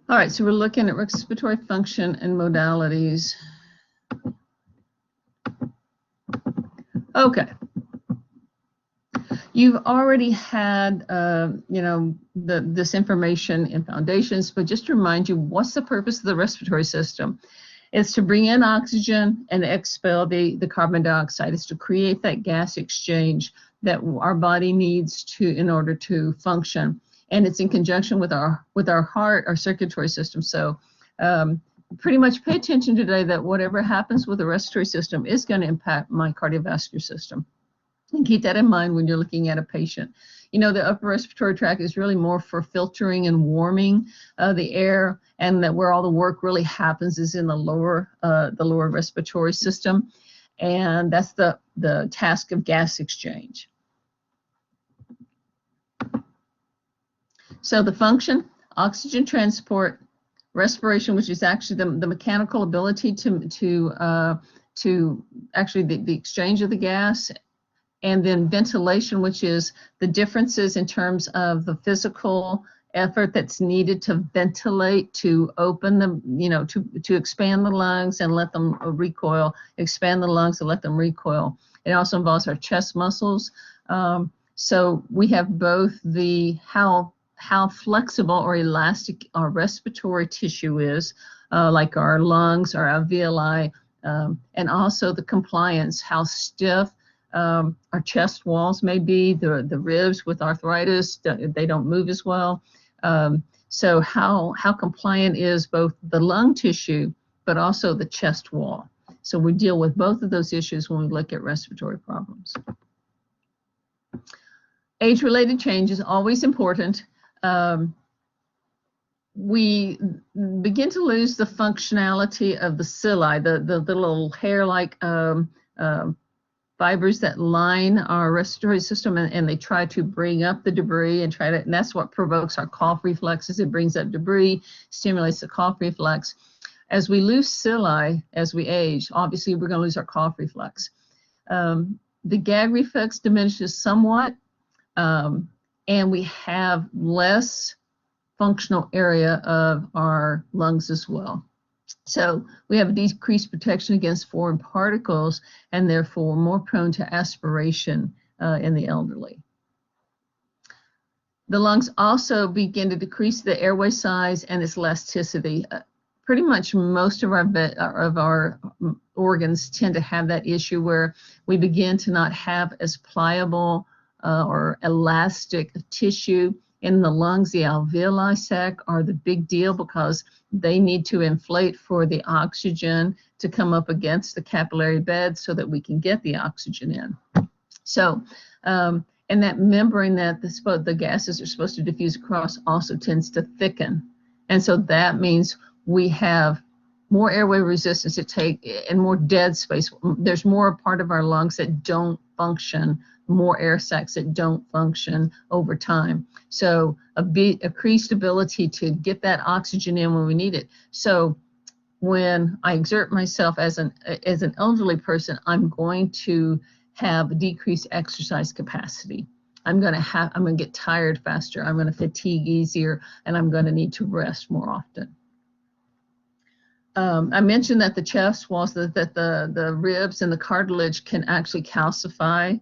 All right, so we're looking at respiratory function and modalities. Okay. You've already had, you know, this information in foundations, but just to remind you, what's the purpose of the respiratory system? It's to bring in oxygen and expel the carbon dioxide. It's to create that gas exchange that our body needs in order to function. And it's in conjunction with our heart, our circulatory system. So pretty much pay attention today that whatever happens with the respiratory system is going to impact my cardiovascular system. And keep that in mind when you're looking at a patient. You know, the upper respiratory tract is really more for filtering and warming the air, and that where all the work really happens is in the lower respiratory system, and that's the task of gas exchange. So the function: oxygen transport, respiration, which is actually the mechanical ability to actually the exchange of the gas. And then ventilation, which is the differences in terms of the physical effort that's needed to ventilate, to open them, you know, to expand the lungs and let them recoil, expand the lungs and let them recoil. It also involves our chest muscles. So we have both the how flexible or elastic our respiratory tissue is, like our lungs, our alveoli, and also the compliance, how stiff our chest walls may be, the ribs with arthritis, they don't move as well. So how compliant is both the lung tissue, but also the chest wall. So we deal with both of those issues when we look at respiratory problems. Age-related change is always important. We begin to lose the functionality of the cilia, the little hair-like fibers that line our respiratory system, and they try to bring up the debris and that's what provokes our cough reflexes. It brings up debris, stimulates the cough reflex. As we lose cilia as we age, obviously we're going to lose our cough reflex. The gag reflex diminishes somewhat, and we have less functional area of our lungs as well. So we have decreased protection against foreign particles, and therefore more prone to aspiration in the elderly. The lungs also begin to decrease the airway size and its elasticity. Pretty much most of our organs tend to have that issue where we begin to not have as pliable or elastic tissue. In the lungs, the alveoli sac are the big deal because they need to inflate for the oxygen to come up against the capillary bed so that we can get the oxygen in. So, and that membrane that the gases are supposed to diffuse across also tends to thicken. And so that means we have more airway resistance to take and more dead space. There's more part of our lungs that don't function, more air sacs that don't function over time. So increased ability to get that oxygen in when we need it. So when I exert myself as an elderly person, I'm going to have decreased exercise capacity. I'm going to get tired faster. I'm going to fatigue easier, and I'm going to need to rest more often. I mentioned that the chest walls, that the ribs and the cartilage can actually calcify,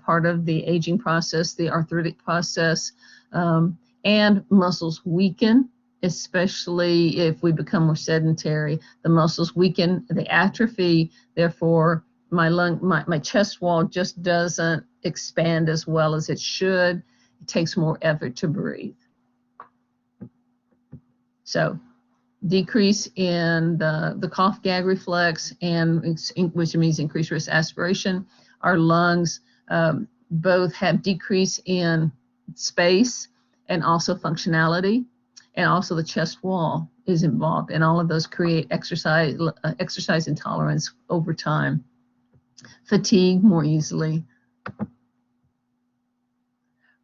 part of the aging process, the arthritic process, and muscles weaken, especially if we become more sedentary. The muscles weaken, they atrophy, therefore my chest wall just doesn't expand as well as it should. It takes more effort to breathe. So decrease in the cough gag reflex, which means increased risk aspiration. Our lungs both have decrease in space and also functionality, and also the chest wall is involved, and all of those create exercise intolerance over time. Fatigue more easily.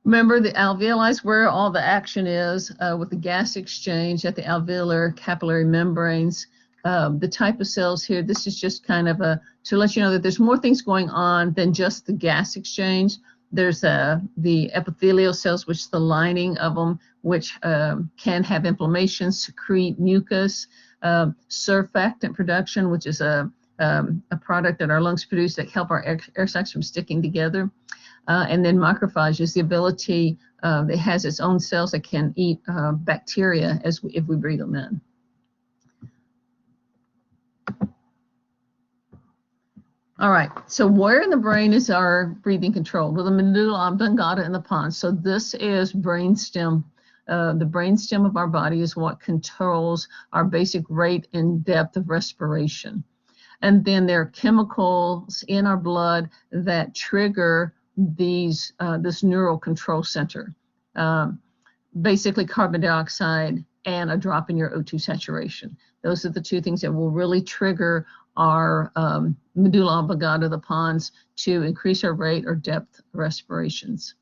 Remember, the alveoli is where all the action is, with the gas exchange at the alveolar capillary membranes. The type of cells here, this is just kind of to let you know that there's more things going on than just the gas exchange. There's the epithelial cells, which is the lining of them, which can have inflammation, secrete mucus, surfactant production, which is a product that our lungs produce that help our air sacs from sticking together. And then macrophages, the ability, it has its own cells that can eat bacteria if we breathe them in. All right, so where in the brain is our breathing control? Well, the medulla oblongata and the pons. So this is brainstem. The brainstem of our body is what controls our basic rate and depth of respiration. And then there are chemicals in our blood that trigger these this neural control center. Basically carbon dioxide and a drop in your O2 saturation. Those are the two things that will really trigger our medulla oblongata, the pons, to increase our rate or depth respirations.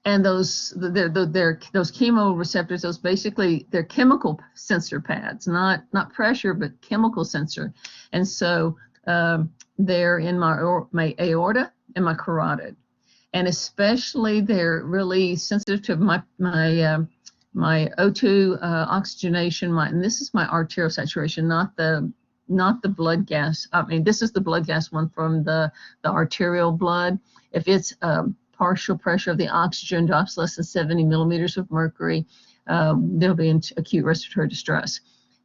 And those chemo receptors, those basically, they're chemical sensor pads, not pressure, but chemical sensor. And so they're in my aorta and my carotid. And especially they're really sensitive to my O2 oxygenation, and this is my arterial saturation, not the blood gas. I mean, this is the blood gas one from the arterial blood. If it's partial pressure of the oxygen drops less than 70 millimeters of mercury, they'll be in acute respiratory distress.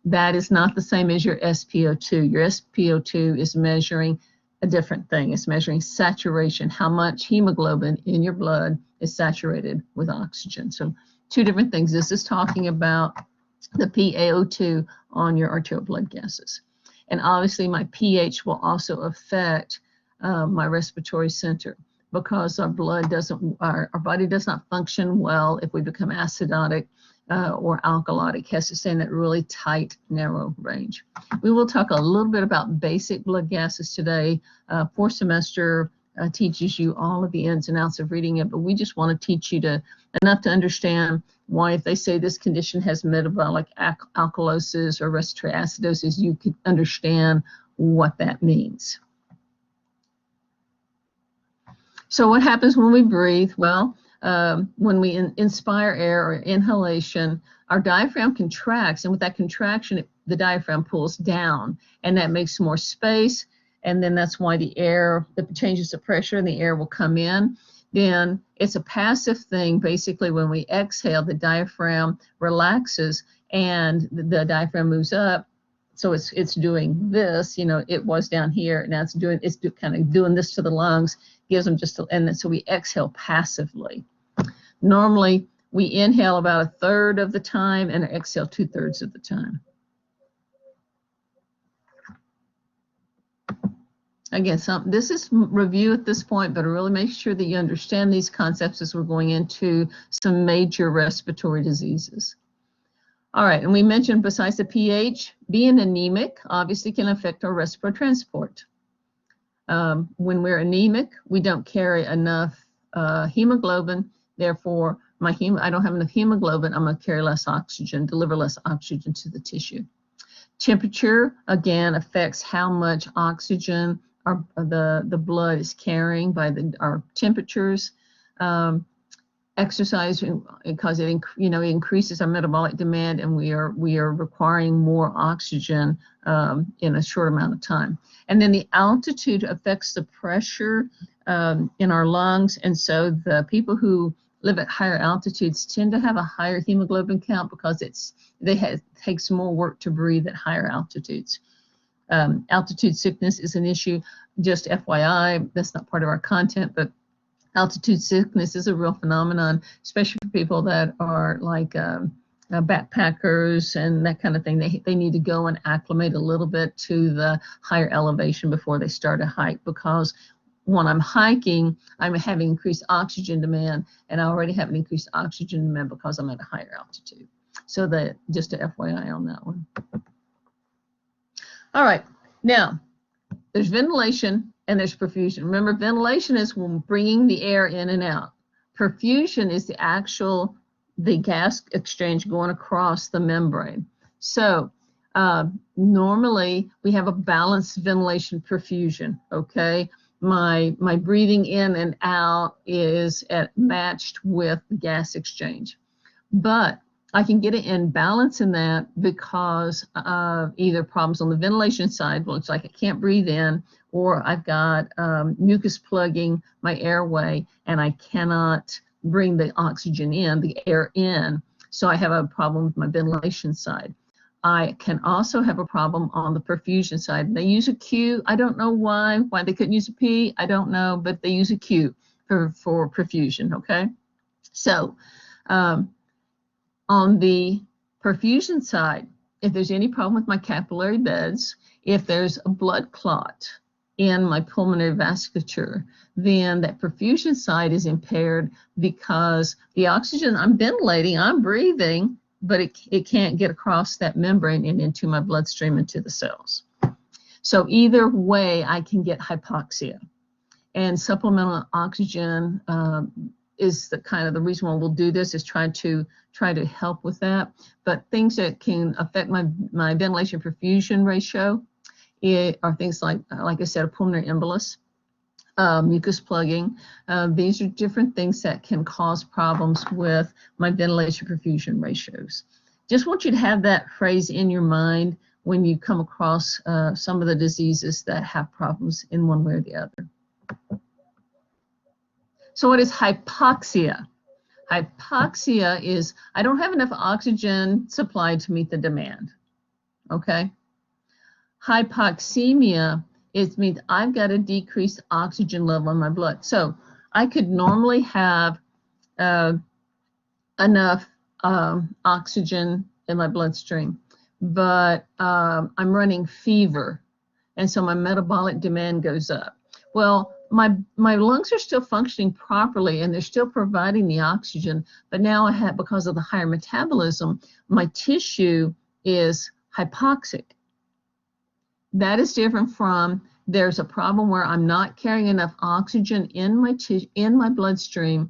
That is not the same as your SpO2. Your SpO2 is measuring a different thing. It's measuring saturation, how much hemoglobin in your blood is saturated with oxygen. So two different things. This is talking about the PaO2 on your arterial blood gases. And obviously my pH will also affect my respiratory center, because our blood doesn't, our body does not function well if we become acidotic or alkalotic. It has to stay in that really tight, narrow range. We will talk a little bit about basic blood gases today. Fourth semester teaches you all of the ins and outs of reading it, but we just want to teach you enough to understand why, if they say this condition has metabolic alkalosis or respiratory acidosis, you could understand what that means. So what happens when we breathe? Well, when we inspire air or inhalation, our diaphragm contracts, and with that contraction, the diaphragm pulls down, and that makes more space, and then that's why the air, the changes of pressure, and the air will come in. Then it's a passive thing. Basically, when we exhale, the diaphragm relaxes, and the diaphragm moves up. So it's doing this, you know, it was down here, now it's kind of doing this to the lungs, gives them and then so we exhale passively. Normally, we inhale about 1/3 of the time and exhale 2/3 of the time. Again, this is review at this point, but really make sure that you understand these concepts as we're going into some major respiratory diseases. All right, and we mentioned besides the pH, being anemic obviously can affect our respiratory transport. When we're anemic, we don't carry enough hemoglobin. Therefore, I don't have enough hemoglobin. I'm going to carry less oxygen, deliver less oxygen to the tissue. Temperature, again, affects how much oxygen the blood is carrying by our temperatures. Exercise, because it increases our metabolic demand, and we are requiring more oxygen in a short amount of time. And then the altitude affects the pressure in our lungs, and so the people who live at higher altitudes tend to have a higher hemoglobin count because it takes more work to breathe at higher altitudes. Altitude sickness is an issue. Just FYI, that's not part of our content, but altitude sickness is a real phenomenon, especially for people that are like backpackers and that kind of thing. They need to go and acclimate a little bit to the higher elevation before they start a hike, because when I'm hiking, I'm having increased oxygen demand, and I already have an increased oxygen demand because I'm at a higher altitude. So that just a FYI on that one. All right, now there's ventilation and there's perfusion. Remember, ventilation is bringing the air in and out. Perfusion is the gas exchange going across the membrane. So normally we have a balanced ventilation perfusion, okay? my breathing in and out is matched with the gas exchange. But I can get an imbalance in that because of either problems on the ventilation side, well, it's like I can't breathe in, or I've got mucus plugging my airway and I cannot bring the oxygen in, the air in. So I have a problem with my ventilation side. I can also have a problem on the perfusion side. They use a Q. I don't know why they couldn't use a P. I don't know, but they use a Q for perfusion, okay? So on the perfusion side, if there's any problem with my capillary beds, if there's a blood clot in my pulmonary vasculature, then that perfusion side is impaired because the oxygen I'm ventilating, I'm breathing, but it can't get across that membrane and into my bloodstream, into the cells. So either way, I can get hypoxia. And supplemental oxygen is the kind of the reason why we'll do this, is try to help with that. But things that can affect my ventilation perfusion ratio are things like I said, a pulmonary embolus, mucus plugging. These are different things that can cause problems with my ventilation perfusion ratios. Just want you to have that phrase in your mind when you come across some of the diseases that have problems in one way or the other. So what is hypoxia? Hypoxia is I don't have enough oxygen supplied to meet the demand, okay? Hypoxemia, it means I've got a decreased oxygen level in my blood. So I could normally have enough oxygen in my bloodstream, but I'm running fever, and so my metabolic demand goes up. Well, my lungs are still functioning properly and they're still providing the oxygen, but now I have, because of the higher metabolism, my tissue is hypoxic. That is different from there's a problem where I'm not carrying enough oxygen in my bloodstream,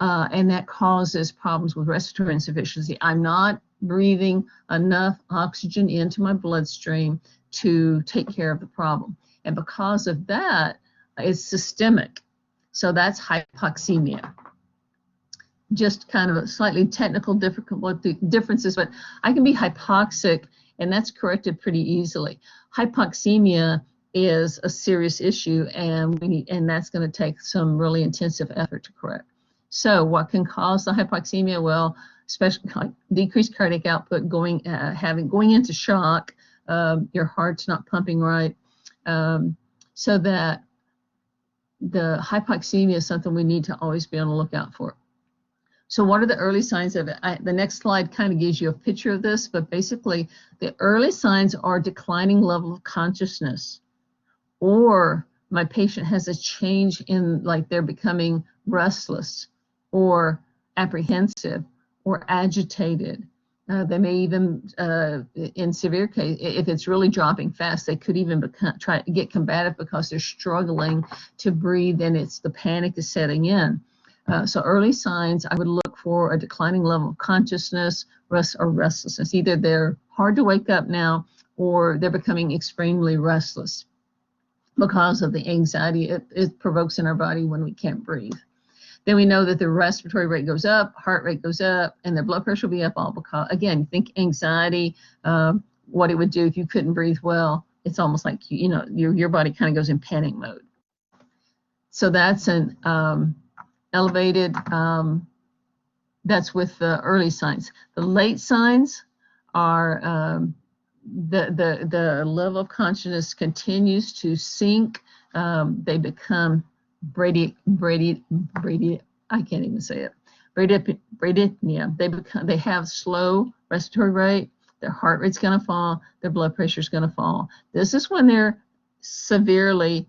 and that causes problems with respiratory insufficiency. I'm not breathing enough oxygen into my bloodstream to take care of the problem. And because of that, it's systemic. So that's hypoxemia. Just kind of a slightly technical differences, but I can be hypoxic, and that's corrected pretty easily. Hypoxemia is a serious issue, and that's going to take some really intensive effort to correct. So what can cause the hypoxemia? Well, especially like decreased cardiac output, going into shock, your heart's not pumping right, so that the hypoxemia is something we need to always be on the lookout for. So what are the early signs of it? The next slide kind of gives you a picture of this, but basically the early signs are declining level of consciousness, or my patient has a change in, like they're becoming restless or apprehensive or agitated. They may even, in severe case, if it's really dropping fast, they could even try to get combative because they're struggling to breathe and the panic is setting in. So early signs, I would look for a declining level of consciousness, or restlessness. Either they're hard to wake up now, or they're becoming extremely restless because of the anxiety it provokes in our body when we can't breathe. Then we know that the respiratory rate goes up, heart rate goes up, and their blood pressure will be up, all because, again, think anxiety, what it would do if you couldn't breathe well. It's almost like, your body kind of goes in panic mode. So that's an elevated, that's with the early signs. The late signs are the level of consciousness continues to sink. They become I can't even say it. Bradypnea. They have slow respiratory rate. Their heart rate's going to fall. Their blood pressure is going to fall. This is when they're severely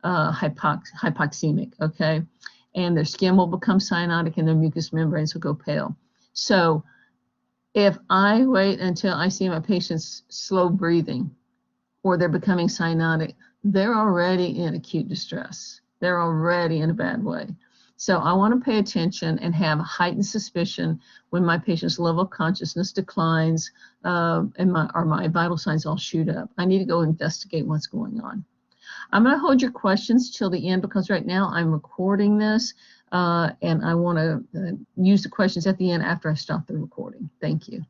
hypoxemic. Okay, and their skin will become cyanotic and their mucous membranes will go pale. So if I wait until I see my patients slow breathing or they're becoming cyanotic, they're already in acute distress. They're already in a bad way. So I want to pay attention and have heightened suspicion when my patient's level of consciousness declines and my vital signs all shoot up. I need to go investigate what's going on. I'm going to hold your questions till the end because right now I'm recording this and I want to use the questions at the end after I stop the recording. Thank you.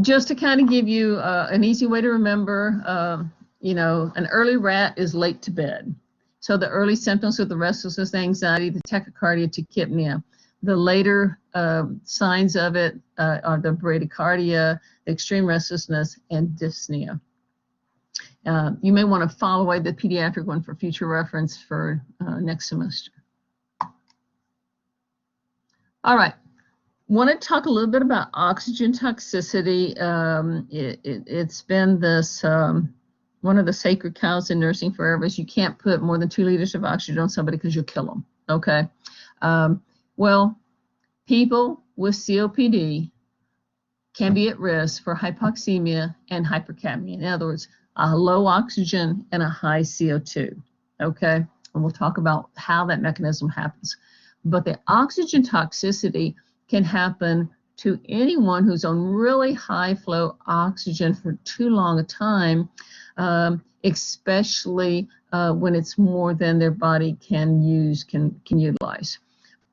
Just to kind of give you an easy way to remember, you know, an early rat is late to bed. So the early symptoms of the restlessness, anxiety, the tachycardia, tachypnea. The later signs of it are the bradycardia, the extreme restlessness, and dyspnea. You may want to file away the pediatric one for future reference for next semester. All right. Want to talk a little bit about oxygen toxicity. It's been this one of the sacred cows in nursing forever is you can't put more than 2 liters of oxygen on somebody because you'll kill them. Okay. Well, people with COPD can be at risk for hypoxemia and hypercapnia. In other words, a low oxygen and a high CO2. Okay. And we'll talk about how that mechanism happens. But the oxygen toxicity can happen to anyone who's on really high flow oxygen for too long a time, especially when it's more than their body can utilize.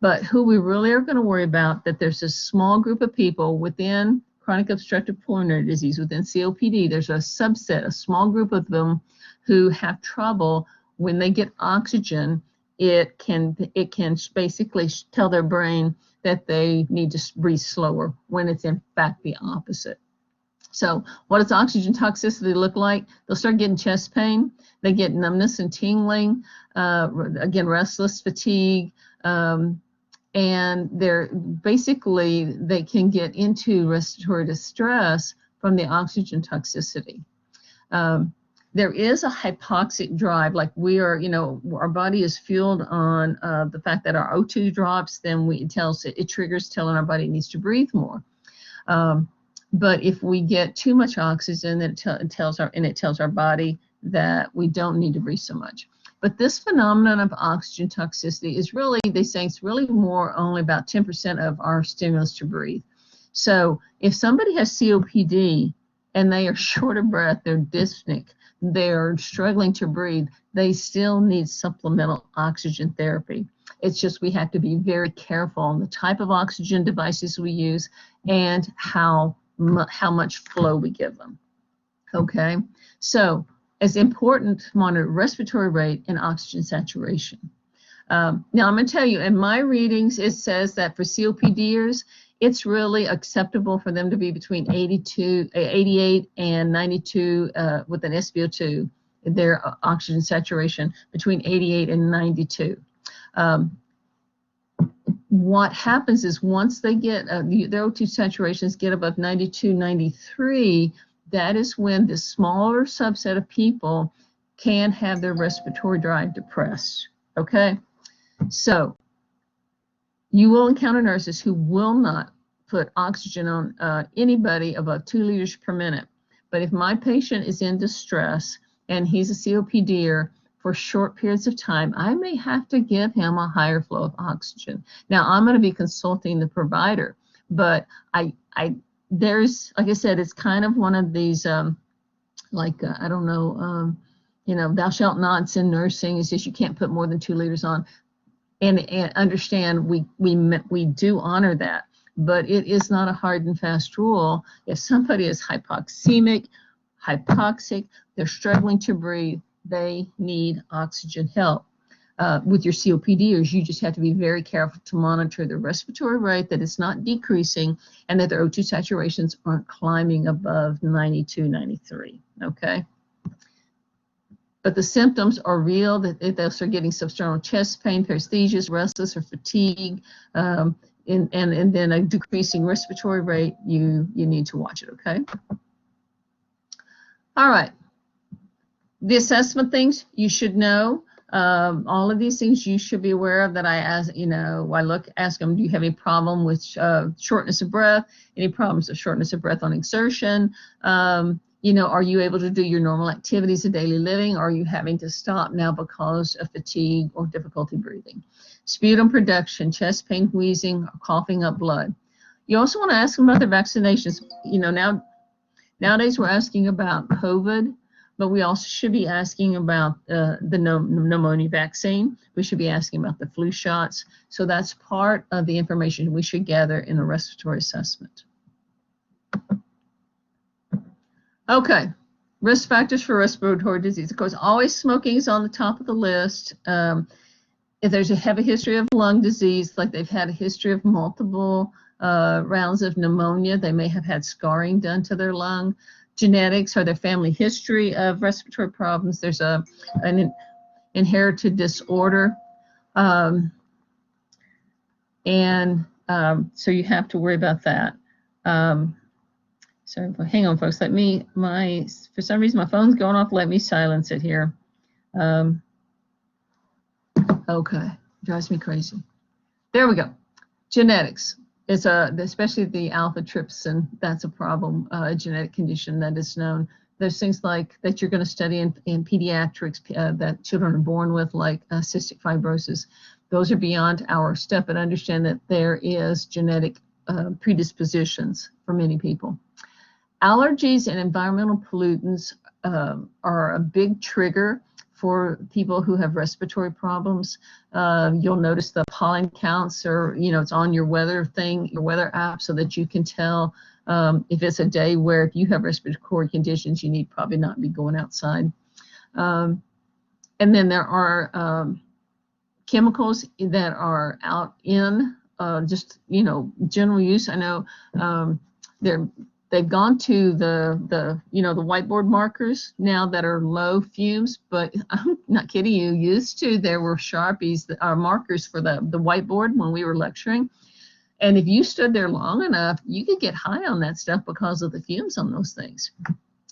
But who we really are going to worry about, that there's a small group of people within chronic obstructive pulmonary disease, within COPD, there's a subset, a small group of them who have trouble when they get oxygen. It can basically tell their brain that they need to breathe slower when it's in fact the opposite. So what does oxygen toxicity look like? They'll start getting chest pain. They get numbness and tingling, again, restless, fatigue, and they can get into respiratory distress from the oxygen toxicity. There is a hypoxic drive, like we are, you know, our body is fueled on the fact that our O2 drops, then it triggers telling our body it needs to breathe more. But if we get too much oxygen, then it tells our body that we don't need to breathe so much. But this phenomenon of oxygen toxicity is really, they say it's really more only about 10% of our stimulus to breathe. So if somebody has COPD and they are short of breath, they're dyspneic, they're struggling to breathe, they still need supplemental oxygen therapy. It's just we have to be very careful on the type of oxygen devices we use and how much flow we give them. Okay, so it's important to monitor respiratory rate and oxygen saturation. Now I'm going to tell you, in my readings, it says that for COPDers, it's really acceptable for them to be between 88 and 92 with an SpO2, their oxygen saturation between 88 and 92. What happens is once they get their O2 saturations get above 92, 93, that is when the smaller subset of people can have their respiratory drive depressed. Okay, so you will encounter nurses who will not put oxygen on anybody above 2 liters per minute. But if my patient is in distress and he's a COPDer for short periods of time, I may have to give him a higher flow of oxygen. Now, I'm going to be consulting the provider, but there's, like I said, it's kind of one of these, I don't know, you know, thou shalt not in nursing. It's just you can't put more than 2 liters on. And understand we do honor that, but it is not a hard and fast rule. If somebody is hypoxemic, hypoxic, they're struggling to breathe, they need oxygen help. With your COPDers, you just have to be very careful to monitor the respiratory rate, that it's not decreasing, and that their O2 saturations aren't climbing above 92, 93, okay? But the symptoms are real, that they'll start getting substernal chest pain, paresthesias, restless or fatigue, and then a decreasing respiratory rate. You need to watch it, okay? All right. The assessment things you should know. All of these things you should be aware of that I ask, you know, ask them, do you have any problem with shortness of breath? Any problems of shortness of breath on exertion? You know, are you able to do your normal activities of daily living? Or are you having to stop now because of fatigue or difficulty breathing? Sputum production, chest pain, wheezing, or coughing up blood. You also want to ask them about their vaccinations. You know, nowadays we're asking about COVID, but we also should be asking about the pneumonia vaccine. We should be asking about the flu shots. So that's part of the information we should gather in a respiratory assessment. Okay, risk factors for respiratory disease. Of course, always smoking is on the top of the list. If there's a heavy history of lung disease, like they've had a history of multiple rounds of pneumonia, they may have had scarring done to their lung. Genetics or their family history of respiratory problems. There's an inherited disorder. So you have to worry about that. So hang on, folks. For some reason, my phone's going off. Let me silence it here. Okay, drives me crazy. There we go. Genetics. It's especially the alpha trypsin, that's a problem, a genetic condition that is known. There's things like that you're going to study in pediatrics that children are born with, like cystic fibrosis. Those are beyond our stuff, but understand that there is genetic predispositions for many people. Allergies and environmental pollutants are a big trigger for people who have respiratory problems. You'll notice the pollen counts are, it's on your weather thing, your weather app, so that you can tell if it's a day where if you have respiratory conditions, you need probably not be going outside. And then there are chemicals that are out in just, general use. I know they've gone to the whiteboard markers now that are low fumes, but I'm not kidding you. Used to, there were Sharpies that are markers for the whiteboard when we were lecturing. And if you stood there long enough, you could get high on that stuff because of the fumes on those things.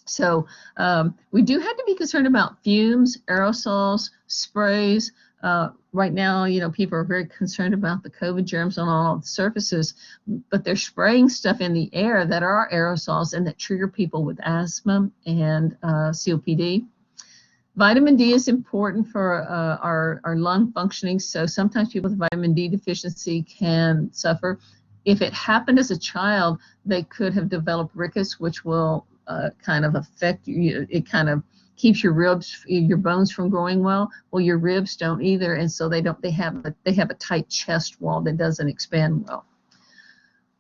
So we do have to be concerned about fumes, aerosols, sprays. Right now, people are very concerned about the COVID germs on all the surfaces, but they're spraying stuff in the air that are aerosols and that trigger people with asthma and COPD. Vitamin D is important for our lung functioning, so sometimes people with vitamin D deficiency can suffer. If it happened as a child, they could have developed rickets, which will kind of affect you. It kind of keeps your ribs, your bones from growing well. Well, your ribs don't either, and so they have a tight chest wall that doesn't expand well.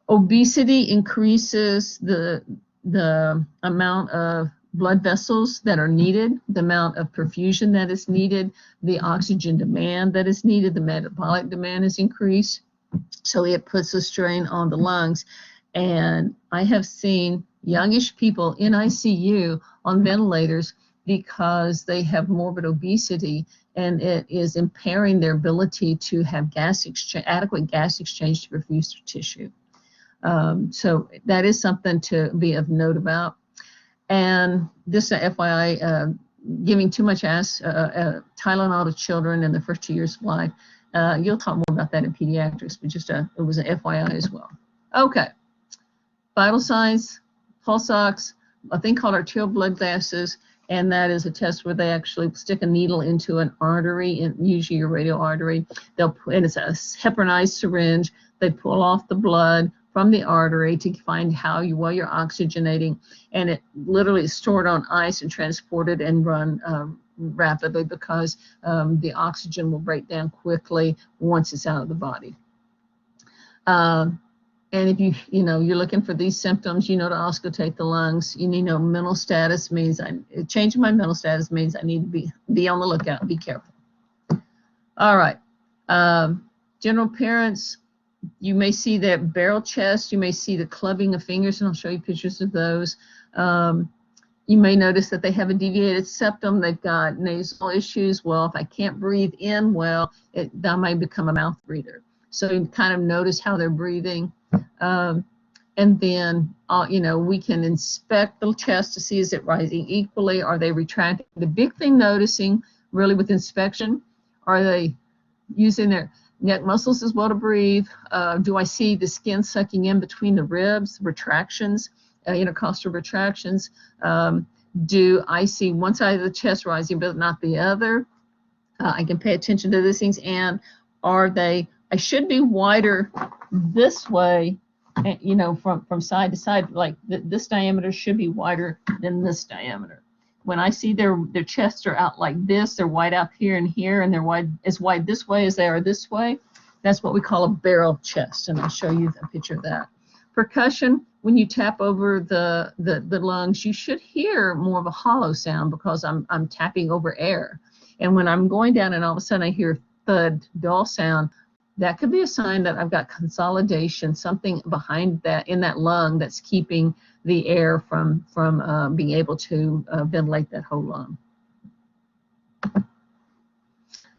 Obesity increases the amount of blood vessels that are needed, the amount of perfusion that is needed, the oxygen demand that is needed, the metabolic demand is increased, so it puts a strain on the lungs. And I have seen youngish people in ICU on ventilators because they have morbid obesity, and it is impairing their ability to have adequate gas exchange to perfuse their tissue. So that is something to be of note about. And this FYI, giving too much Tylenol to children in the first 2 years of life. You'll talk more about that in pediatrics, but just it was an FYI as well. Okay, vital signs, pulse ox, a thing called arterial blood gases, and that is a test where they actually stick a needle into an artery, and usually your radial artery. And it's a heparinized syringe. They pull off the blood from the artery to find how well you're oxygenating, and it literally is stored on ice and transported and run rapidly because the oxygen will break down quickly once it's out of the body. And if you're looking for these symptoms, to auscultate the lungs. Mental status means changing my mental status means I need to be on the lookout, be careful. All right. General appearance, you may see that barrel chest, you may see the clubbing of fingers, and I'll show you pictures of those. You may notice that they have a deviated septum, they've got nasal issues. Well, if I can't breathe in well, that might become a mouth breather. So you kind of notice how they're breathing. And then, we can inspect the chest to see, is it rising equally? Are they retracting? The big thing noticing really with inspection, are they using their neck muscles as well to breathe? Do I see the skin sucking in between the ribs, retractions, intercostal retractions? Do I see one side of the chest rising but not the other? I can pay attention to these things. And I should be wider this way, from side to side, like this diameter should be wider than this diameter. when I see their chests are out like this, they're wide out here and here, and they're as wide this way as they are this way, that's what we call a barrel chest, and I'll show you a picture of that. Percussion, when you tap over the lungs, you should hear more of a hollow sound because I'm tapping over air. And when I'm going down and all of a sudden I hear thud, dull sound, that could be a sign that I've got consolidation, something behind that in that lung that's keeping the air from being able to ventilate that whole lung.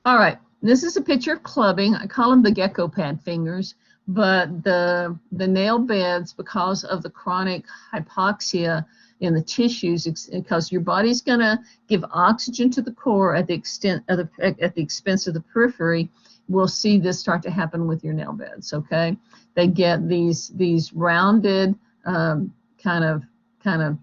All right, this is a picture of clubbing. I call them the gecko pad fingers, but the nail beds, because of the chronic hypoxia in the tissues, because your body's going to give oxygen to the core at the expense of the periphery, we'll see this start to happen with your nail beds. Okay, they get these rounded kind of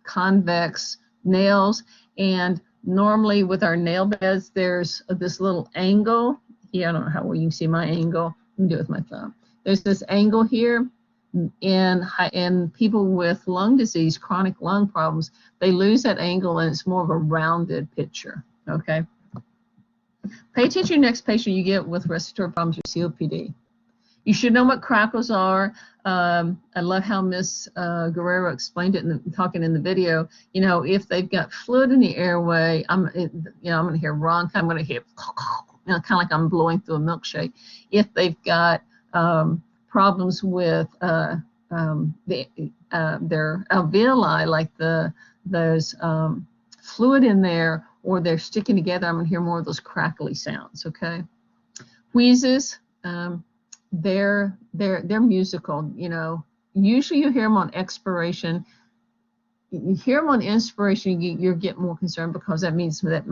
convex nails, and normally with our nail beds there's this little angle here. I don't know how well you can see my angle. Let me do it with my thumb. There's this angle here, and people with lung disease, chronic lung problems, they lose that angle and it's more of a rounded picture. Okay, pay attention to your next patient you get with respiratory problems or COPD. You should know what crackles are. I love how Miss Guerrero explained it talking in the video. You know, if they've got fluid in the airway, I'm going to hear ronk. I'm going to hear, kind of like I'm blowing through a milkshake. If they've got problems with their alveoli, like there's fluid in there, or they're sticking together, I'm going to hear more of those crackly sounds. Okay, wheezes. They're musical. You know, usually you hear them on expiration. You hear them on inspiration, you get more concerned because that means that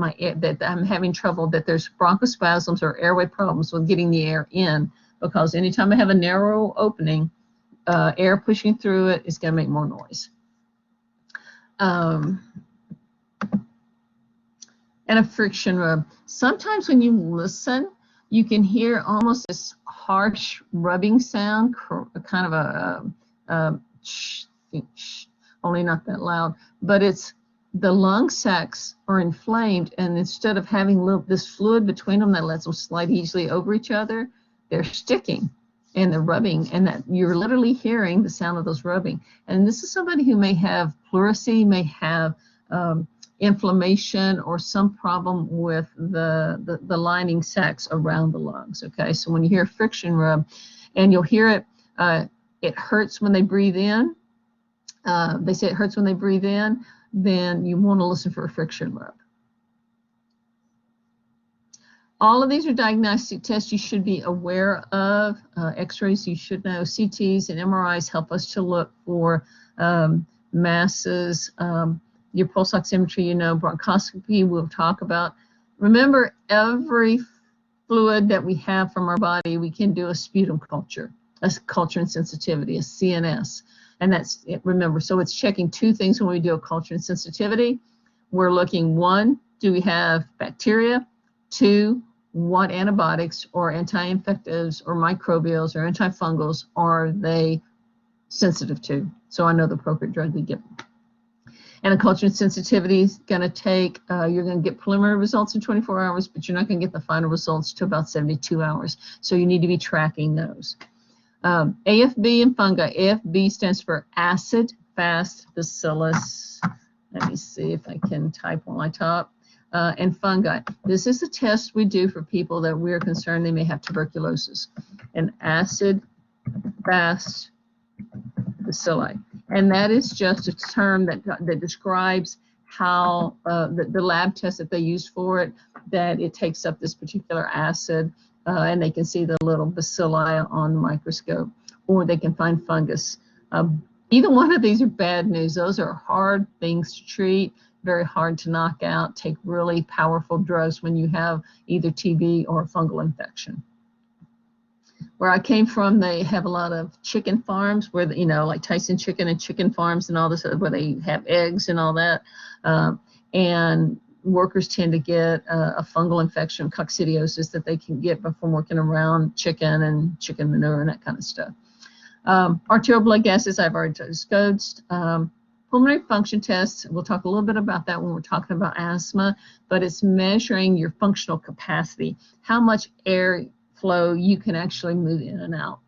I'm having trouble, that there's bronchospasms or airway problems with getting the air in, because anytime I have a narrow opening, air pushing through it is going to make more noise. And a friction rub. Sometimes when you listen, you can hear almost this harsh rubbing sound, kind of a only not that loud, but it's the lung sacs are inflamed, and instead of having this fluid between them that lets them slide easily over each other, they're sticking and they're rubbing, and that you're literally hearing the sound of those rubbing. And this is somebody who may have pleurisy, may have inflammation or some problem with the lining sacs around the lungs. Okay, so when you hear a friction rub, and you'll hear it, it hurts when they breathe in. They say it hurts when they breathe in, then you want to listen for a friction rub. All of these are diagnostic tests you should be aware of. X-rays you should know. CTs and MRIs help us to look for masses. Your pulse oximetry, you know, bronchoscopy we'll talk about. Remember, every fluid that we have from our body, we can do a sputum culture, a culture and sensitivity, a CNS. And that's it, remember, so it's checking two things when we do a culture and sensitivity. We're looking, one, do we have bacteria? Two, what antibiotics or anti-infectives or microbials or antifungals are they sensitive to? So I know the appropriate drug we give them. And a culture and sensitivity is going to take, you're going to get preliminary results in 24 hours, but you're not going to get the final results to about 72 hours. So you need to be tracking those. AFB and fungi. AFB stands for acid fast bacillus. Let me see if I can type on my top. And fungi. This is a test we do for people that we're concerned they may have tuberculosis. An acid fast bacilli. And that is just a term that describes how the lab test that they use for it, that it takes up this particular acid, and they can see the little bacilli on the microscope, or they can find fungus. Either one of these are bad news. Those are hard things to treat, very hard to knock out, take really powerful drugs when you have either TB or a fungal infection. Where I came from, they have a lot of chicken farms where, you know, like Tyson Chicken and chicken farms and all this, where they have eggs and all that. And workers tend to get a fungal infection, coccidiosis, that they can get from working around chicken and chicken manure and that kind of stuff. Arterial blood gases, I've already discussed. Pulmonary function tests, we'll talk a little bit about that when we're talking about asthma, but it's measuring your functional capacity, how much air flow you can actually move in and out.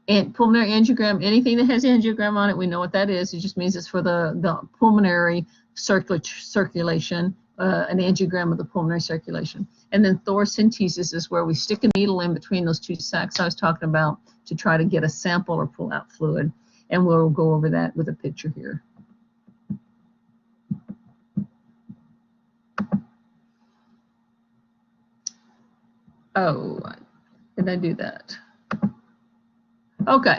And pulmonary angiogram, anything that has angiogram on it, we know what that is. It just means it's for the pulmonary circulation, an angiogram of the pulmonary circulation. And then thoracentesis is where we stick a needle in between those two sacs I was talking about to try to get a sample or pull out fluid. And we'll go over that with a picture here. Oh, did I do that? Okay,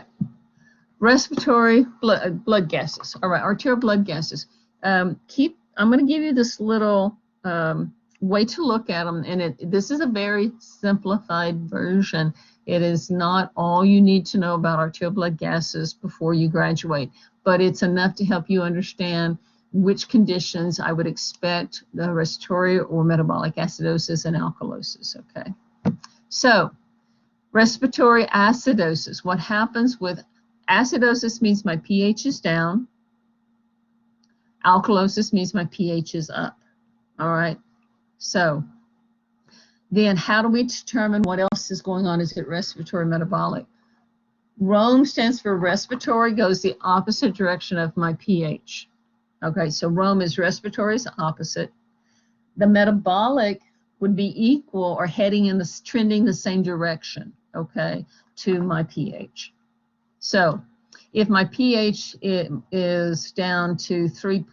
respiratory blood gases. All right, arterial blood gases. I'm going to give you this little way to look at them, and this is a very simplified version. It is not all you need to know about arterial blood gases before you graduate, but it's enough to help you understand which conditions I would expect the respiratory or metabolic acidosis and alkalosis. Okay, so respiratory acidosis. What happens with acidosis means my pH is down. Alkalosis means my pH is up. All right. So then how do we determine what else is going on? Is it respiratory metabolic? ROME stands for respiratory, goes the opposite direction of my pH. Okay, so ROME is respiratory is opposite. The metabolic would be equal or trending the same direction, okay, to my pH. So if my pH is down to 3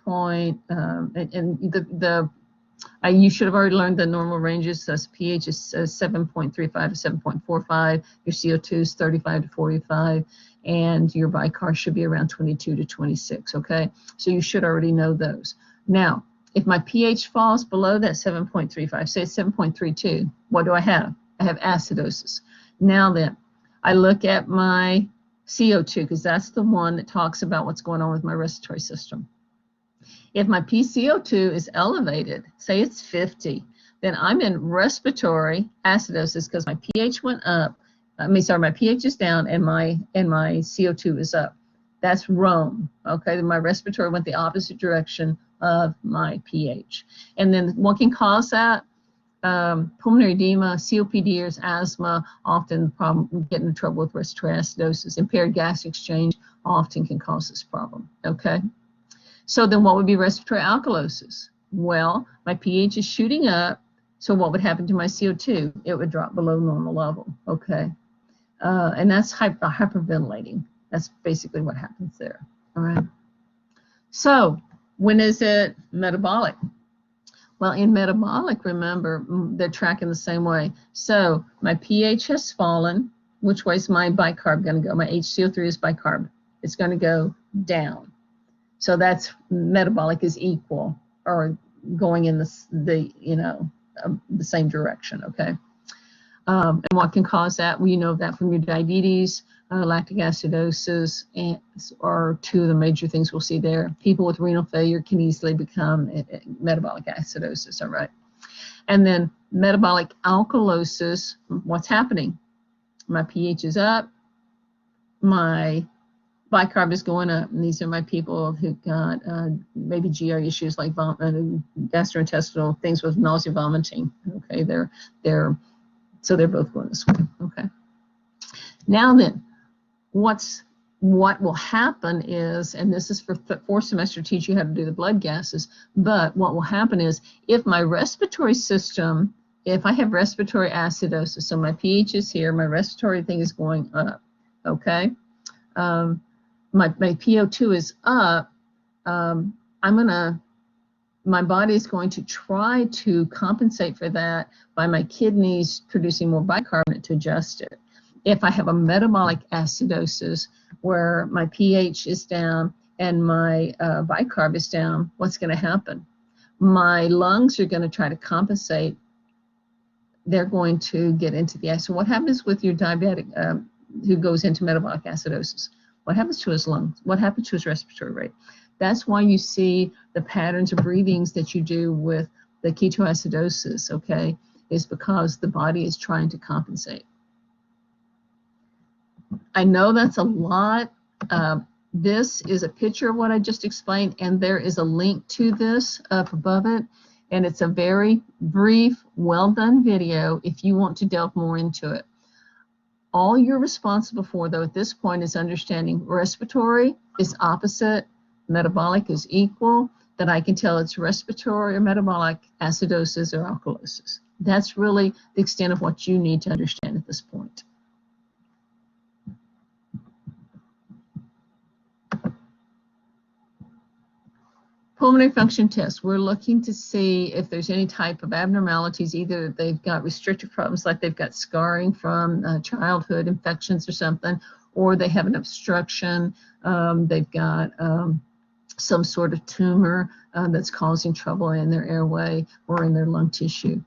you should have already learned the normal ranges. So pH is 7.35 to 7.45. Your CO2 is 35 to 45, and your bicarb should be around 22 to 26. Okay, so you should already know those. Now, if my pH falls below that 7.35, say 7.32, what do I have? I have acidosis. Now then, I look at my CO2 because that's the one that talks about what's going on with my respiratory system. If my PCO2 is elevated, say it's 50, then I'm in respiratory acidosis because my pH went up. My pH is down and my CO2 is up. That's ROME. Okay, then my respiratory went the opposite direction of my pH. And then what can cause that? Pulmonary edema, COPD, or asthma, often the problem, getting in trouble with respiratory acidosis. Impaired gas exchange often can cause this problem. Okay. So then what would be respiratory alkalosis? Well, my pH is shooting up, so what would happen to my CO2? It would drop below normal level, okay? And that's hyperventilating. That's basically what happens there, all right? So when is it metabolic? Well, in metabolic, remember, they're tracking the same way. So my pH has fallen. Which way is my bicarb going to go? My HCO3 is bicarb. It's going to go down. So that's metabolic is equal or going in the same direction, okay? And what can cause that? Well, you know that from your diabetes, lactic acidosis, are two of the major things we'll see there. People with renal failure can easily become metabolic acidosis, all right? And then metabolic alkalosis, what's happening? My pH is up, my bicarb is going up, and these are my people who got maybe GI issues like gastrointestinal things with nausea, vomiting. Okay, so they're both going this way. Okay. Now then, what will happen is, and this is for fourth semester, teach you how to do the blood gases. But what will happen is, if my respiratory system, if I have respiratory acidosis, so my pH is here, my respiratory thing is going up. Okay. My PO2 is up, my body is going to try to compensate for that by my kidneys producing more bicarbonate to adjust it. If I have a metabolic acidosis where my pH is down and my bicarb is down, what's going to happen? My lungs are going to try to compensate. They're going to get into the acid. So what happens with your diabetic who goes into metabolic acidosis? What happens to his lungs? What happens to his respiratory rate? That's why you see the patterns of breathings that you do with the ketoacidosis, okay, is because the body is trying to compensate. I know that's a lot, This is a picture of what I just explained, and there is a link to this up above it. And it's a very brief, well-done video if you want to delve more into it. All you're responsible for, though, at this point is understanding respiratory is opposite, metabolic is equal, that I can tell it's respiratory or metabolic acidosis or alkalosis. That's really the extent of what you need to understand at this point. Pulmonary function test. We're looking to see if there's any type of abnormalities. Either they've got restrictive problems, like they've got scarring from childhood infections or something, or they have an obstruction. They've got some sort of tumor that's causing trouble in their airway or in their lung tissue.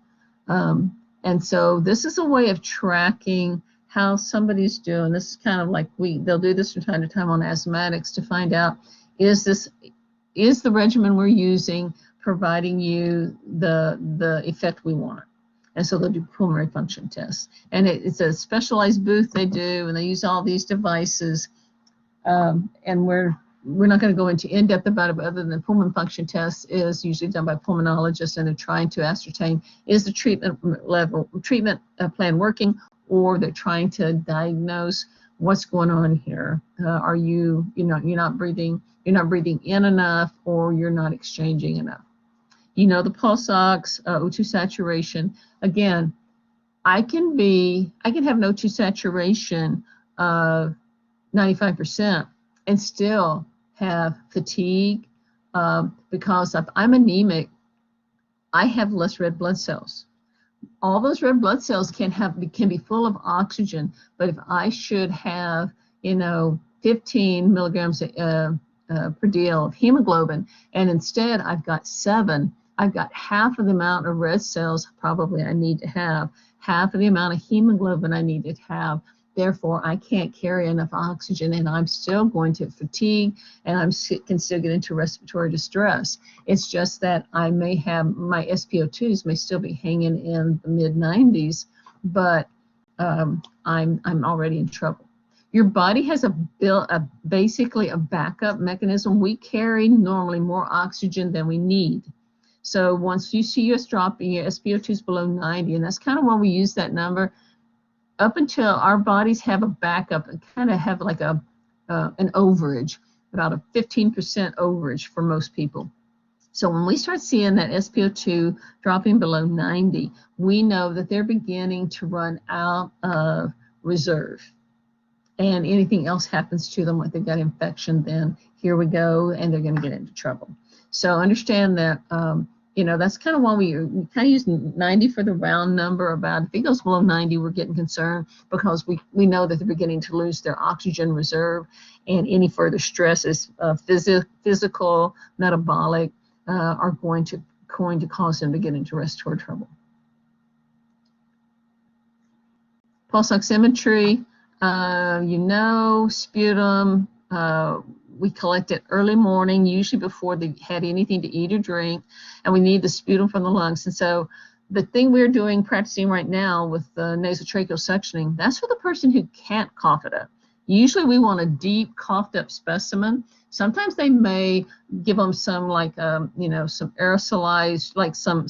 And so this is a way of tracking how somebody's doing. This is kind of like they'll do this from time to time on asthmatics to find out, is the regimen we're using providing you the effect we want? And so they'll do pulmonary function tests. And it's a specialized booth they do, and they use all these devices. And we're not going to go into in-depth about it, but other than pulmonary function tests is usually done by pulmonologists, and they're trying to ascertain, is the treatment plan working, or they're trying to diagnose what's going on here. Are you're not breathing in enough, or you're not exchanging enough. The pulse ox, O2 saturation. Again, I can have an O2 saturation of 95% and still have fatigue, because if I'm anemic, I have less red blood cells. All those red blood cells can be full of oxygen, but if I should have 15 milligrams per DL of hemoglobin, and instead I've got 7, I've got half of the amount of red cells probably I need to have, half of the amount of hemoglobin I need to have. Therefore, I can't carry enough oxygen, and I'm still going to fatigue, and I can still get into respiratory distress. It's just that I may have, my SpO2s may still be hanging in the mid-90s, but I'm already in trouble. Your body has basically a backup mechanism. We carry normally more oxygen than we need. So once you see us dropping, your SpO2 is below 90, and that's kind of why we use that number. Up until our bodies have a backup and kind of have like an overage, about a 15% overage for most people. So when we start seeing that SpO2 dropping below 90, we know that they're beginning to run out of reserve. And anything else happens to them, like they've got infection, then here we go, and they're going to get into trouble. So understand that, that's kind of why we kind of use 90 for the round number. About if it goes below 90, we're getting concerned, because we know that they're beginning to lose their oxygen reserve, and any further stresses, physical, metabolic, are going to cause them to get into respiratory trouble. Pulse oximetry. Sputum, we collect it early morning, usually before they had anything to eat or drink, and we need the sputum from the lungs. And so the thing we're practicing right now with the nasotracheal suctioning, that's for the person who can't cough it up. Usually we want a deep coughed up specimen. Sometimes they may give them some some aerosolized, like some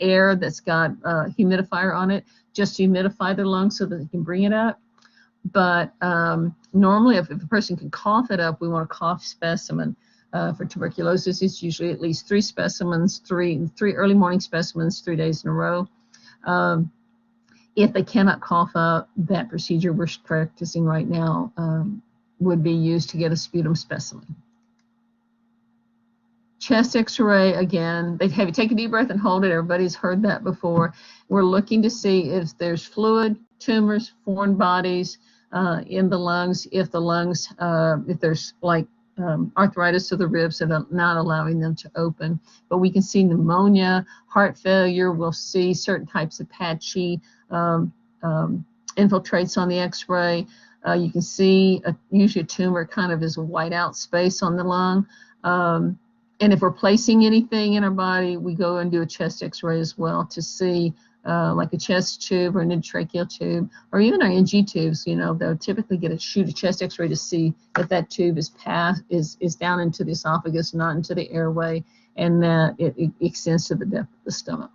air that's got a humidifier on it, just to humidify their lungs so that they can bring it up. But normally, if a person can cough it up, we want a cough specimen. For tuberculosis, it's usually at least 3 specimens, three early morning specimens, 3 days in a row. If they cannot cough up, that procedure we're practicing right now would be used to get a sputum specimen. Chest X-ray, again, they have you take a deep breath and hold it. Everybody's heard that before. We're looking to see if there's fluid, tumors, foreign bodies in the lungs. If the lungs, if there's arthritis of the ribs that are not allowing them to open. But we can see pneumonia, heart failure. We'll see certain types of patchy infiltrates on the X-ray. You can see usually a tumor kind of is a white out space on the lung. And if we're placing anything in our body, we go and do a chest X-ray as well to see like a chest tube or an endotracheal tube, or even our NG tubes. You know, they'll typically shoot a chest X-ray to see if that tube is down into the esophagus, not into the airway, and that it extends to the depth of the stomach.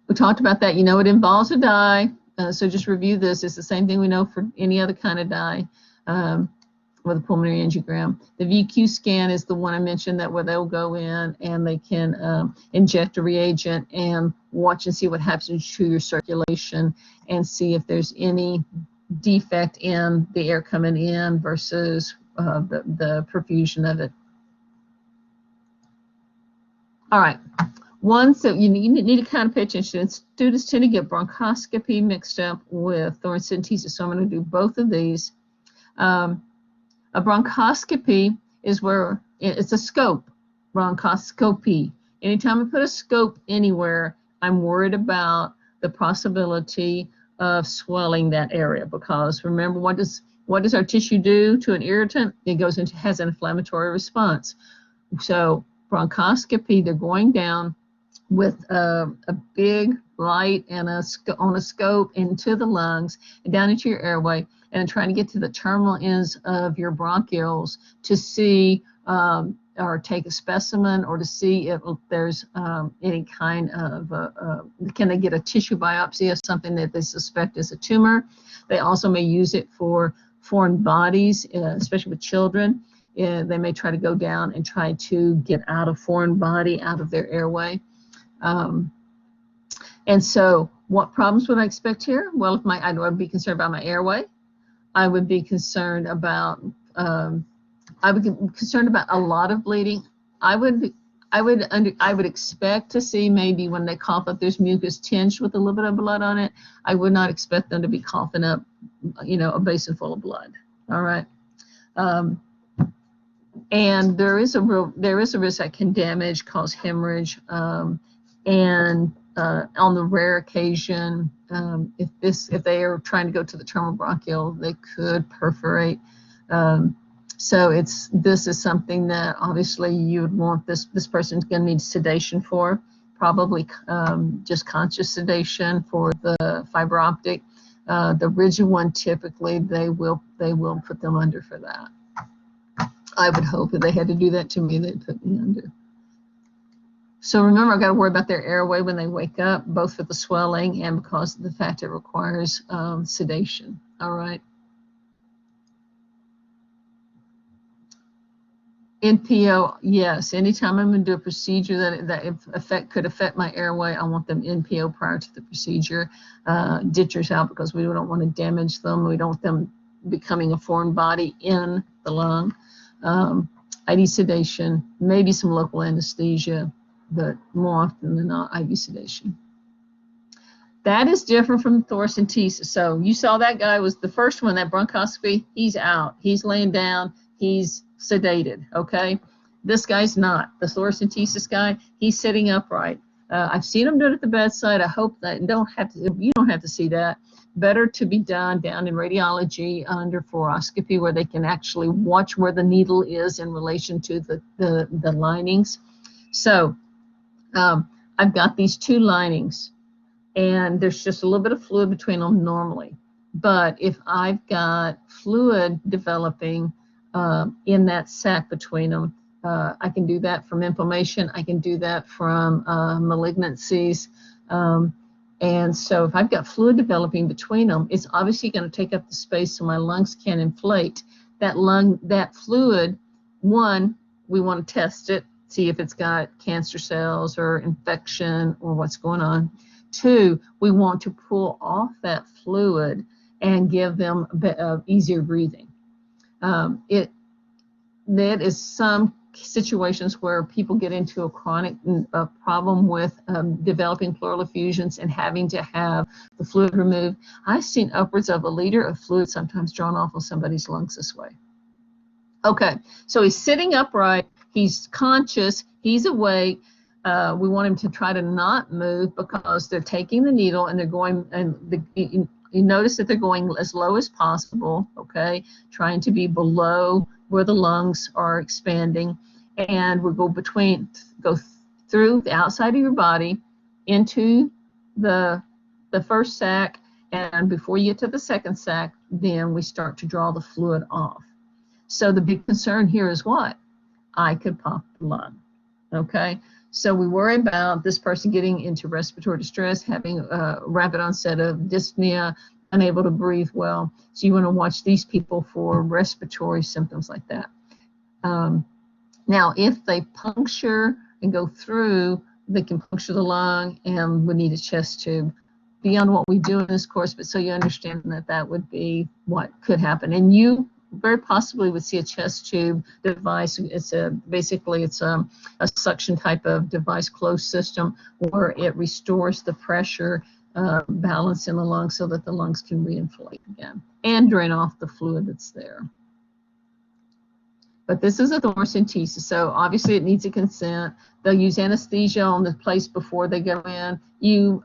We talked about that. You know, it involves a dye. So just review this. It's the same thing we know for any other kind of dye with a pulmonary angiogram. The VQ scan is the one I mentioned, that where they'll go in and they can inject a reagent and watch and see what happens to your circulation and see if there's any defect in the air coming in versus the perfusion of it. All right. One, so you need to kind of pay attention. Students tend to get bronchoscopy mixed up with thoracentesis, so I'm going to do both of these. A bronchoscopy is where it's a scope, bronchoscopy. Anytime I put a scope anywhere, I'm worried about the possibility of swelling that area, because remember, what does our tissue do to an irritant? It has an inflammatory response. So bronchoscopy, they're going down with a big light and on a scope into the lungs and down into your airway, and trying to get to the terminal ends of your bronchioles to see or take a specimen, or to see if there's any kind of can they get a tissue biopsy of something that they suspect is a tumor. They also may use it for foreign bodies, especially with children. They may try to go down and try to get out a foreign body out of their airway. And so what problems would I expect here? Well, if I would be concerned about my airway. I would be concerned about a lot of bleeding. I would expect to see maybe when they cough up, there's mucus tinged with a little bit of blood on it. I would not expect them to be coughing up, you know, a basin full of blood. All right. And there is a risk that can damage, cause hemorrhage, and on the rare occasion, if they are trying to go to the terminal bronchiole, they could perforate. So this is something that obviously you would want this person's going to need sedation for, probably just conscious sedation for the fiber optic. The rigid one, typically they will put them under for that. I would hope if they had to do that to me, they'd put me under. So remember, I've got to worry about their airway when they wake up, both for the swelling and because of the fact it requires sedation. All right. NPO, yes. Anytime I'm going to do a procedure that could affect my airway, I want them NPO prior to the procedure. Ditchers out, because we don't want to damage them. We don't want them becoming a foreign body in the lung. IV sedation, maybe some local anesthesia, but more often than not, IV sedation. That is different from thoracentesis. So you saw that guy was the first one, that bronchoscopy, he's out. He's laying down, he's sedated, okay? This guy's not. The thoracentesis guy, he's sitting upright. I've seen him do it at the bedside. I hope that you don't have to see that. Better to be done down in radiology under fluoroscopy, where they can actually watch where the needle is in relation to the linings. So I've got these two linings, and there's just a little bit of fluid between them normally. But if I've got fluid developing in that sac between them, I can do that from inflammation. I can do that from malignancies. And so if I've got fluid developing between them, it's obviously going to take up the space so my lungs can inflate. That fluid, one, we want to test it, see if it's got cancer cells or infection or what's going on. Two, we want to pull off that fluid and give them easier breathing. That is some situations where people get into a chronic problem with developing pleural effusions and having to have the fluid removed. I've seen upwards of 1 liter of fluid sometimes drawn off of somebody's lungs this way. Okay, so he's sitting upright, he's conscious, he's awake. We want him to try to not move, because they're taking the needle and they're going, and you notice that they're going as low as possible, okay, trying to be below where the lungs are expanding, and we'll go through the outside of your body into the first sac, and before you get to the second sac, then we start to draw the fluid off. So the big concern here is what? I could pop the lung, okay? So we worry about this person getting into respiratory distress, having a rapid onset of dyspnea, unable to breathe well. So you want to watch these people for respiratory symptoms like that. Now, if they puncture and go through, they can puncture the lung and would need a chest tube. Beyond what we do in this course, but so you understand that that would be what could happen. And you very possibly would see a chest tube device. It's basically a suction type of device, closed system, where it restores the pressure balance in the lungs so that the lungs can reinflate again and drain off the fluid that's there. But this is a thoracentesis, so obviously it needs a consent. They'll use anesthesia on the place before they go in. You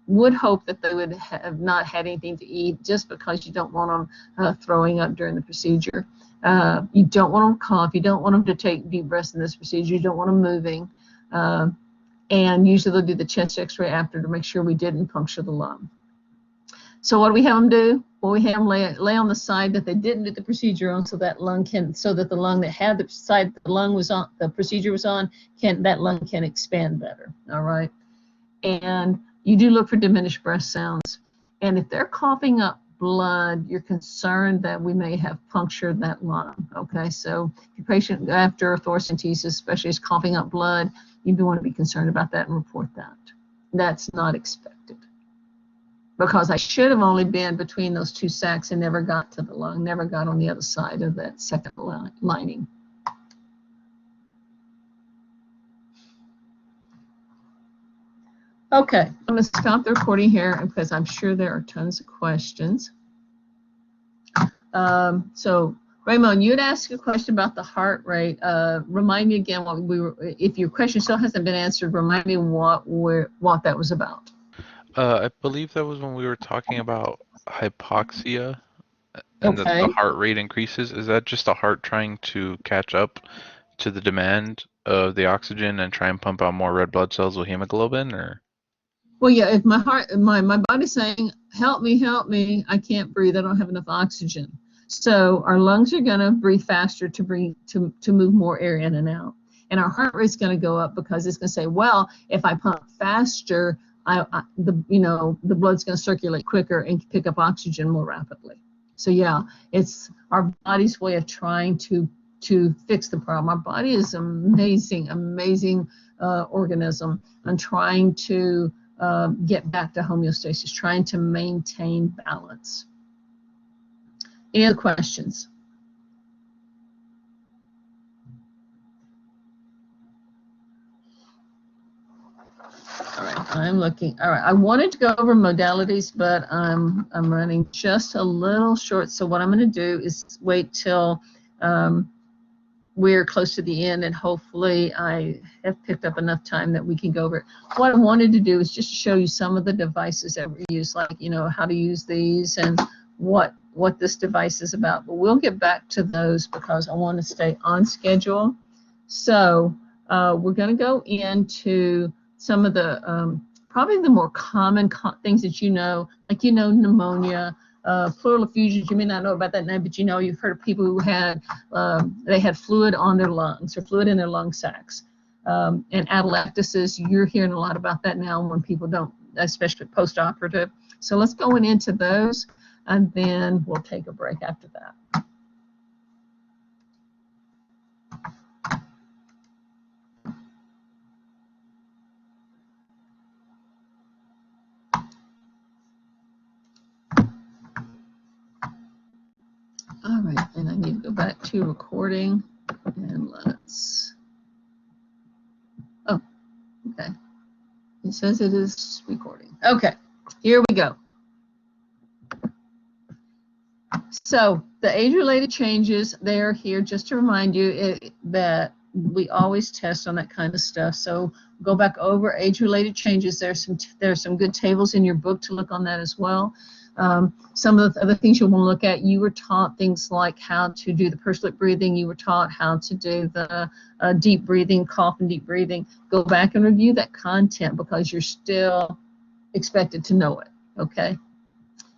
would hope that they would have not had anything to eat, just because you don't want them throwing up during the procedure. You don't want them to cough. You don't want them to take deep breaths in this procedure. You don't want them moving. And usually they'll do the chest x-ray after to make sure we didn't puncture the lung. So what do we have them do? Well, we have them lay on the side that they didn't do the procedure on, so that the lung that had the side the lung was on, the procedure was on, that lung can expand better. All right. And you do look for diminished breath sounds. And if they're coughing up blood, you're concerned that we may have punctured that lung. Okay, so if your patient after thoracentesis, especially, is coughing up blood, you do want to be concerned about that and report that. That's not expected, because I should have only been between those two sacs and never got to the lung, never got on the other side of that second lining. Okay, I'm going to stop the recording here because I'm sure there are tons of questions. So, Raymond, you had asked a question about the heart rate. Remind me again what we were. If your question still hasn't been answered, remind me what that was about. I believe that was when we were talking about hypoxia and that the heart rate increases. Is that just the heart trying to catch up to the demand of the oxygen and try and pump out more red blood cells with hemoglobin, or? Well, yeah, if my body's saying, help me, I can't breathe, I don't have enough oxygen. So our lungs are gonna breathe faster to move more air in and out. And our heart rate's gonna go up because it's gonna say, well, if I pump faster, the blood's gonna circulate quicker and pick up oxygen more rapidly. So yeah, it's our body's way of trying to fix the problem. Our body is amazing organism and trying to get back to homeostasis, trying to maintain balance. Any other questions? All right, I'm looking. All right, I wanted to go over modalities, but I'm running just a little short. So what I'm going to do is wait till we're close to the end, and hopefully I have picked up enough time that we can go over it. What I wanted to do is just show you some of the devices that we use, like, how to use these and what this device is about. But we'll get back to those because I want to stay on schedule. So we're going to go into some of the probably the more common things that like pneumonia. Pleural effusions, you may not know about that now, but you've heard of people who had they had fluid on their lungs or fluid in their lung sacs. And atelectasis, you're hearing a lot about that now when people don't, especially post-operative. So let's go into those, and then we'll take a break after that. All right, and I need to go back to recording, and let's, oh, okay. It says it is recording. Okay, here we go. So the age-related changes, they're here just to remind you that we always test on that kind of stuff. So go back over age-related changes. There's some good tables in your book to look on that as well. Some of the other things you'll want to look at, you were taught things like how to do the pursed lip breathing. You were taught how to do the deep breathing, cough and deep breathing. Go back and review that content because you're still expected to know it, okay?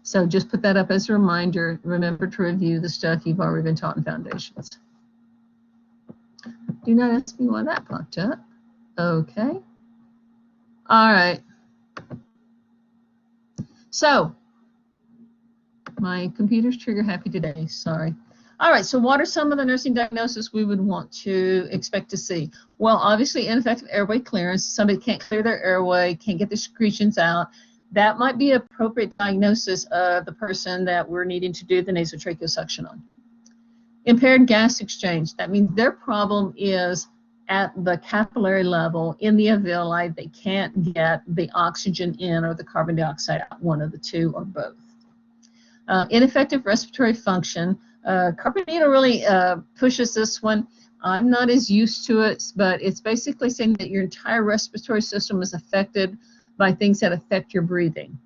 So just put that up as a reminder. Remember to review the stuff you've already been taught in Foundations. Do not ask me why that popped up. Okay. All right. So my computer's trigger happy today, sorry. All right, so what are some of the nursing diagnoses we would want to expect to see? Well, obviously ineffective airway clearance. Somebody can't clear their airway, can't get their secretions out. That might be an appropriate diagnosis of the person that we're needing to do the nasotracheal suction on. Impaired gas exchange. That means their problem is at the capillary level in the alveoli. They can't get the oxygen in or the carbon dioxide out, one of the two or both. Ineffective respiratory function. Carbonito really pushes this one. I'm not as used to it, but it's basically saying that your entire respiratory system is affected by things that affect your breathing,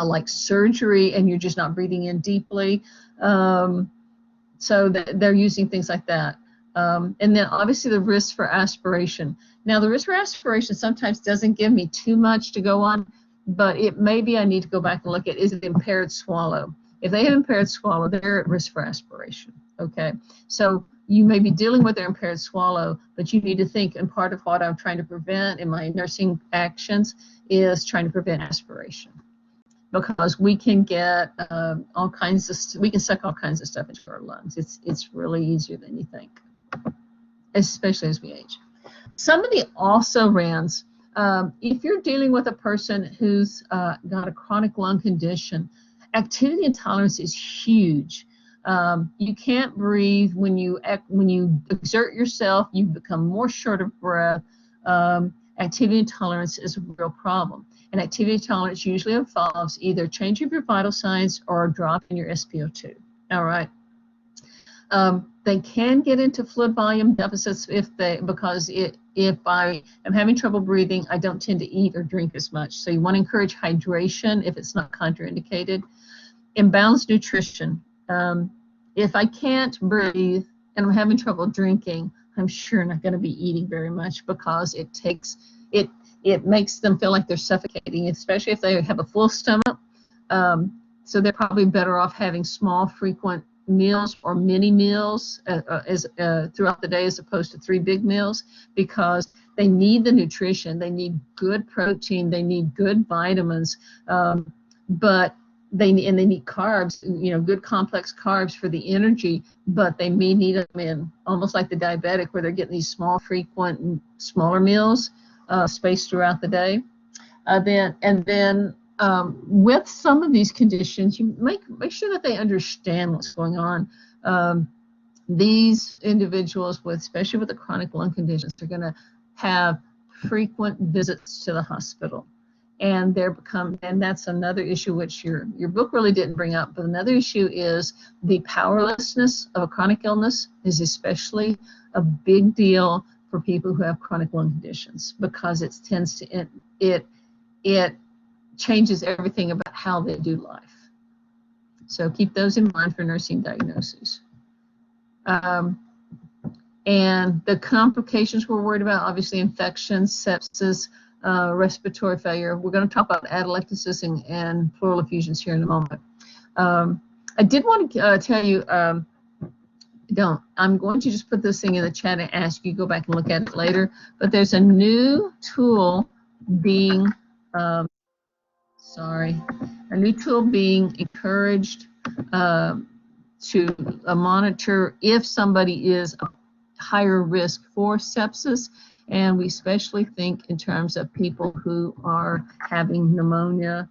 like surgery, and you're just not breathing in deeply. So they're using things like that. And then obviously the risk for aspiration. Now the risk for aspiration sometimes doesn't give me too much to go on, but it maybe I need to go back and look at, is it impaired swallow? If they have impaired swallow, they're at risk for aspiration, okay? So you may be dealing with their impaired swallow, but you need to think, and part of what I'm trying to prevent in my nursing actions is trying to prevent aspiration, because we can get all kinds of, we can suck all kinds of stuff into our lungs. It's really easier than you think, especially as we age. Some of the also-rans, if you're dealing with a person who's got a chronic lung condition, activity intolerance is huge. You can't breathe when you exert yourself. You become more short of breath. Activity intolerance is a real problem. And activity intolerance usually involves either change of your vital signs or a drop in your SpO2. All right. They can get into fluid volume deficits because if I am having trouble breathing, I don't tend to eat or drink as much. So you want to encourage hydration if it's not contraindicated. Imbalanced nutrition. If I can't breathe and I'm having trouble drinking, I'm sure not going to be eating very much, because it makes them feel like they're suffocating, especially if they have a full stomach. So they're probably better off having small, frequent meals or mini meals throughout the day, as opposed to 3 big meals, because they need the nutrition. They need good protein. They need good vitamins, but they need carbs, good complex carbs for the energy, but they may need them in almost like the diabetic, where they're getting these small, frequent, smaller meals spaced throughout the day. With some of these conditions, you make sure that they understand what's going on. These individuals, especially with the chronic lung conditions, are going to have frequent visits to the hospital. And that's another issue which your book really didn't bring up, but another issue is the powerlessness of a chronic illness is especially a big deal for people who have chronic lung conditions, because it changes everything about how they do life. So keep those in mind for nursing diagnoses. And the complications we're worried about, obviously infections, sepsis, respiratory failure. We're going to talk about atelectasis and pleural effusions here in a moment. I did want to tell you, I'm going to just put this thing in the chat and ask you to go back and look at it later, but there's a new tool being, encouraged to monitor if somebody is a higher risk for sepsis. And we especially think in terms of people who are having pneumonia.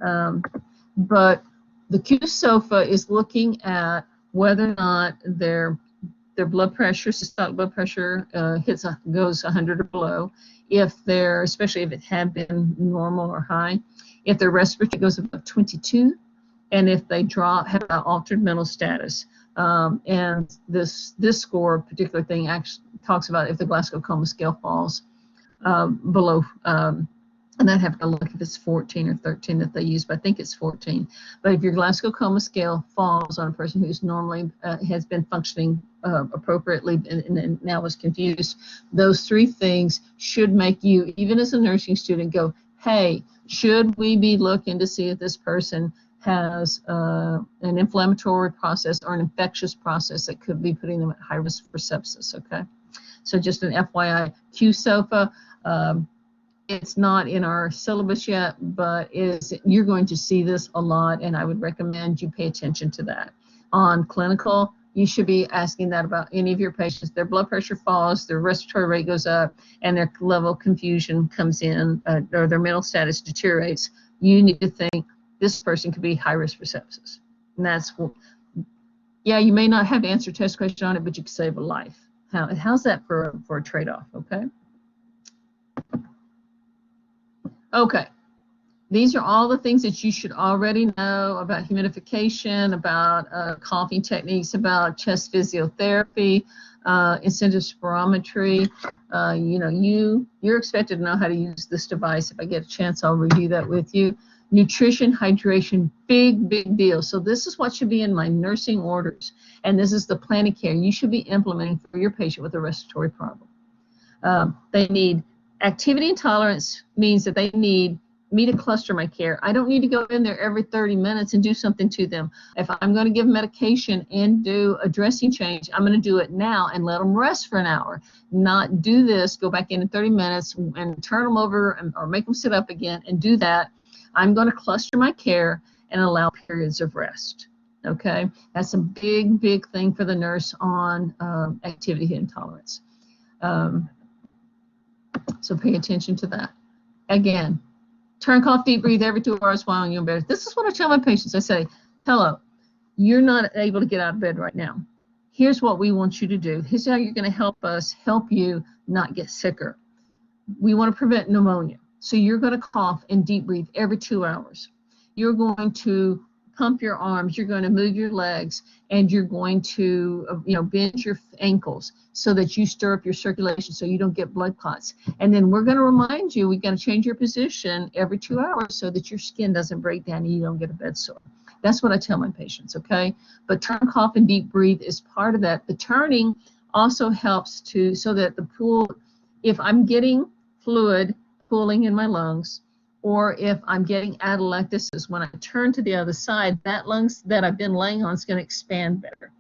But the QSOFA is looking at whether or not their blood pressure, systolic blood pressure, goes 100 or below. Especially if it had been normal or high, if their respiratory goes above 22, and if they have an altered mental status. And this score, particular thing, actually talks about if the Glasgow Coma Scale falls below And I'd have to look if it's 14 or 13 that they use, but I think it's 14. But if your Glasgow Coma Scale falls on a person who's normally has been functioning appropriately and now is confused, those 3 things should make you, even as a nursing student, go, hey, should we be looking to see if this person has an inflammatory process or an infectious process that could be putting them at high risk for sepsis, okay? So just an FYI, QSOFA, it's not in our syllabus yet, but you're going to see this a lot, and I would recommend you pay attention to that. On clinical, you should be asking that about any of your patients. Their blood pressure falls, their respiratory rate goes up, and their level of confusion comes in, or their mental status deteriorates. You need to think this person could be high risk for sepsis. And that's, yeah, you may not have the answer test question on it, but you can save a life. How's that for a trade-off, okay? Okay, these are all the things that you should already know about humidification, about coughing techniques, about chest physiotherapy, incentive spirometry. You know, you're expected to know how to use this device. If I get a chance, I'll review that with you. Nutrition, hydration, big deal. So this is what should be in my nursing orders, and this is the plan of care you should be implementing for your patient with a respiratory problem. They need activity intolerance, means that they need me to cluster my care. I don't need to go in there every 30 minutes and do something to them. If I'm going to give medication and do a dressing change, I'm going to do it now and let them rest for an hour. Not do this, go back in 30 minutes and turn them over or make them sit up again and do that. I'm going to cluster my care and allow periods of rest. Okay, that's a big thing for the nurse on activity intolerance. So pay attention to that. Again, turn, cough, deep breathe every 2 hours while you're in bed. This is what I tell my patients. I say, hello, you're not able to get out of bed right now. Here's what we want you to do. Here's how you're going to help us help you not get sicker. We want to prevent pneumonia. So you're going to cough and deep breathe every 2 hours. You're going to pump your arms, you're going to move your legs, and you're going to bend your ankles so that you stir up your circulation so you don't get blood clots. And then we're going to remind you, we're going to change your position every 2 hours so that your skin doesn't break down and you don't get a bed sore. That's what I tell my patients, okay? But turn, cough, and deep breathe is part of that. The turning also helps so that the pool, if I'm getting fluid pooling in my lungs, or if I'm getting atelectasis, when I turn to the other side, that lungs that I've been laying on is going to expand better.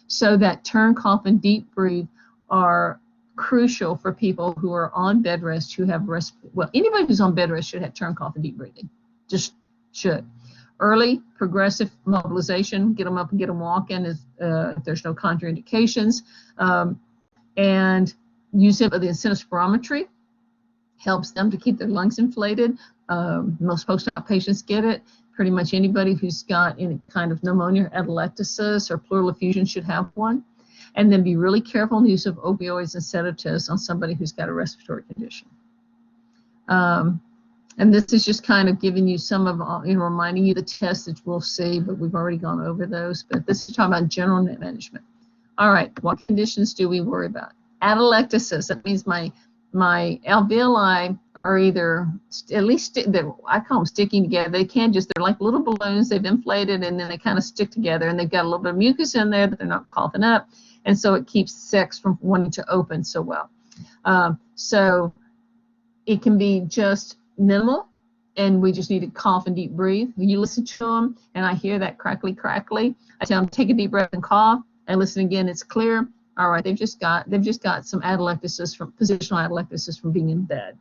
So that turn, cough, and deep breathe are crucial for people who are on bed rest, who have anybody who's on bed rest should have turn, cough, and deep breathing. Just should. Early progressive mobilization, get them up and get them walking if there's no contraindications. And use it with the incentive spirometry. Helps them to keep their lungs inflated. Most post-op patients get it. Pretty much anybody who's got any kind of pneumonia, atelectasis, or pleural effusion should have one. And then be really careful in the use of opioids and sedatives on somebody who's got a respiratory condition. And this is just kind of giving you some of, reminding you the tests that we'll see, but we've already gone over those. But this is talking about general management. All right, what conditions do we worry about? Atelectasis, that means my alveoli are either, at least, I call them sticking together. They can't just, they're like little balloons. They've inflated and then they kind of stick together, and they've got a little bit of mucus in there that they're not coughing up. And so it keeps sex from wanting to open so well. So it can be just minimal, and we just need to cough and deep breathe. When you listen to them and I hear that crackly, I tell them take a deep breath and cough. I listen again, it's clear. All right, they've just got some atelectasis from positional atelectasis from being in bed.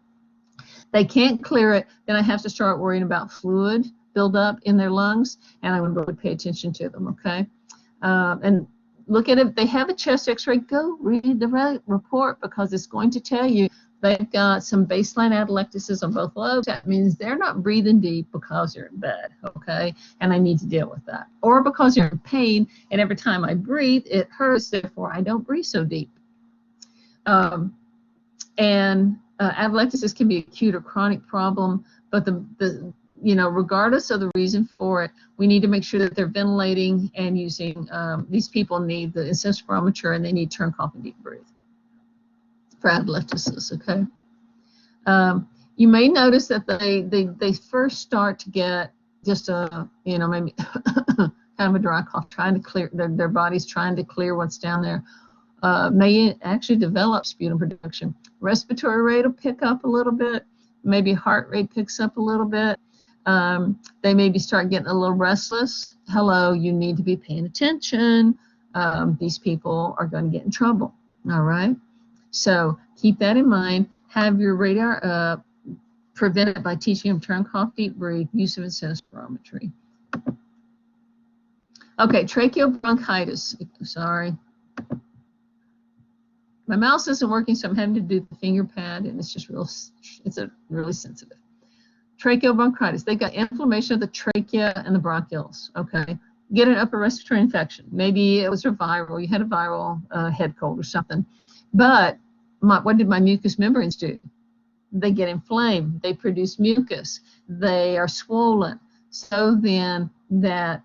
They can't clear it, then I have to start worrying about fluid buildup in their lungs, and I would really pay attention to them, okay? And look at it. They have a chest x-ray, go read the report, because it's going to tell you they've got some baseline atelectasis on both lobes. That means they're not breathing deep because they're in bed, okay? And I need to deal with that. Or because they're in pain, and every time I breathe, it hurts, therefore I don't breathe so deep. Atelectasis can be acute or chronic problem, but regardless of the reason for it, we need to make sure that they're ventilating and using, these people need the incentive spirometer, and they need turn, cough, and deep breathe for atelectasis, okay? You may notice that they first start to get just a, maybe kind of a dry cough, trying to clear, their body's trying to clear what's down there. May actually develop sputum production. Respiratory rate will pick up a little bit. Maybe heart rate picks up a little bit. They maybe start getting a little restless. Hello, you need to be paying attention. These people are going to get in trouble. All right. So keep that in mind. Have your radar up. Prevent it by teaching them turn, cough, deep breathe, use of spirometry. Okay, tracheal bronchitis. Sorry. My mouse isn't working, so I'm having to do the finger pad, and it's just really sensitive. Tracheal bronchitis. They got inflammation of the trachea and the bronchioles. Okay. Get an upper respiratory infection. Maybe it was a viral. You had a viral head cold or something. But what did my mucous membranes do? They get inflamed. They produce mucus. They are swollen. So then that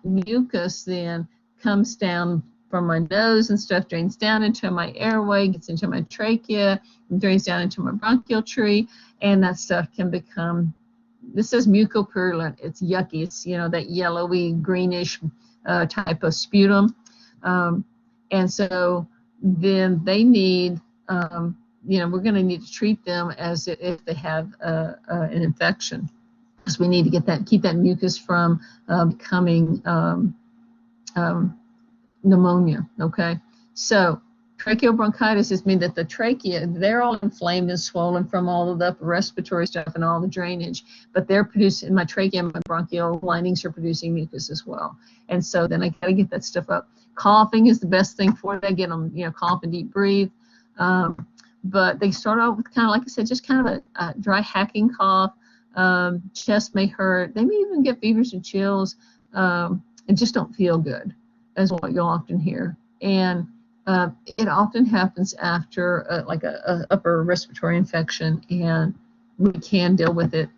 mucus then comes down from my nose and stuff, drains down into my airway, gets into my trachea, drains down into my bronchial tree, and that stuff can become, this is mucopurulent. It's yucky. It's, that yellowy, greenish type of sputum. And so then they need, we're going to need to treat them as if they have an infection, because we need to keep that mucus from becoming pneumonia. Okay, so tracheal bronchitis is mean that the trachea, they're all inflamed and swollen from all of the upper respiratory stuff and all the drainage, but they're producing, my trachea and my bronchial linings are producing mucus as well. And so then I got to get that stuff up. Coughing is the best thing for it. I get them, cough and deep breathe. But they start off with kind of, like I said, just kind of a dry hacking cough. Chest may hurt. They may even get fevers and chills and just don't feel good, is what you'll often hear. And it often happens after like a upper respiratory infection, and we can deal with it.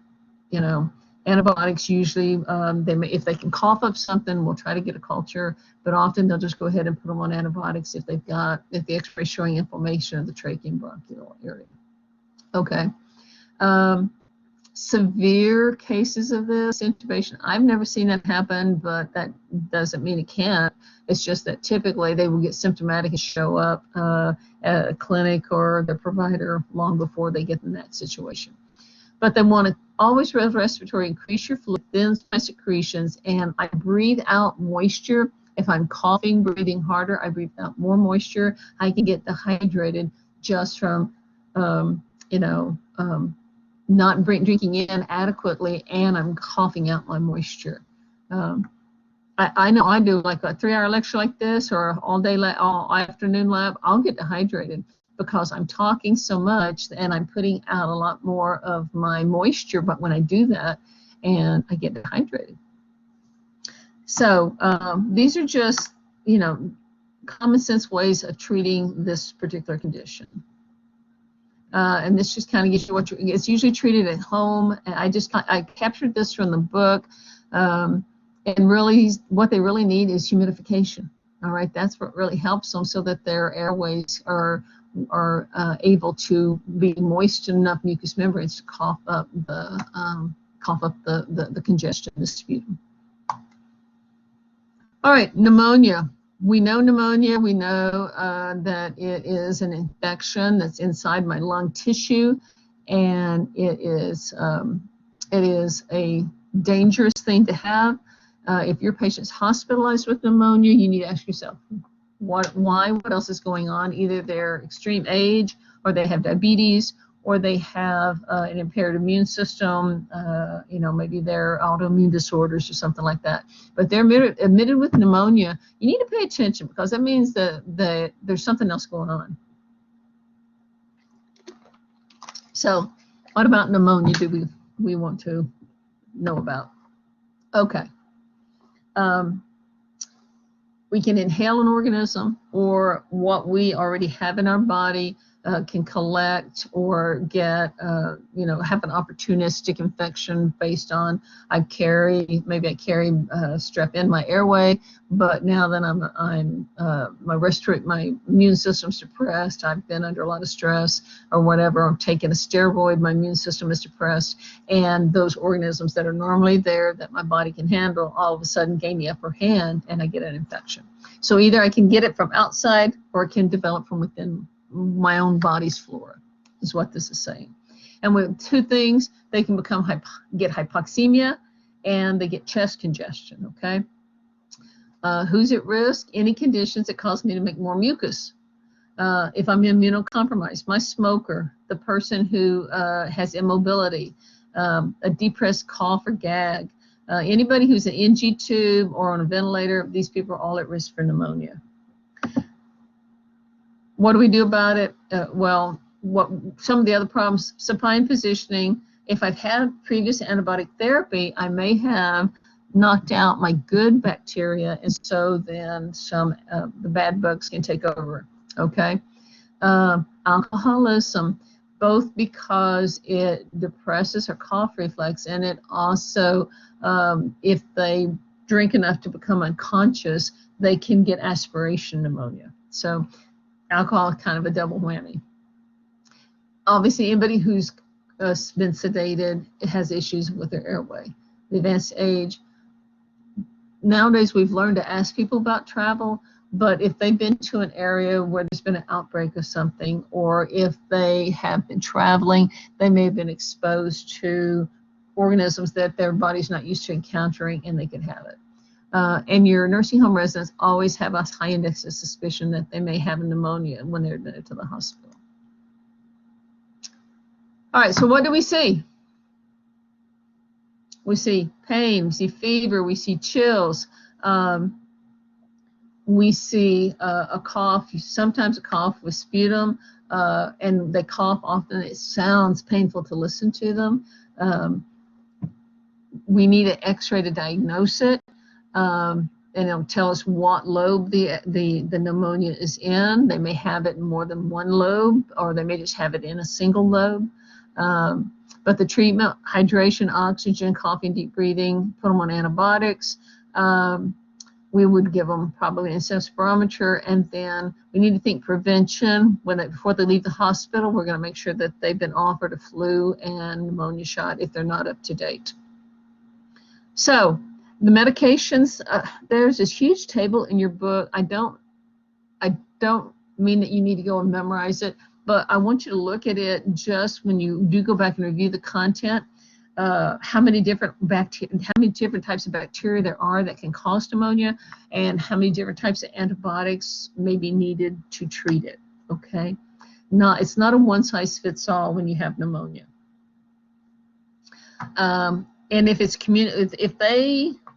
Antibiotics usually, if they can cough up something, we'll try to get a culture, but often they'll just go ahead and put them on antibiotics if the X-ray is showing inflammation of the trachea and bronchial area. Okay. Severe cases of this, intubation, I've never seen that happen, but that doesn't mean it can't. It's just that typically they will get symptomatic and show up at a clinic or their provider long before they get in that situation. But they want to always raise respiratory, increase your fluid, thin my secretions, and I breathe out moisture. If I'm coughing, breathing harder, I breathe out more moisture. I can get dehydrated just from, not drinking in adequately, and I'm coughing out my moisture. I know I do like a 3-hour lecture like this, or all afternoon lab, I'll get dehydrated because I'm talking so much and I'm putting out a lot more of my moisture. But when I do that, and I get dehydrated. So these are just, common sense ways of treating this particular condition. And this just kind of gives you it's usually treated at home. And I captured this from the book. And really, what they really need is humidification. All right, that's what really helps them, so that their airways are able to be moist enough mucous membranes to cough up the congestion, the sputum. All right, pneumonia. We know pneumonia. We know that it is an infection that's inside my lung tissue, and it is a dangerous thing to have. If your patient's hospitalized with pneumonia, you need to ask yourself, why? What else is going on? Either their extreme age, or they have diabetes, or they have an impaired immune system, maybe they're autoimmune disorders or something like that. But they're admitted with pneumonia, you need to pay attention, because that means that there's something else going on. So what about pneumonia do we want to know about? Okay. We can inhale an organism, or what we already have in our body. can collect or get, have an opportunistic infection based on maybe I carry strep in my airway, but now that my immune system's depressed, I've been under a lot of stress or whatever, I'm taking a steroid, my immune system is depressed, and those organisms that are normally there that my body can handle all of a sudden gain the upper hand and I get an infection. So either I can get it from outside or it can develop from within my own body's flora, is what this is saying. And with two things, they can get hypoxemia and they get chest congestion, okay? Who's at risk? Any conditions that cause me to make more mucus. If I'm immunocompromised, my smoker, the person who has immobility, a depressed cough or gag, anybody who's an NG tube or on a ventilator, these people are all at risk for pneumonia. What do we do about it? Some of the other problems, supine positioning. If I've had previous antibiotic therapy, I may have knocked out my good bacteria, and so then the bad bugs can take over, okay? Alcoholism, both because it depresses her cough reflex, and it also, if they drink enough to become unconscious, they can get aspiration pneumonia. So alcohol is kind of a double whammy. Obviously, anybody who's been sedated has issues with their airway. The advanced age. Nowadays, we've learned to ask people about travel, but if they've been to an area where there's been an outbreak of something, or if they have been traveling, they may have been exposed to organisms that their body's not used to encountering, and they could have it. And your nursing home residents always have a high index of suspicion that they may have a pneumonia when they're admitted to the hospital. All right, so what do we see? We see pain, we see fever, we see chills, we see a cough, sometimes a cough with sputum, and they cough often. It sounds painful to listen to them. We need an x-ray to diagnose it. And it'll tell us what lobe the pneumonia is in. They may have it in more than one lobe, or they may just have it in a single lobe. But the treatment, hydration, oxygen, coughing, deep breathing, put them on antibiotics. We would give them probably an intensive spirometer, and then we need to think prevention. Before they leave the hospital, we're going to make sure that they've been offered a flu and pneumonia shot if they're not up to date. So the medications, there's this huge table in your book. I don't mean that you need to go and memorize it, but I want you to look at it just when you do go back and review the content. How many different types of bacteria there are that can cause pneumonia, and how many different types of antibiotics may be needed to treat it. Okay, it's not a one-size-fits-all when you have pneumonia. And if it's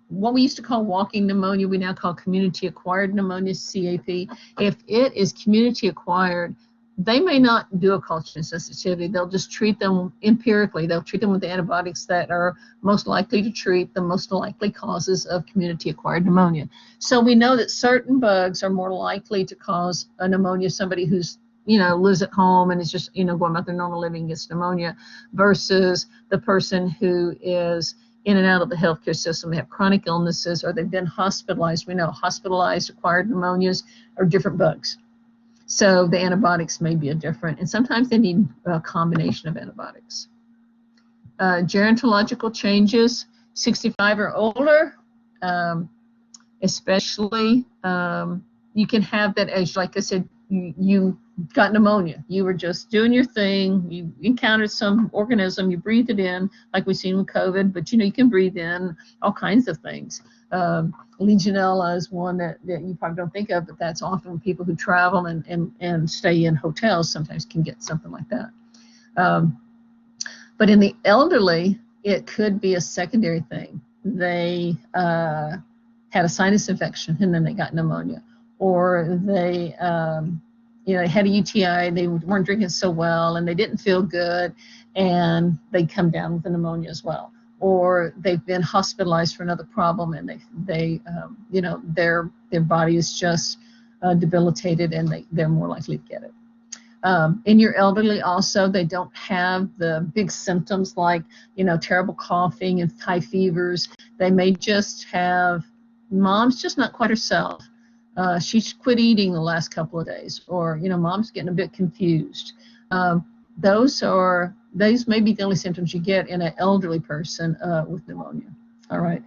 what we used to call walking pneumonia, we now call community-acquired pneumonia, CAP. If it is community-acquired, they may not do a culture sensitivity. They'll just treat them empirically. They'll treat them with the antibiotics that are most likely to treat the most likely causes of community-acquired pneumonia. So we know that certain bugs are more likely to cause a pneumonia. Somebody who's lives at home and is just going about their normal living and gets pneumonia, versus the person who is in and out of the healthcare system. They have chronic illnesses, or they've been hospitalized. We know hospitalized acquired pneumonias are different bugs. So the antibiotics may be different, and sometimes they need a combination of antibiotics. Gerontological changes, 65 or older, especially, you can have that as, like I said, you got pneumonia. You were just doing your thing. You encountered some organism. You breathed it in, like we've seen with COVID, but you can breathe in all kinds of things. Legionella is one that you probably don't think of, but that's often people who travel and stay in hotels sometimes can get something like that. But in the elderly, it could be a secondary thing. They had a sinus infection and then they got pneumonia, or they had a UTI, they weren't drinking so well and they didn't feel good, and they come down with the pneumonia as well. Or they've been hospitalized for another problem, and their body is just debilitated, and they're more likely to get it. In your elderly also, they don't have the big symptoms like, terrible coughing and high fevers. They may just have, mom's just not quite herself. She's quit eating the last couple of days, or, mom's getting a bit confused. Those may be the only symptoms you get in an elderly person with pneumonia. All right.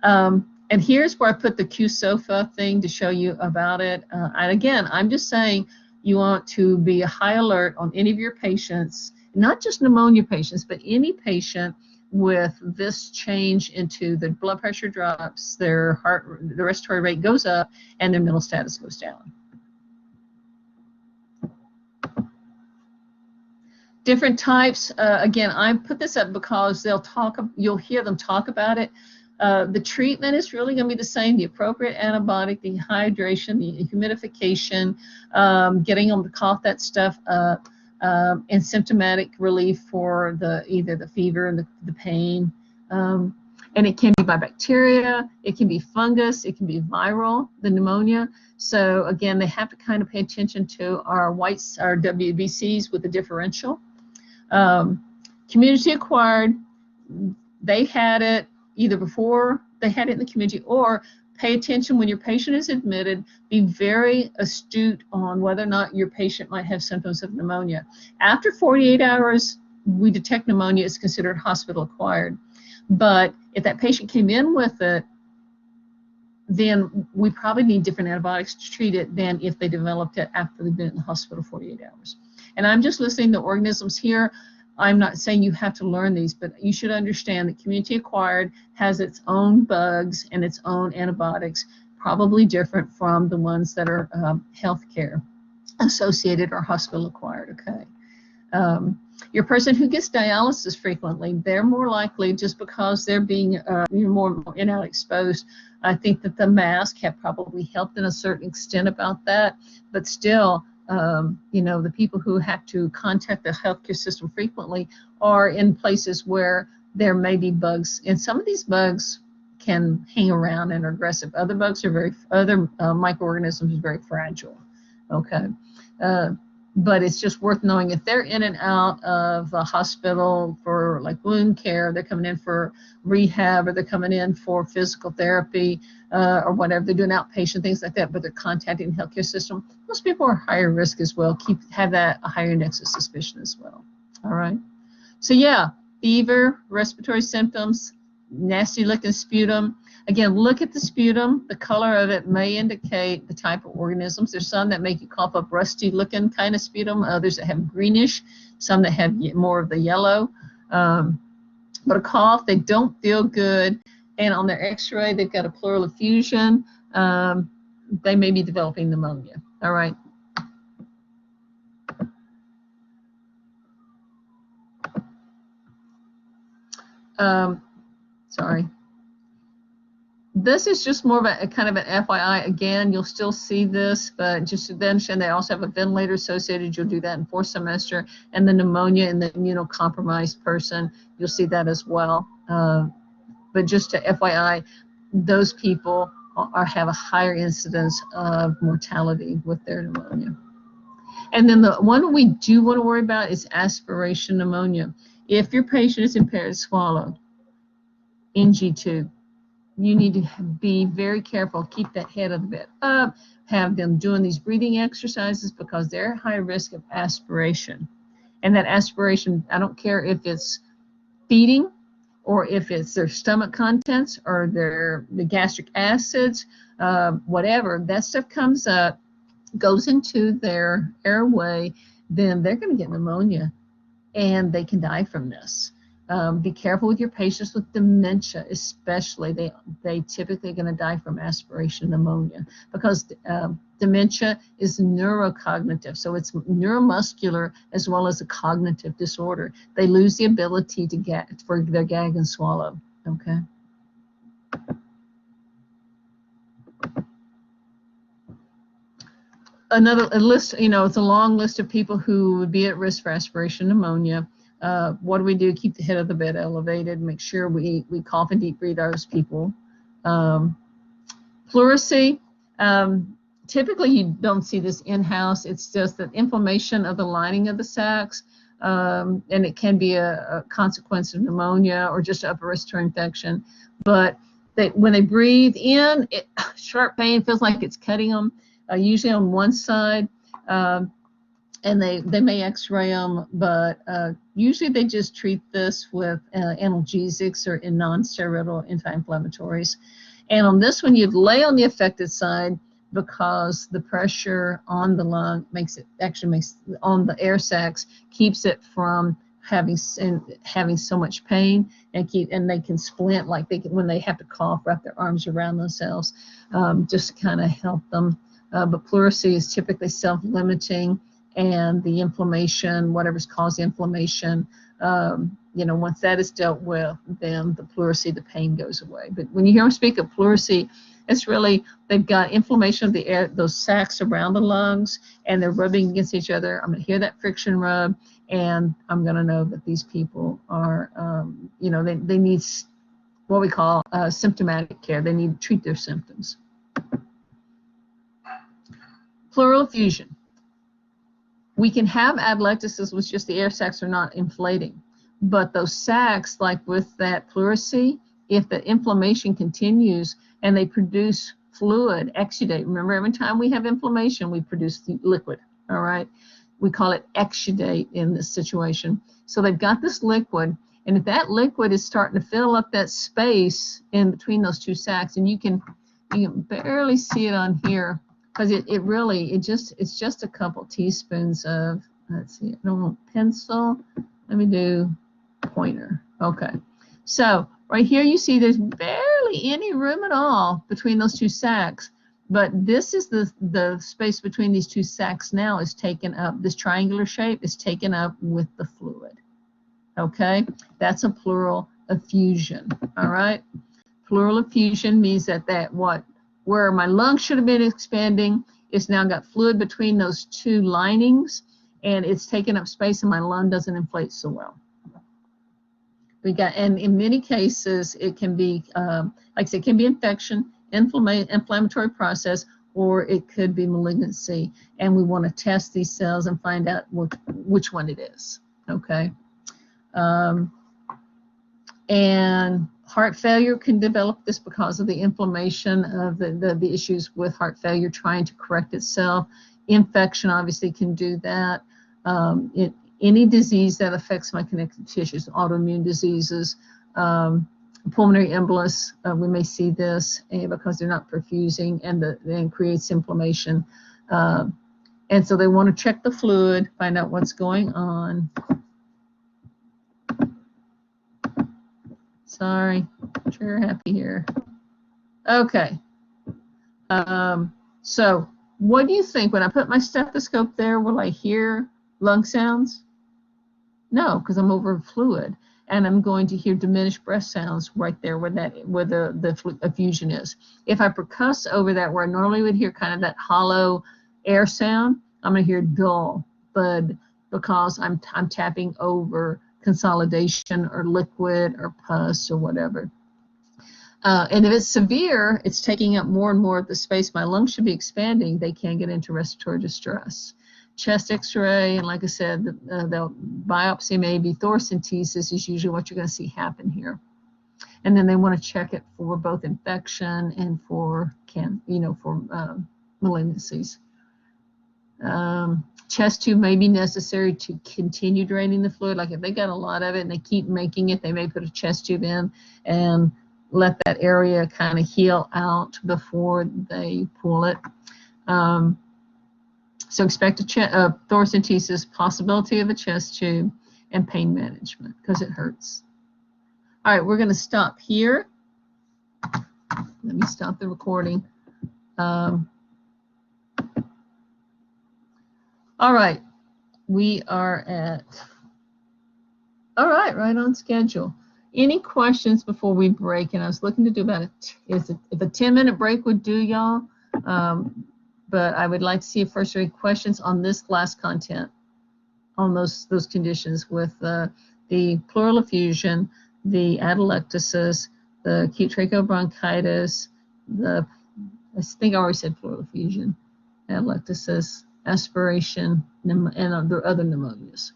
And here's where I put the Q-SOFA thing to show you about it. And again, I'm just saying you want to be high alert on any of your patients, not just pneumonia patients, but any patient with this change into the blood pressure drops, the respiratory rate goes up, and their mental status goes down. Different types, again, I put this up because you'll hear them talk about it. The treatment is really going to be the same: the appropriate antibiotic, the hydration, the humidification, getting them to cough that stuff up, and symptomatic relief for either the fever and the pain. And it can be by bacteria, it can be fungus, it can be viral, the pneumonia. So again, they have to kind of pay attention to our WBCs with the differential. Community acquired, they had it either before they had it in the community, or pay attention when your patient is admitted. Be very astute on whether or not your patient might have symptoms of pneumonia. After 48 hours, we detect pneumonia, it's considered hospital acquired. But if that patient came in with it, then we probably need different antibiotics to treat it than if they developed it after they've been in the hospital 48 hours. And I'm just listing the organisms here. I'm not saying you have to learn these, but you should understand that community acquired has its own bugs and its own antibiotics, probably different from the ones that are healthcare associated or hospital acquired. Okay. Your person who gets dialysis frequently, they're more likely, just because they're being more in and out exposed. I think that the mask have probably helped in a certain extent about that, but still, the people who have to contact the healthcare system frequently are in places where there may be bugs, and some of these bugs can hang around and are aggressive. Other microorganisms are very fragile. Okay, but it's just worth knowing if they're in and out of a hospital for like wound care, they're coming in for rehab, or they're coming in for physical therapy, or whatever, they're doing outpatient things like that, but they're contacting the healthcare system. Most people are higher risk as well. Have that a higher index of suspicion as well. All right. So yeah, fever, respiratory symptoms, nasty looking sputum. Again, look at the sputum. The color of it may indicate the type of organisms. There's some that make you cough up rusty looking kind of sputum, others that have greenish, some that have more of the yellow. But a cough, they don't feel good. And on their x-ray, they've got a pleural effusion. They may be developing pneumonia. All right. Sorry. This is just more of a kind of an FYI. Again, you'll still see this, but just to understand they also have a ventilator associated. You'll do that in 4th semester. And the pneumonia in the immunocompromised person, you'll see that as well. But just to FYI, those people have a higher incidence of mortality with their pneumonia. And then the one we do want to worry about is aspiration pneumonia. If your patient is impaired swallow, NG2, you need to be very careful. Keep that head of the bed up. Have them doing these breathing exercises because they're at high risk of aspiration. And that aspiration, I don't care if it's feeding or if it's their stomach contents or the gastric acids, whatever, that stuff comes up, goes into their airway, then they're going to get pneumonia and they can die from this. Be careful with your patients with dementia, especially. They typically are going to die from aspiration pneumonia because dementia is neurocognitive, so it's neuromuscular as well as a cognitive disorder. They lose the ability to for their gag and swallow. Okay. Another list, it's a long list of people who would be at risk for aspiration pneumonia. What do? Keep the head of the bed elevated. Make sure we cough and deep breathe those people. Pleurisy. typically you don't see this in-house. It's just that inflammation of the lining of the sacs, and it can be a consequence of pneumonia or just upper respiratory infection. But when they breathe in, sharp pain feels like it's cutting them, usually on one side, and they may x-ray them, but usually they just treat this with analgesics or in non-steroidal anti-inflammatories. And on this one, you'd lay on the affected side because the pressure on the lung makes on the air sacs, keeps it from having so much pain, and they can splint like when they have to cough, wrap their arms around themselves, just kind of help them. But pleurisy is typically self-limiting, and the inflammation, whatever's caused the inflammation, once that is dealt with, then the pleurisy, the pain goes away. But when you hear them speak of pleurisy, it's really, they've got inflammation of the air, those sacs around the lungs, and they're rubbing against each other. I'm going to hear that friction rub, and I'm going to know that these people are, they need what we call symptomatic care. They need to treat their symptoms. Pleural effusion. We can have atelectasis with just the air sacs are not inflating, but those sacs, like with that pleurisy, if the inflammation continues and they produce fluid, exudate. Remember, every time we have inflammation, we produce liquid, all right? We call it exudate in this situation. So they've got this liquid, and if that liquid is starting to fill up that space in between those two sacs, and you can barely see it on here, because it's just a couple teaspoons of, let's see, I don't want pencil, let me do pointer. Okay, so right here you see there's barely any room at all between those two sacs, but this is the space between these two sacs now is taken up, this triangular shape is taken up with the fluid. Okay, that's a pleural effusion, all right? Pleural effusion means that where my lungs should have been expanding, it's now got fluid between those two linings, and it's taken up space, and my lung doesn't inflate so well. And in many cases, it can be, like I said, it can be infection, inflammatory process, or it could be malignancy, and we want to test these cells and find out which one it is, okay? And heart failure can develop this because of the inflammation of the issues with heart failure trying to correct itself. Infection obviously can do that. Any disease that affects my connective tissues, autoimmune diseases, pulmonary embolus, we may see this because they're not perfusing, and creates inflammation. And so they want to check the fluid, find out what's going on. Sorry, trigger happy here. Okay. So what do you think? When I put my stethoscope there, will I hear lung sounds? No, because I'm over fluid, and I'm going to hear diminished breath sounds right there where the effusion is. If I percuss over that where I normally would hear kind of that hollow air sound, I'm going to hear dull thud because I'm tapping over consolidation or liquid or pus or whatever. And if it's severe, it's taking up more and more of the space. My lungs should be expanding. They can get into respiratory distress. Chest x-ray, and like I said, the biopsy may be thoracentesis is usually what you're going to see happen here. And then they want to check it for both infection and for malignancies. Chest tube may be necessary to continue draining the fluid. Like if they got a lot of it and they keep making it, they may put a chest tube in and let that area kind of heal out before they pull it. So expect a thoracentesis, possibility of a chest tube, and pain management because it hurts. All right, we're going to stop here. Let me stop the recording. All right, we are right on schedule. Any questions before we break? And I was looking to do about if a 10-minute break would do, y'all. But I would like to see if first any questions on this class content, on those conditions with the pleural effusion, the atelectasis, the acute tracheal bronchitis, I think I already said pleural effusion. atelectasis, aspiration, and other pneumonias.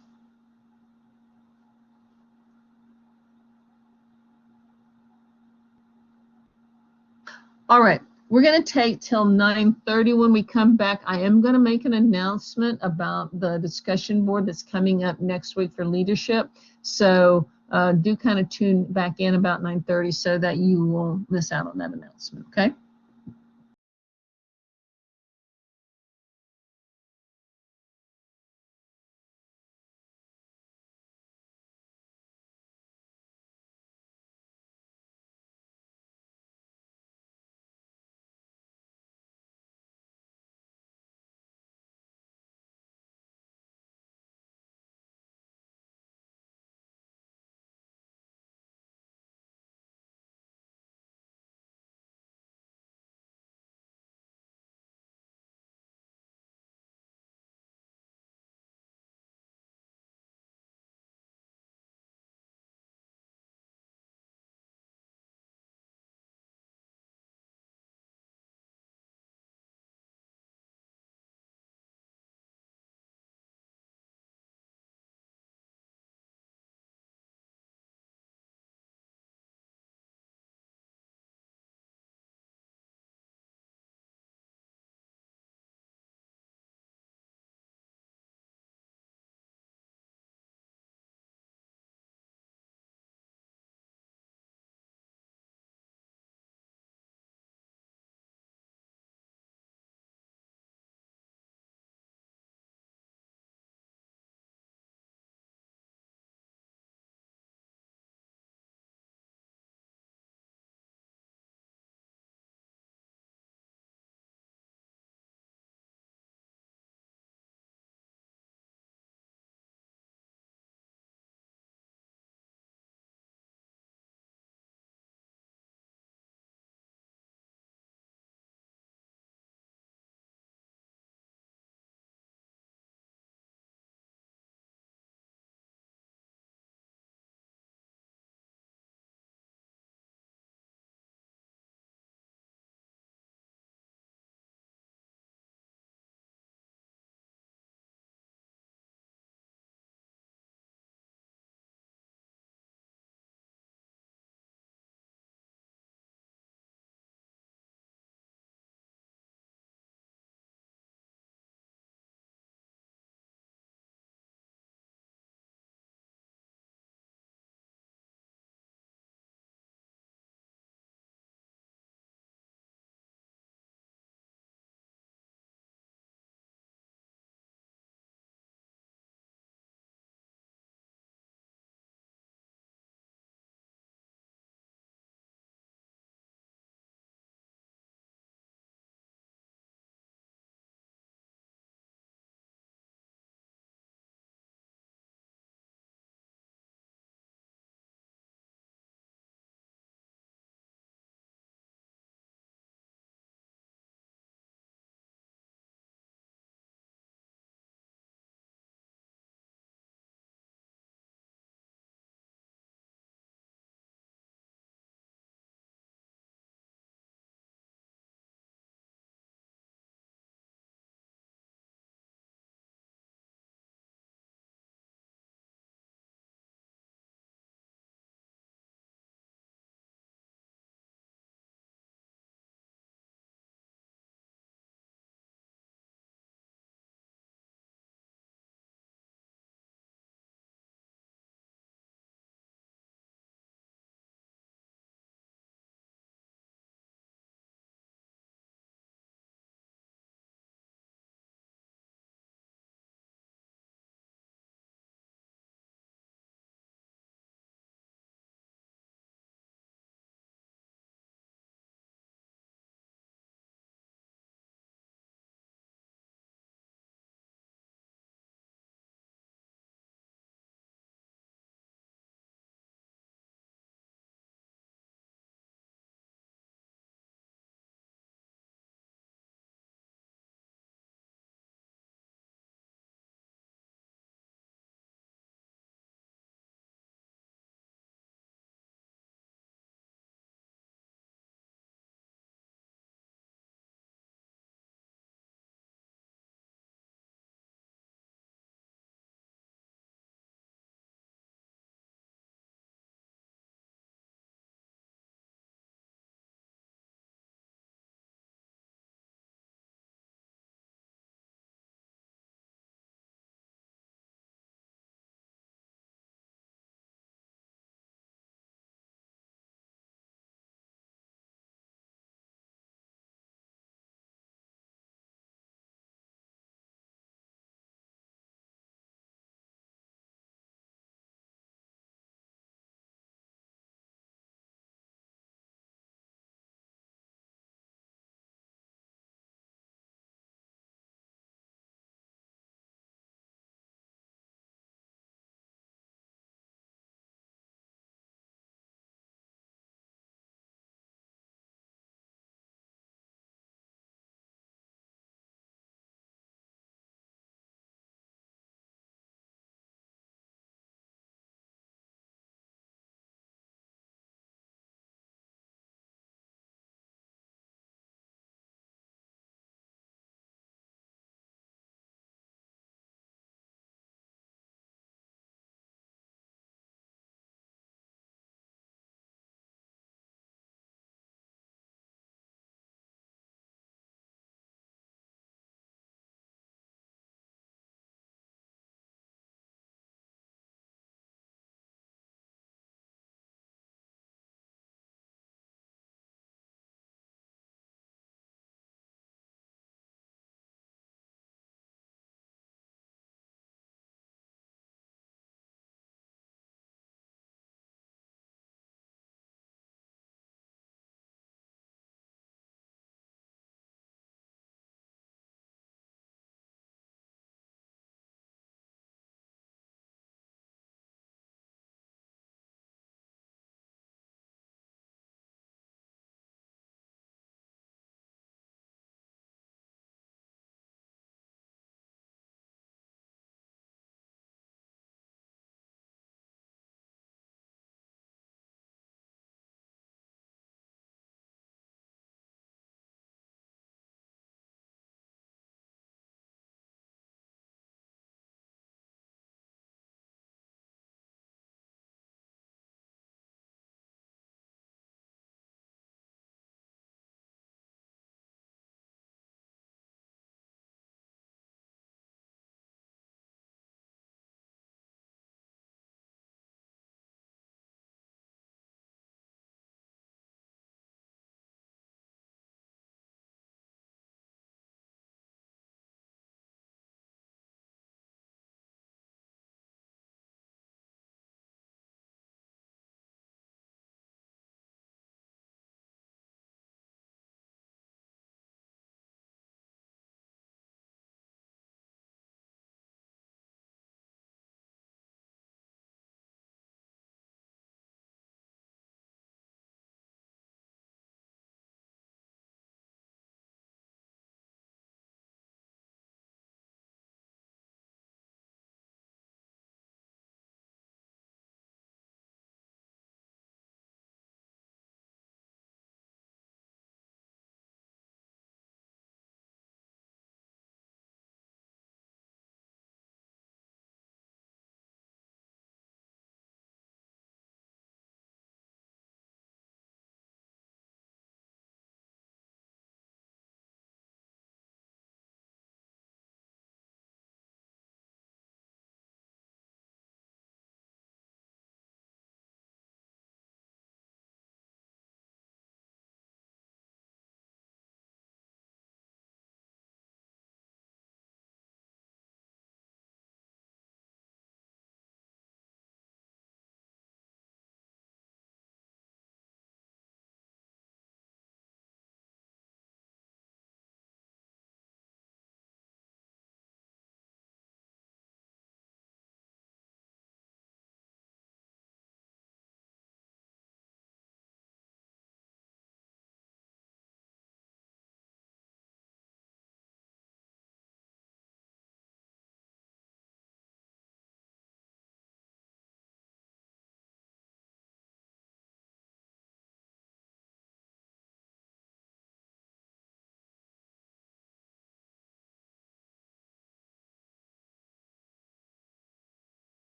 All right, we're going to take till 9:30 when we come back. I am going to make an announcement about the discussion board that's coming up next week for leadership. So do kind of tune back in about 9:30 so that you won't miss out on that announcement, okay?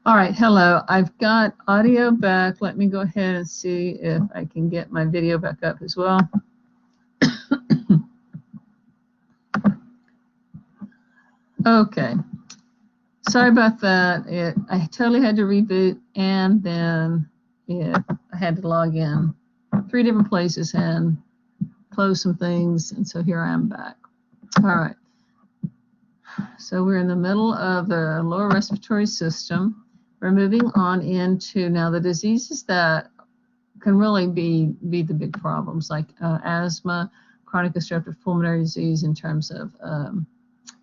All right, hello. I've got audio back. Let me go ahead and see if I can get my video back up as well. Okay. Sorry about that. I totally had to reboot, and then I had to log in 3 different places and close some things, and so here I am back. All right. So we're in the middle of the lower respiratory system. We're moving on into now the diseases that can really be the big problems, like asthma, chronic obstructive pulmonary disease in terms of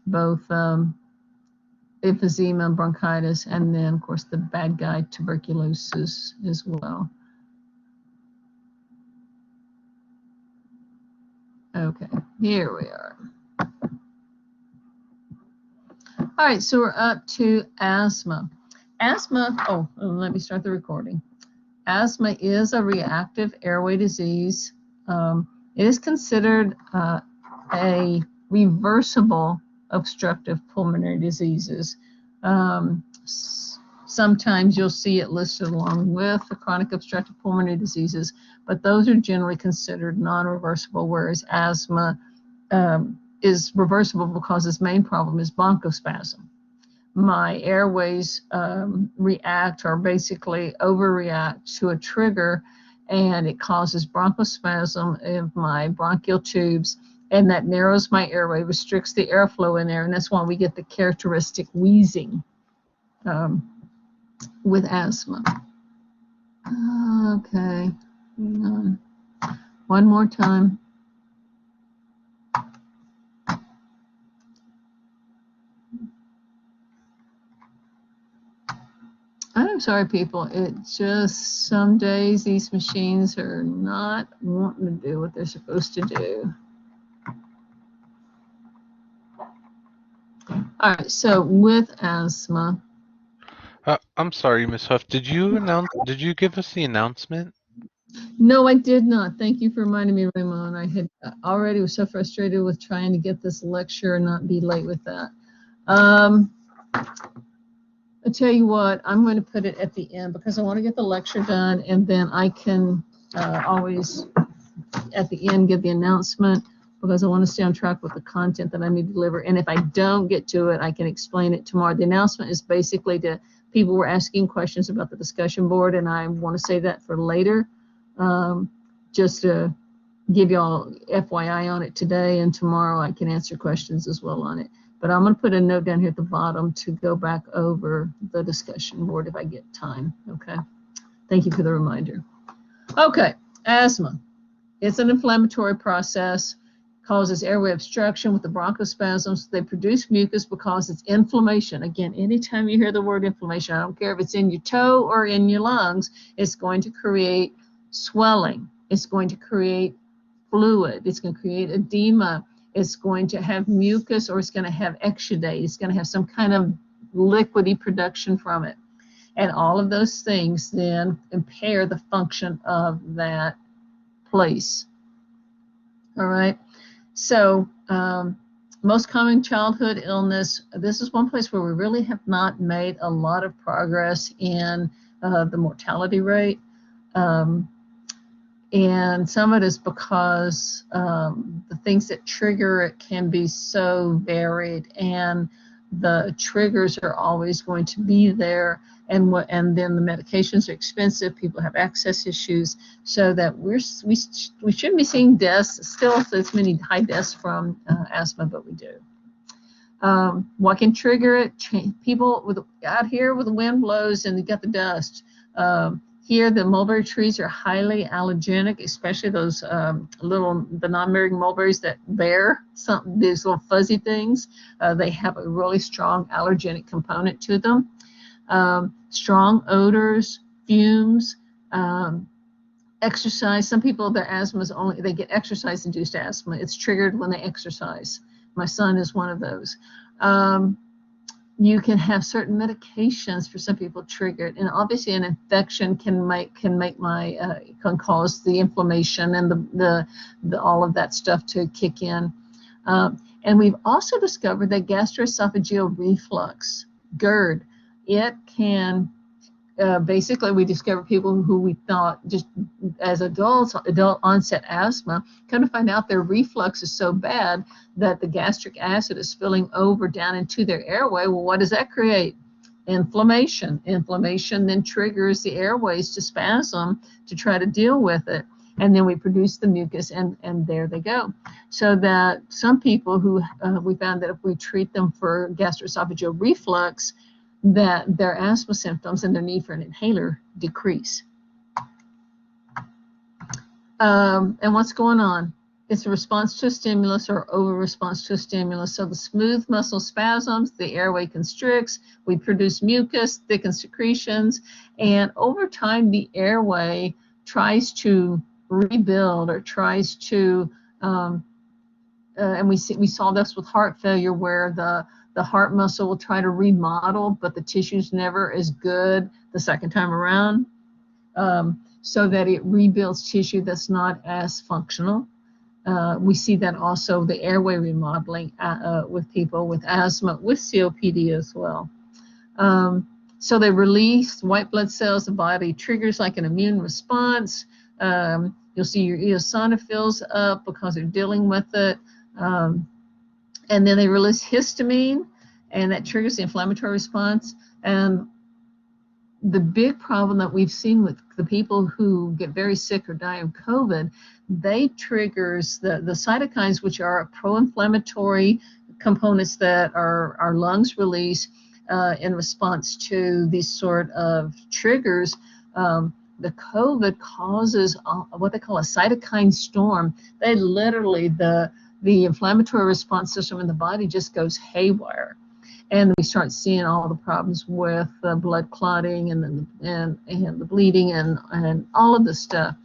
both emphysema, bronchitis, and then, of course, the bad guy tuberculosis as well. Okay, here we are. All right, so we're up to asthma. Asthma, let me start the recording. Asthma is a reactive airway disease. It is considered a reversible obstructive pulmonary diseases. Sometimes you'll see it listed along with the chronic obstructive pulmonary diseases, but those are generally considered non-reversible, whereas asthma is reversible because its main problem is bronchospasm. My airways react or basically overreact to a trigger, and it causes bronchospasm of my bronchial tubes, and that narrows my airway, restricts the airflow in there, and that's why we get the characteristic wheezing with asthma. Okay, hang on. One more time. I'm sorry, people. It's just some days these machines are not wanting to do what they're supposed to do. All right, so with asthma. I'm sorry, Ms. Huff. Did you give us the announcement? No, I did not. Thank you for reminding me, Raymond. I had already was so frustrated with trying to get this lecture and not be late with that. I'll tell you what, I'm going to put it at the end because I want to get the lecture done, and then I can always at the end give the announcement because I want to stay on track with the content that I need to deliver. And if I don't get to it, I can explain it tomorrow. The announcement is basically to people were asking questions about the discussion board, and I want to say that for later, just to give y'all FYI on it today, and tomorrow I can answer questions as well on it. But I'm going to put a note down here at the bottom to go back over the discussion board if I get time, okay? Thank you for the reminder. Okay, asthma. It's an inflammatory process, causes airway obstruction with the bronchospasms. They produce mucus because it's inflammation. Again, anytime you hear the word inflammation, I don't care if it's in your toe or in your lungs, it's going to create swelling. It's going to create fluid. It's going to create edema. It's going to have mucus, or it's going to have exudate. It's going to have some kind of liquidy production from it. And all of those things then impair the function of that place. All right. So most common childhood illness, this is one place where we really have not made a lot of progress in the mortality rate. And some of it is because the things that trigger it can be so varied, and the triggers are always going to be there. And then the medications are expensive. People have access issues, so that we shouldn't be seeing deaths still as many high deaths from asthma, but we do. What can trigger it? People out here with the wind blows and you got the dust. Here, the mulberry trees are highly allergenic, especially those the non-bearing mulberries that bear these little fuzzy things. They have a really strong allergenic component to them. Strong odors, fumes, exercise. Some people, their asthma is they get exercise-induced asthma. It's triggered when they exercise. My son is one of those. You can have certain medications for some people triggered, and obviously an infection can cause the inflammation and the all of that stuff to kick in. And we've also discovered that gastroesophageal reflux, GERD, it can, basically we discovered people who we thought just as adults, adult onset asthma, kind of find out their reflux is so bad that the gastric acid is spilling over down into their airway. Well, what does that create? Inflammation. Inflammation then triggers the airways to spasm to try to deal with it. And then we produce the mucus, and there they go. So that some people who we found that if we treat them for gastroesophageal reflux, that their asthma symptoms and their need for an inhaler decrease. And what's going on? It's a response to a stimulus or over response to a stimulus. So the smooth muscle spasms, the airway constricts, we produce mucus, thicken secretions, and over time the airway tries to rebuild or tries to, and we saw this with heart failure where the heart muscle will try to remodel, but the tissue's never as good the second time around, so that it rebuilds tissue that's not as functional. We see that also the airway remodeling with people with asthma, with COPD as well. So they release white blood cells, the body triggers like an immune response. You'll see your eosinophils up because they're dealing with it. And then they release histamine, and that triggers the inflammatory response. And the big problem that we've seen with the people who get very sick or die of COVID, they triggers the cytokines, which are pro-inflammatory components that our lungs release in response to these sort of triggers. The COVID causes what they call a cytokine storm. They literally, the inflammatory response system in the body just goes haywire. And we start seeing all the problems with blood clotting and the bleeding and all of this stuff.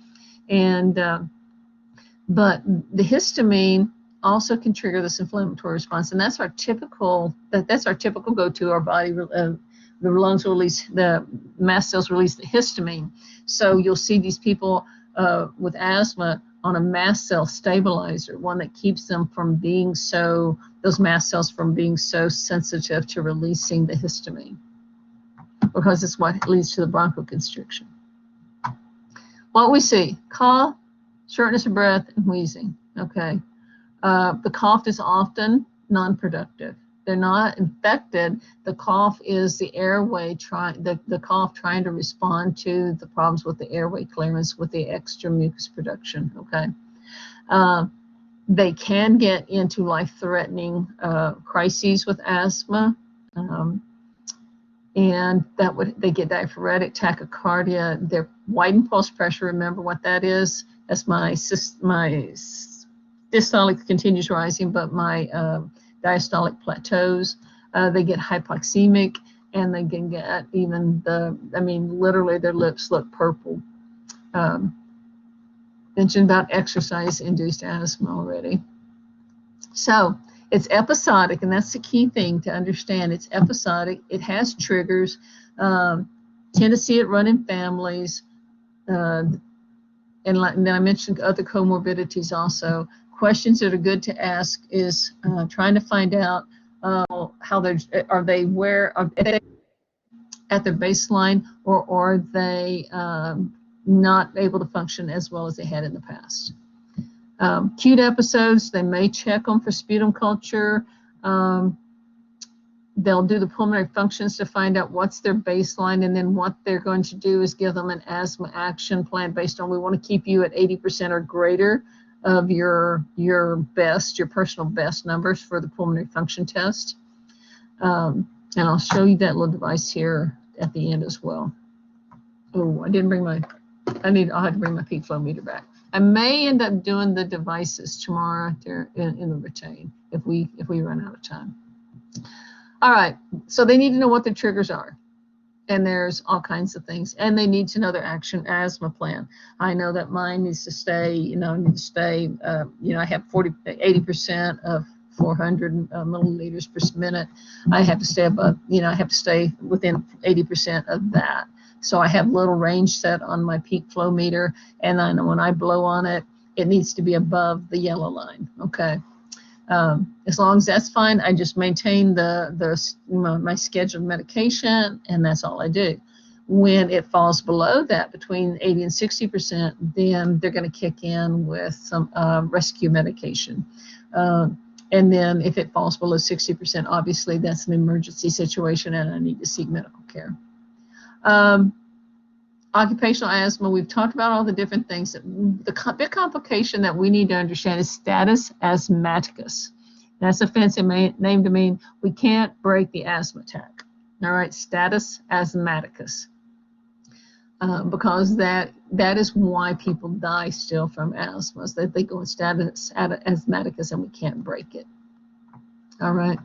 And but the histamine also can trigger this inflammatory response, and that's our typical go-to. Our body, the lungs release, the mast cells release the histamine. So you'll see these people with asthma on a mast cell stabilizer, one that keeps them from being those mast cells from being so sensitive to releasing the histamine, because it's what leads to the bronchoconstriction. What we see: cough, shortness of breath, and wheezing. Okay. The cough is often non-productive. They're not infected. The cough is the airway the cough trying to respond to the problems with the airway clearance with the extra mucus production. Okay. They can get into life-threatening crises with asthma, and they get diaphoretic tachycardia. Their widened pulse pressure. Remember what that is? That's my systolic continues rising, but my diastolic plateaus. They get hypoxemic, and they can get even literally their lips look purple. Mentioned about exercise-induced asthma already. So it's episodic, and that's the key thing to understand. It's episodic. It has triggers. Tend to see it run in families. And then I mentioned other comorbidities also. Questions that are good to ask is trying to find out how are they at their baseline, or are they not able to function as well as they had in the past. Acute episodes, they may check them for sputum culture. They'll do the pulmonary functions to find out what's their baseline, and then what they're going to do is give them an asthma action plan based on, we want to keep you at 80% or greater of your personal best numbers for the pulmonary function test. And I'll show you that little device here at the end as well. Oh, I'll have to bring my peak flow meter back. I may end up doing the devices tomorrow in the retain if we run out of time. All right, so they need to know what their triggers are. And there's all kinds of things. And they need to know their action asthma plan. I know that mine needs to stay, I have 80% of 400 milliliters per minute. I have to stay above, I have to stay within 80% of that. So I have little range set on my peak flow meter. And then when I blow on it, it needs to be above the yellow line, okay? As long as that's fine, I just maintain my scheduled medication, and that's all I do. When it falls below that, between 80 and 60%, then they're going to kick in with some rescue medication. And then if it falls below 60%, obviously that's an emergency situation and I need to seek medical care. Occupational asthma, we've talked about all the different things. The big complication that we need to understand is status asthmaticus. That's a fancy name to mean we can't break the asthma attack. All right, status asthmaticus. Because that is why people die still from asthma, is that they go in status asthmaticus and we can't break it. All right.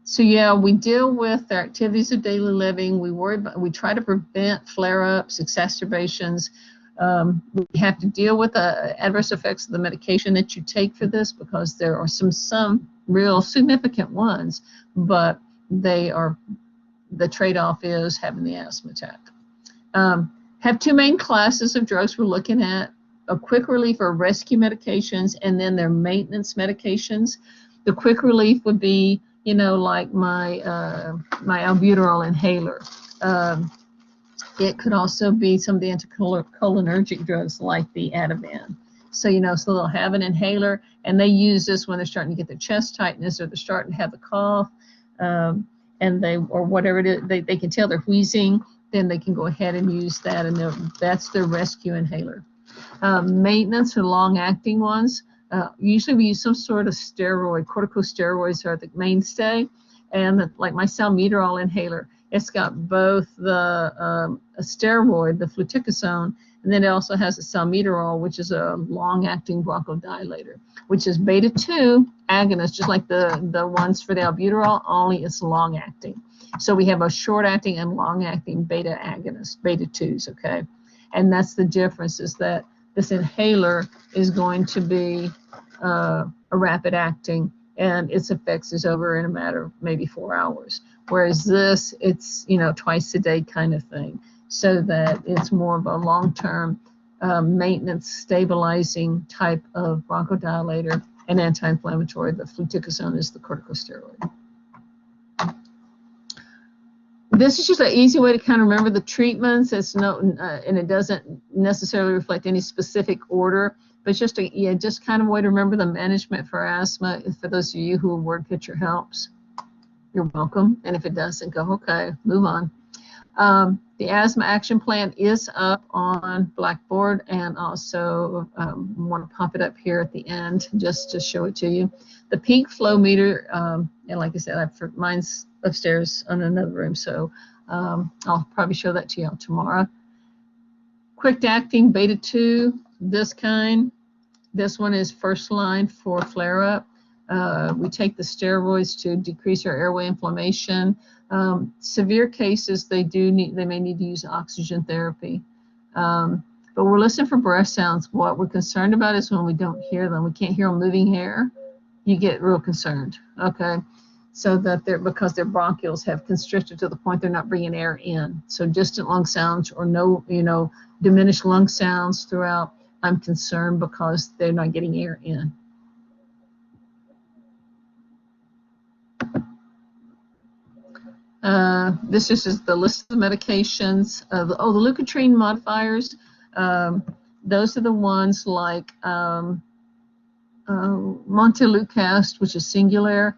So yeah, we deal with their activities of daily living. We try to prevent flare-ups, exacerbations. We have to deal with the adverse effects of the medication that you take for this, because there are some real significant ones, but the trade-off is having the asthma attack. Have two main classes of drugs we're looking at: a quick relief or rescue medications, and then their maintenance medications. The quick relief would be, like my albuterol inhaler. It could also be some of the anticholinergic drugs like the Ativan. So they'll have an inhaler, and they use this when they're starting to get their chest tightness or they're starting to have a cough, and or whatever it is, they can tell they're wheezing, then they can go ahead and use that, and that's their rescue inhaler. Maintenance or long-acting ones. Usually we use some sort of steroid. Corticosteroids are the mainstay, and like my salmeterol inhaler, it's got both a steroid, the fluticasone, and then it also has a salmeterol, which is a long-acting bronchodilator, which is beta-2 agonist, just like the ones for the albuterol, only it's long-acting. So we have a short-acting and long-acting beta agonist, beta-2s, okay? And that's the difference, is that this inhaler is going to be a rapid-acting, and its effects is over in a matter of maybe 4 hours. Whereas this, it's, twice a day kind of thing, so that it's more of a long-term maintenance, stabilizing type of bronchodilator and anti-inflammatory. The fluticasone is the corticosteroid. This is just an easy way to kind of remember the treatments. It's and it doesn't necessarily reflect any specific order, but it's just kind of a way to remember the management for asthma. For those of you who a word picture helps, you're welcome. And if it doesn't, go, okay, move on. The asthma action plan is up on Blackboard, and also want to pop it up here at the end just to show it to you. The peak flow meter, and like I said, mine's upstairs in another room, so I'll probably show that to you tomorrow. Quick acting beta-2, this kind. This one is first line for flare-up. We take the steroids to decrease our airway inflammation. Severe cases, they may need to use oxygen therapy. But we're listening for breath sounds. What we're concerned about is when we don't hear them. We can't hear them moving hair. You get real concerned, okay? So that because their bronchioles have constricted to the point they're not bringing air in. So distant lung sounds or no, diminished lung sounds throughout, I'm concerned because they're not getting air in. This is the list of medications. The Lucatrine Modifiers. Those are the ones like Montelukast, which is singular.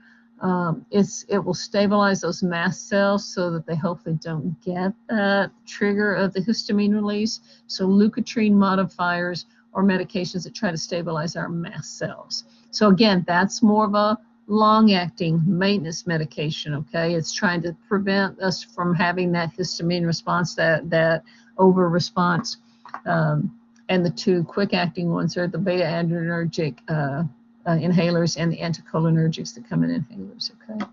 It will stabilize those mast cells so that they hopefully don't get that trigger of the histamine release. So Lucatrine modifiers are medications that try to stabilize our mast cells. So again, that's more of a long-acting maintenance medication, okay? It's trying to prevent us from having that histamine response, that over-response. And the two quick-acting ones are the beta-adrenergic inhalers and the anticholinergics that come in inhalers, okay?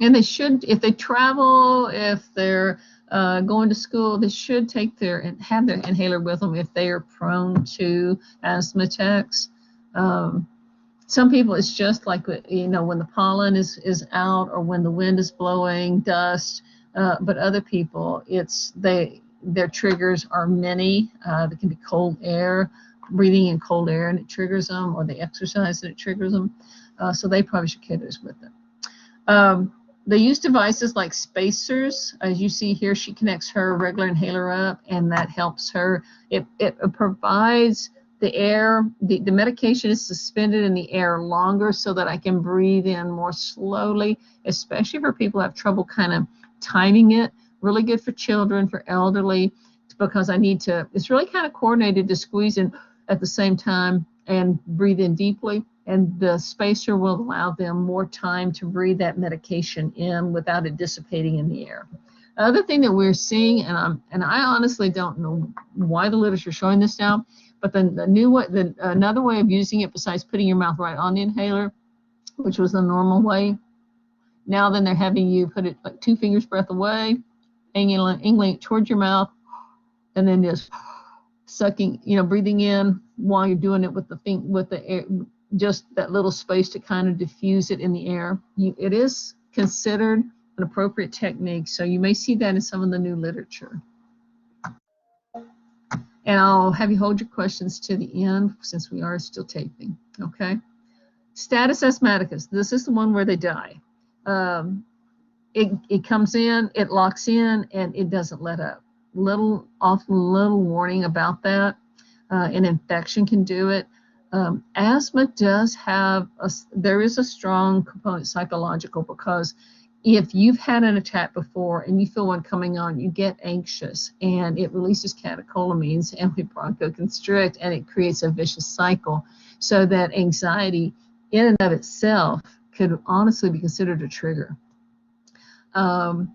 And they should, if they travel, if they're going to school, they should have their inhaler with them if they are prone to asthma attacks. Some people, it's just like, when the pollen is out or when the wind is blowing, dust, but other people, their triggers are many. There can be cold air, breathing in cold air, and it triggers them, or they exercise and it triggers them. So they probably should carry those with them. They use devices like spacers. As you see here, she connects her regular inhaler up, and that helps her. It provides the air, the medication is suspended in the air longer so that I can breathe in more slowly, especially for people who have trouble kind of timing it. Really good for children, for elderly, because I need to, it's really kind of coordinated to squeeze in at the same time and breathe in deeply. And the spacer will allow them more time to breathe that medication in without it dissipating in the air. Other thing that we're seeing, and I honestly don't know why the literature is showing this now, but another way of using it besides putting your mouth right on the inhaler, which was the normal way, now then they're having you put it like 2 fingers breath away, angling it towards your mouth, and then just sucking, breathing in while you're doing it with the air, just that little space to kind of diffuse it in the air. It is considered an appropriate technique, so you may see that in some of the new literature. And I'll have you hold your questions to the end since we are still taping, okay? Status asthmaticus, this is the one where they die. It comes in, it locks in, and it doesn't let up. Often little warning about that. An infection can do it. Asthma does have, there is a strong component psychological, because if you've had an attack before and you feel one coming on, you get anxious, and it releases catecholamines and we bronchoconstrict, and it creates a vicious cycle. So that anxiety in and of itself could honestly be considered a trigger. And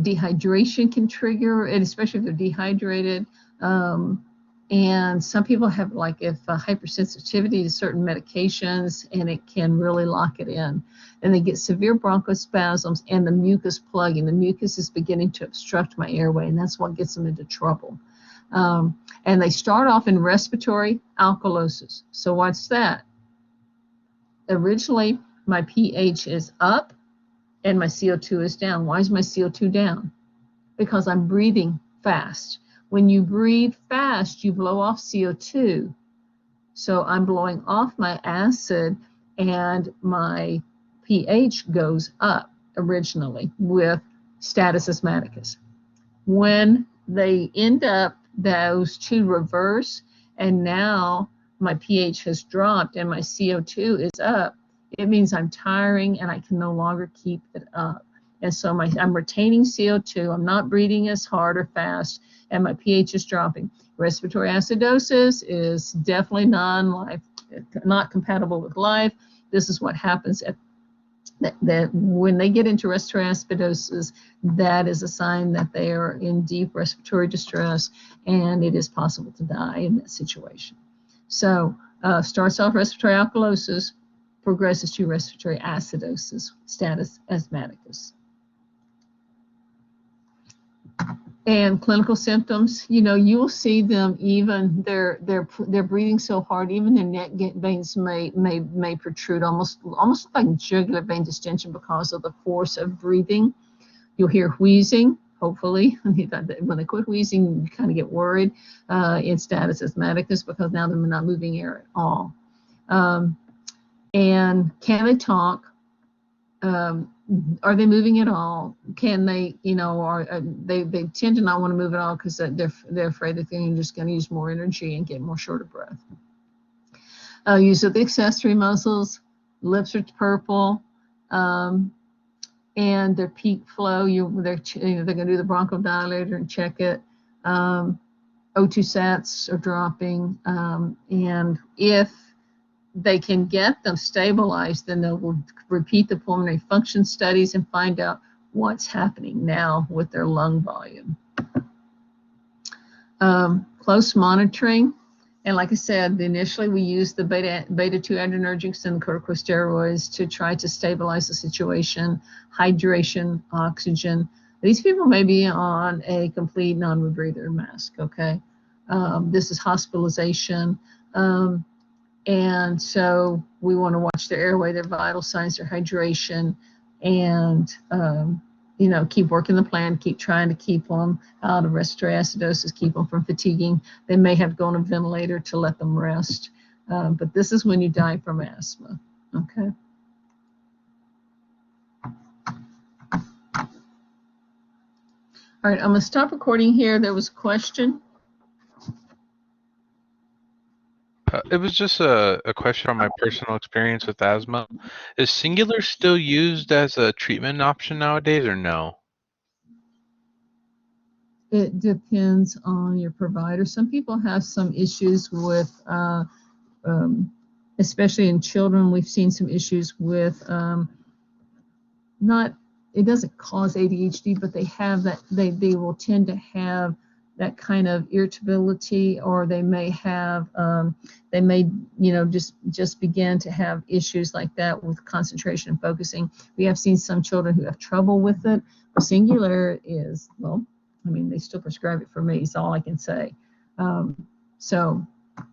dehydration can trigger it, especially if they're dehydrated. And some people have, like, hypersensitivity to certain medications, and it can really lock it in. And they get severe bronchospasms and the mucus plugging. The mucus is beginning to obstruct my airway, and that's what gets them into trouble. And they start off in respiratory alkalosis. So what's that? Originally, my pH is up and my CO2 is down. Why is my CO2 down? Because I'm breathing fast. When you breathe fast, you blow off CO2. So I'm blowing off my acid, and my pH goes up originally with status asthmaticus. When they end up, those two reverse, and now my pH has dropped and my CO2 is up, it means I'm tiring and I can no longer keep it up. And so I'm retaining CO2, I'm not breathing as hard or fast, and my pH is dropping. Respiratory acidosis is definitely not compatible with life. This is what happens that when they get into respiratory acidosis, that is a sign that they are in deep respiratory distress, and it is possible to die in that situation. So starts off respiratory alkalosis, progresses to respiratory acidosis, status asthmaticus. And clinical symptoms, you will see them, even they're breathing so hard, even their neck veins may protrude, almost like jugular vein distension because of the force of breathing. You'll hear wheezing, hopefully. When they quit wheezing, you kind of get worried in status asthmaticus, because now they're not moving air at all. And can they talk? Are they moving at all? Can they, they tend to not want to move at all because they're afraid that they're just going to use more energy and get more short of breath. Use of the accessory muscles, lips are purple, and their peak flow. They're going to do the bronchodilator and check it. O2 sats are dropping, and if they can get them stabilized, then they will repeat the pulmonary function studies and find out what's happening now with their lung volume. Close monitoring, and like I said, initially we used the beta-2 adrenergics and corticosteroids to try to stabilize the situation, hydration, oxygen. These people may be on a complete non-rebreather mask, okay? This is hospitalization. And so we want to watch their airway, their vital signs, their hydration, and you know, keep working the plan, keep trying to keep them out of respiratory acidosis, keep them from fatiguing. They may have to go on a ventilator to let them rest. But this is when you die from asthma, okay? All right, I'm going to stop recording here. There was a question. It was just a question on my personal experience with asthma. Is singular still used as a treatment option nowadays or no? It depends on your provider. Some people have some issues with, especially in children, we've seen some issues with it doesn't cause ADHD, but they have that, they will tend to have that kind of irritability, or they may have, you know, just begin to have issues like that with concentration and focusing. We have seen some children who have trouble with it. Singular is, well, I mean, they still prescribe it for me, is all I can say. So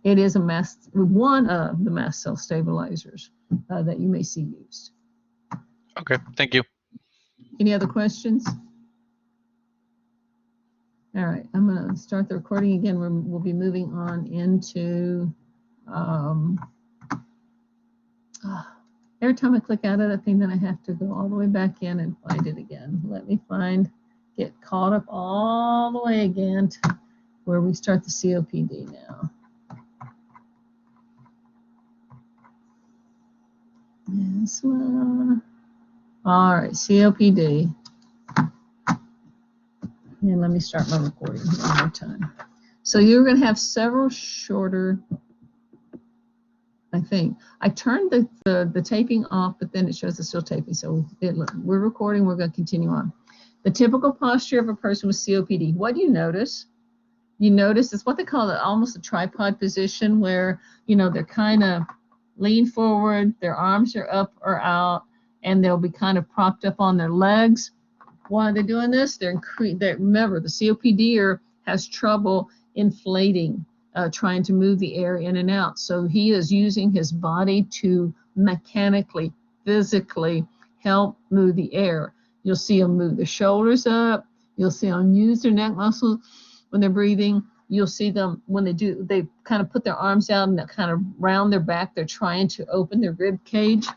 it is one of the mast cell stabilizers that you may see used. Okay, thank you. Any other questions? All right, I'm going to start the recording again. We'll be moving on into, every time I click out of that thing, then I have to go all the way back in and find it again. Let me get caught up all the way again to where we start the COPD now. This one. All right, COPD. And let me start my recording one more time. So you're going to have several shorter, I think. I turned the taping off, but then it shows it's still taping. So we're recording. We're going to continue on. The typical posture of a person with COPD. What do you notice? You notice it's what they call almost a tripod position, where, you know, they're kind of lean forward, their arms are up or out, and they'll be kind of propped up on their legs. Why are they doing this? Remember, the COPDer has trouble inflating, trying to move the air in and out. So he is using his body to mechanically, physically help move the air. You'll see them move their shoulders up. You'll see them use their neck muscles when they're breathing. You'll see them when they kind of put their arms out and kind of round their back. They're trying to open their rib cage.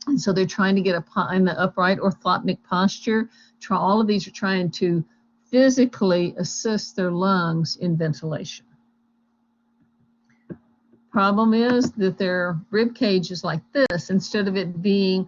And so they're trying to get in the upright orthopnic posture. All of these are trying to physically assist their lungs in ventilation. Problem is that their rib cage is like this. Instead of it being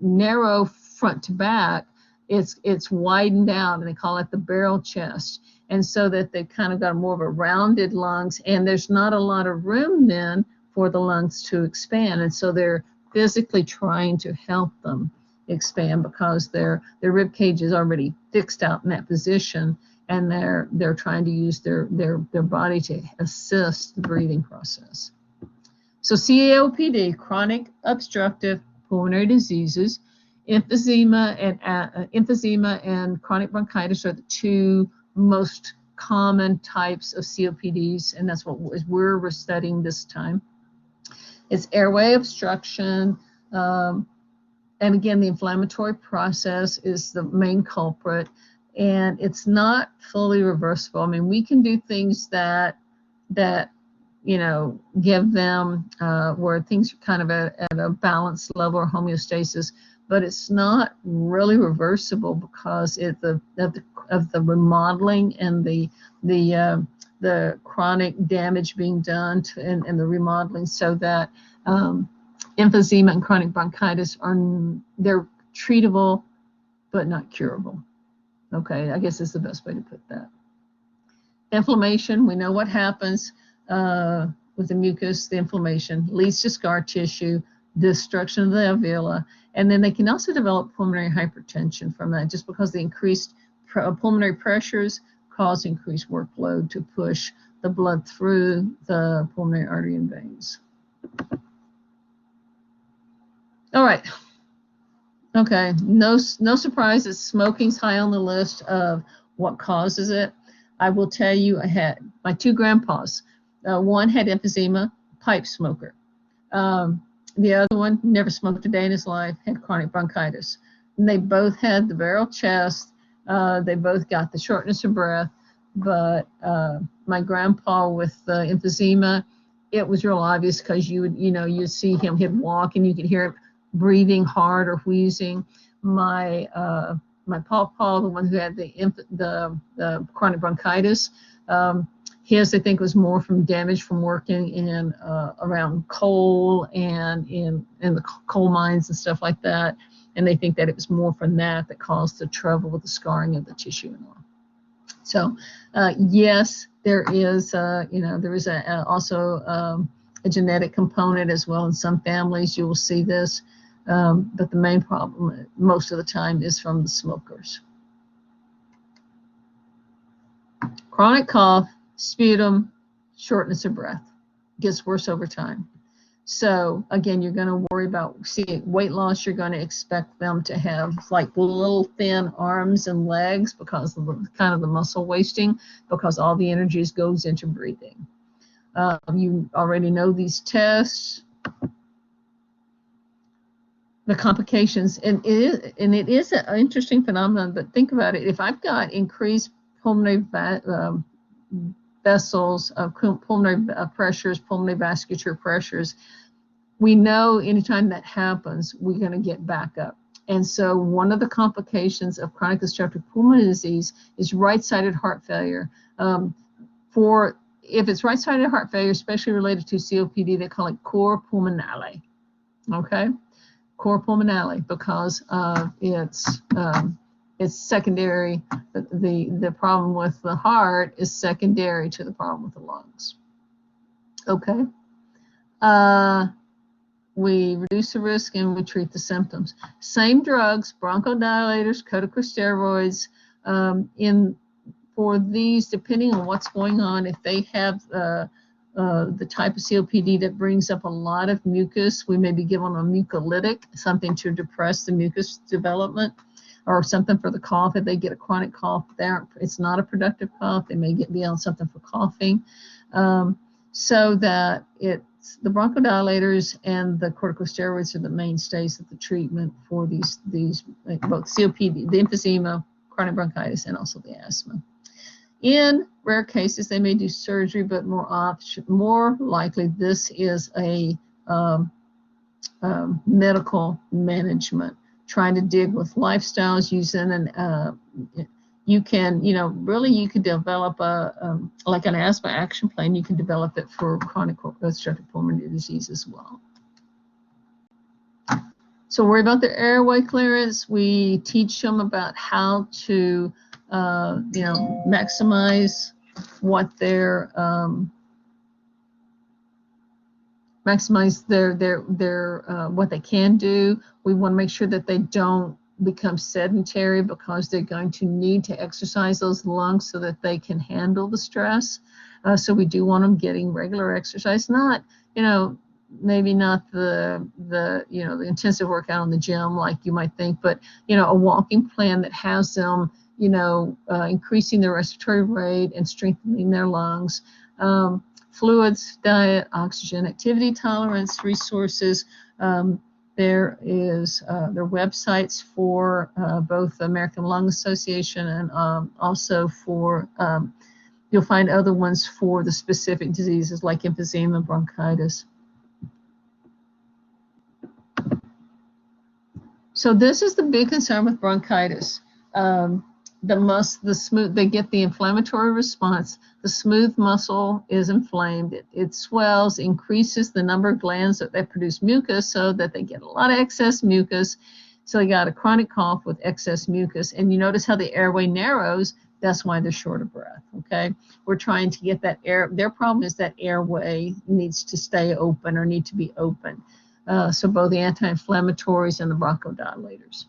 narrow front to back, it's widened out, and they call it the barrel chest. And so that they've kind of got more of a rounded lungs, and there's not a lot of room then for the lungs to expand. And so they're physically trying to help them expand, because their rib cage is already fixed out in that position, and they're trying to use their body to assist the breathing process. So COPD, chronic obstructive pulmonary diseases, emphysema and chronic bronchitis are the two most common types of COPDs, and that's what we're studying this time. It's airway obstruction, and again, the inflammatory process is the main culprit, and it's not fully reversible. I mean, we can do things that you know, give them where things are kind of at a balanced level or homeostasis, but it's not really reversible because of the remodeling and the chronic damage being done and the remodeling, so that emphysema and chronic bronchitis they're treatable but not curable. Okay, I guess is the best way to put that. Inflammation, we know what happens with the mucus. The inflammation leads to scar tissue, destruction of the alveoli, and then they can also develop pulmonary hypertension from that, just because the increased pulmonary pressures cause increased workload to push the blood through the pulmonary artery and veins. All right. Okay, no surprises. Smoking's high on the list of what causes it. I will tell you, I had my two grandpas. One had emphysema, pipe smoker. The other one never smoked a day in his life, had chronic bronchitis. they both had the barrel chest. They both got the shortness of breath, but my grandpa with emphysema, it was real obvious because you'd see him, he'd walk and you could hear him breathing hard or wheezing. My pawpaw, the one who had the chronic bronchitis, his, I think, was more from damage from working in around coal and in the coal mines and stuff like that. And they think that it was more from that caused the trouble with the scarring of the tissue and all. So, yes, there is, also a genetic component as well. In some families, you will see this, but the main problem most of the time is from the smokers. Chronic cough, sputum, shortness of breath gets worse over time. So again, you're going to worry about weight loss. You're going to expect them to have like little thin arms and legs because of the muscle wasting, because all the energy goes into breathing. You already know these tests. The complications, and it is an interesting phenomenon, but think about it. If I've got increased pulmonary vessels, pulmonary pressures, pulmonary vasculature pressures, we know anytime that happens, we're going to get back up. And so one of the complications of chronic obstructive pulmonary disease is right-sided heart failure. If it's right-sided heart failure, especially related to COPD, they call it cor pulmonale, okay? Cor pulmonale, because it's secondary. The problem with the heart is secondary to the problem with the lungs. Okay. We reduce the risk and we treat the symptoms. Same drugs, bronchodilators, corticosteroids. For these, depending on what's going on, if they have the type of COPD that brings up a lot of mucus, we may be given a mucolytic, something to depress the mucus development, or something for the cough. If they get a chronic cough, it's not a productive cough. They may be on something for coughing. So that it's the bronchodilators and the corticosteroids are the mainstays of the treatment for these both COPD, the emphysema, chronic bronchitis, and also the asthma. In rare cases, they may do surgery, but more likely this is a medical management, trying to dig with lifestyles, using you could develop like an asthma action plan. You can develop it for chronic obstructive pulmonary disease as well. So worry about their airway clearance. We teach them about how to maximize what their what they can do. We want to make sure that they don't become sedentary, because they're going to need to exercise those lungs so that they can handle the stress. So we do want them getting regular exercise, not, maybe not the intensive workout in the gym like you might think, but, a walking plan that has them, increasing their respiratory rate and strengthening their lungs. Fluids, diet, oxygen, activity tolerance, resources. There is their websites for both the American Lung Association and also for, you'll find other ones for the specific diseases like emphysema, bronchitis. So this is the big concern with bronchitis. They get the inflammatory response. The smooth muscle is inflamed. It swells, increases the number of glands that produce mucus, so that they get a lot of excess mucus. So they got a chronic cough with excess mucus. And you notice how the airway narrows. That's why they're short of breath, okay? We're trying to get that air. Their problem is that airway needs to stay open or need to be open. So both the anti-inflammatories and the bronchodilators.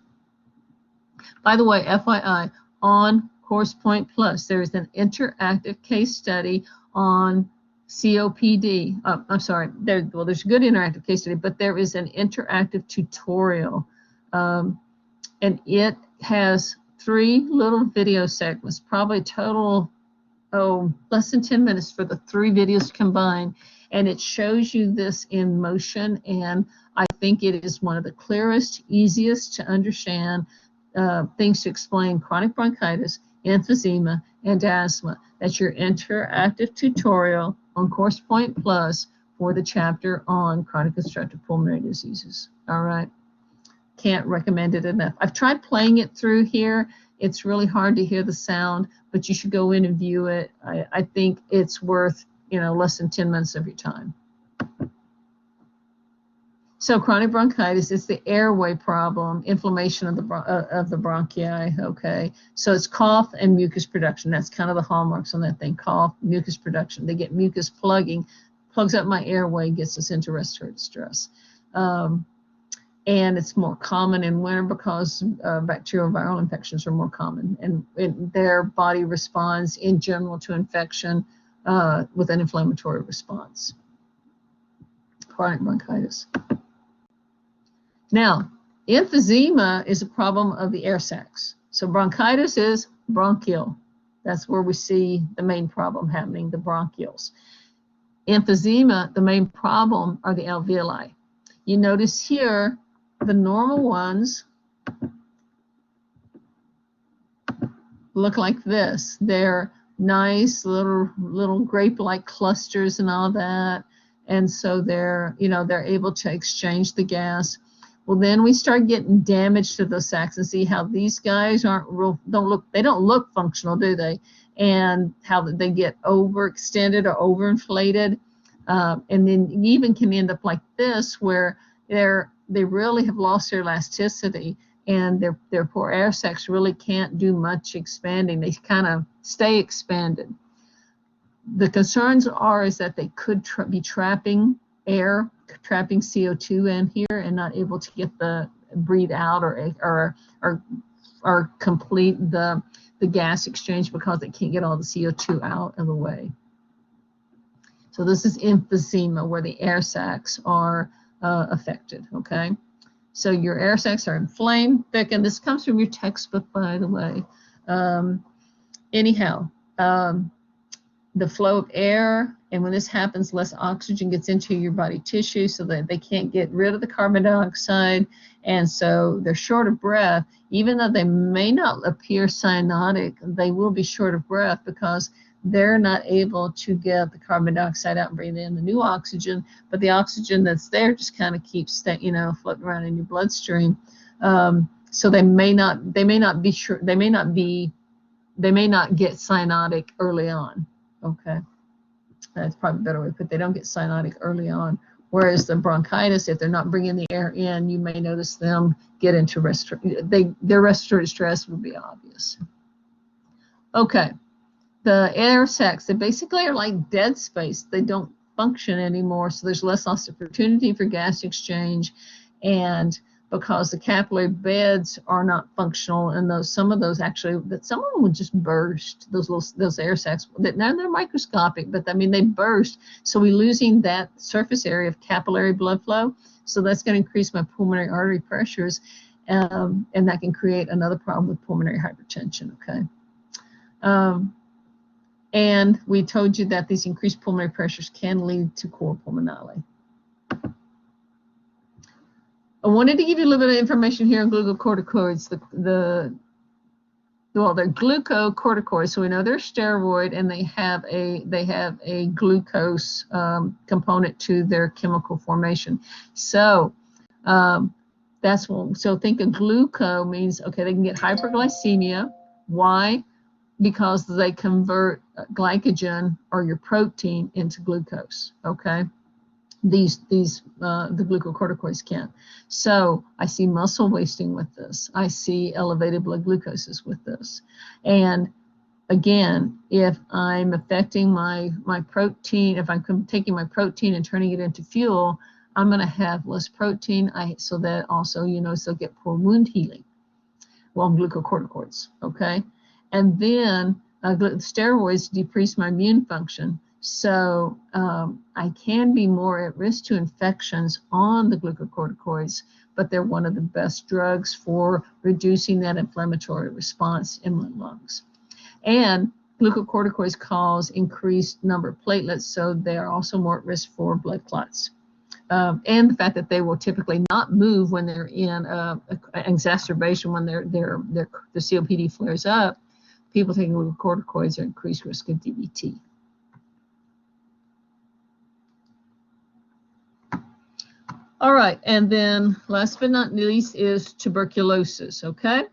By the way, FYI, on Course Point Plus, there is an interactive case study on COPD. I'm sorry, there's a good interactive case study, but there is an interactive tutorial, and it has 3 little video segments, probably total, less than 10 minutes for the 3 videos combined. And it shows you this in motion, and I think it is one of the clearest, easiest to understand things to explain chronic bronchitis, emphysema, and asthma. That's your interactive tutorial on Course Point Plus for the chapter on chronic obstructive pulmonary diseases. All right. Can't recommend it enough. I've tried playing it through here. It's really hard to hear the sound, but you should go in and view it. I think it's worth, less than 10 minutes of your time. So chronic bronchitis is the airway problem, inflammation of the bronchi, okay? So it's cough and mucus production. That's kind of the hallmarks on that thing, cough, mucus production. They get mucus plugs up my airway, gets us into respiratory distress. And it's more common in winter because bacterial viral infections are more common, and their body responds in general to infection with an inflammatory response. Chronic bronchitis. Now, emphysema is a problem of the air sacs. So bronchitis is bronchial. That's where we see the main problem happening, the bronchioles. Emphysema, the main problem are the alveoli. You notice here, the normal ones look like this. They're nice little grape-like clusters and all that. And so they're able to exchange the gas. Well, then we start getting damage to those sacs, and see how these guys they don't look functional, do they? And how they get overextended or overinflated. And then you even can end up like this, where they really have lost their elasticity, and their poor air sacs really can't do much expanding. They kind of stay expanded. The concerns is that they could be trapping air, trapping CO2 in here, and not able to get breathe out or complete the gas exchange because they can't get all the CO2 out of the way. So this is emphysema, where the air sacs are affected, okay? So your air sacs are inflamed, thickened. This comes from your textbook, by the way. The flow of air, and when this happens, less oxygen gets into your body tissue, so that they can't get rid of the carbon dioxide, and so they're short of breath. Even though they may not appear cyanotic, they will be short of breath because they're not able to get the carbon dioxide out and breathe in the new oxygen, but the oxygen that's there just kind of keeps floating around in your bloodstream. So they may not get cyanotic early on. Okay, that's probably a better way to put it. They don't get cyanotic early on. Whereas the bronchitis, if they're not bringing the air in, you may notice them get into their respiratory distress will be obvious. Okay. The air sacs, they basically are like dead space. They don't function anymore, so there's less opportunity for gas exchange, and because the capillary beds are not functional, and some of them would just burst. Those air sacs, now they're microscopic, but I mean they burst. So we're losing that surface area of capillary blood flow. So that's going to increase my pulmonary artery pressures, and that can create another problem with pulmonary hypertension. Okay. And we told you that these increased pulmonary pressures can lead to cor pulmonale. I wanted to give you a little bit of information here on glucocorticoids. They're glucocorticoids, so we know they're steroid, and they have a glucose component to their chemical formation. So so think of gluco means, okay, they can get hyperglycemia. Why? Because they convert glycogen or your protein into glucose, okay? The glucocorticoids can't. So I see muscle wasting with this. I see elevated blood glucoses with this. And again, if I'm affecting my protein, if I'm taking my protein and turning it into fuel, I'm going to have less protein. So that also, so get poor wound healing. Well, glucocorticoids, okay? And then steroids decrease my immune function. So I can be more at risk to infections on the glucocorticoids, but they're one of the best drugs for reducing that inflammatory response in my lungs. And glucocorticoids cause increased number of platelets, so they are also more at risk for blood clots. And the fact that they will typically not move when they're in an exacerbation, when the COPD flares up. People taking glucocorticoids are increased risk of DVT. All right, and then last but not least is tuberculosis, okay?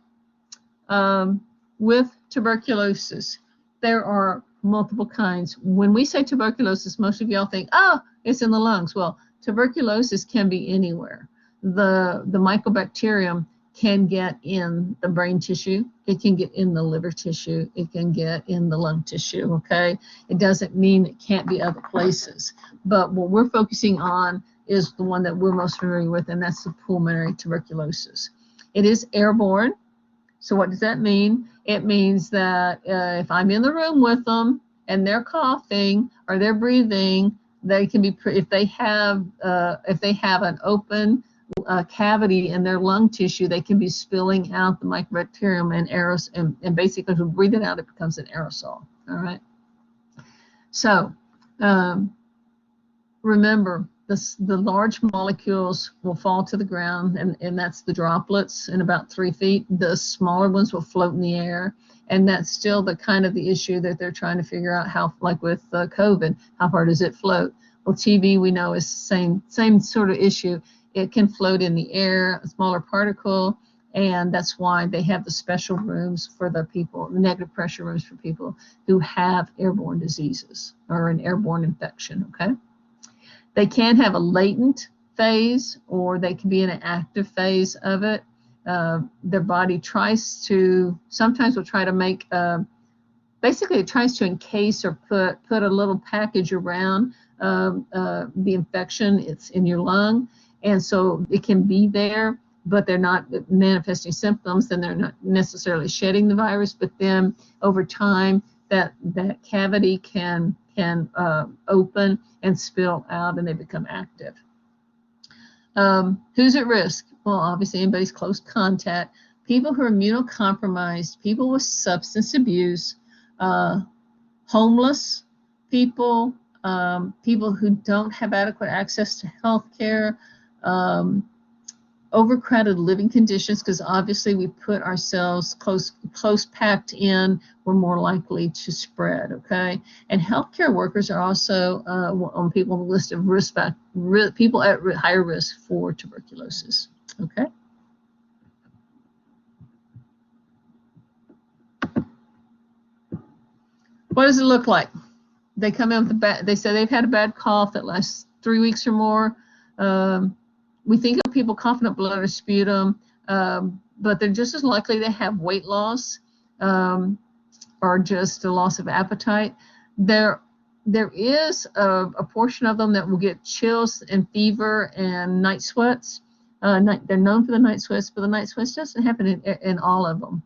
With tuberculosis, there are multiple kinds. When we say tuberculosis, most of y'all think, oh, it's in the lungs. Well, tuberculosis can be anywhere. The mycobacterium can get in the brain tissue. It can get in the liver tissue. It can get in the lung tissue, okay? It doesn't mean it can't be other places. But what we're focusing on is the one that we're most familiar with, and that's the pulmonary tuberculosis. It is airborne. So what does that mean? It means that if I'm in the room with them and they're coughing or they're breathing, they can be, if they have an open cavity in their lung tissue, they can be spilling out the mycobacterium and basically if we breathe it out, it becomes an aerosol. All right. So remember, the large molecules will fall to the ground, and that's the droplets in about 3 feet. The smaller ones will float in the air, and that's still the issue that they're trying to figure out how, like with COVID, how far does it float? Well, TB we know is the same sort of issue. It can float in the air, a smaller particle, and that's why they have the special rooms for the people, the negative pressure rooms for people who have airborne diseases or an airborne infection, okay? They can have a latent phase, or they can be in an active phase of it. Their body sometimes will try to make, basically it tries to encase or put a little package around the infection. It's in your lung, and so it can be there, but they're not manifesting symptoms, then they're not necessarily shedding the virus, but then over time that cavity can open and spill out, and they become active. Who's at risk? Well, obviously anybody's close contact, people who are immunocompromised, people with substance abuse, homeless people, people who don't have adequate access to health care, overcrowded living conditions, because obviously we put ourselves close packed in, we're more likely to spread, okay? And healthcare workers are also on people on the list of people at higher risk for tuberculosis, okay? What does it look like? They come in with they say they've had a bad cough that lasts 3 weeks or more. We think of people coughing up blood or sputum, but they're just as likely to have weight loss or just a loss of appetite. There is a portion of them that will get chills and fever and night sweats. They're known for the night sweats, but the night sweats doesn't happen in all of them.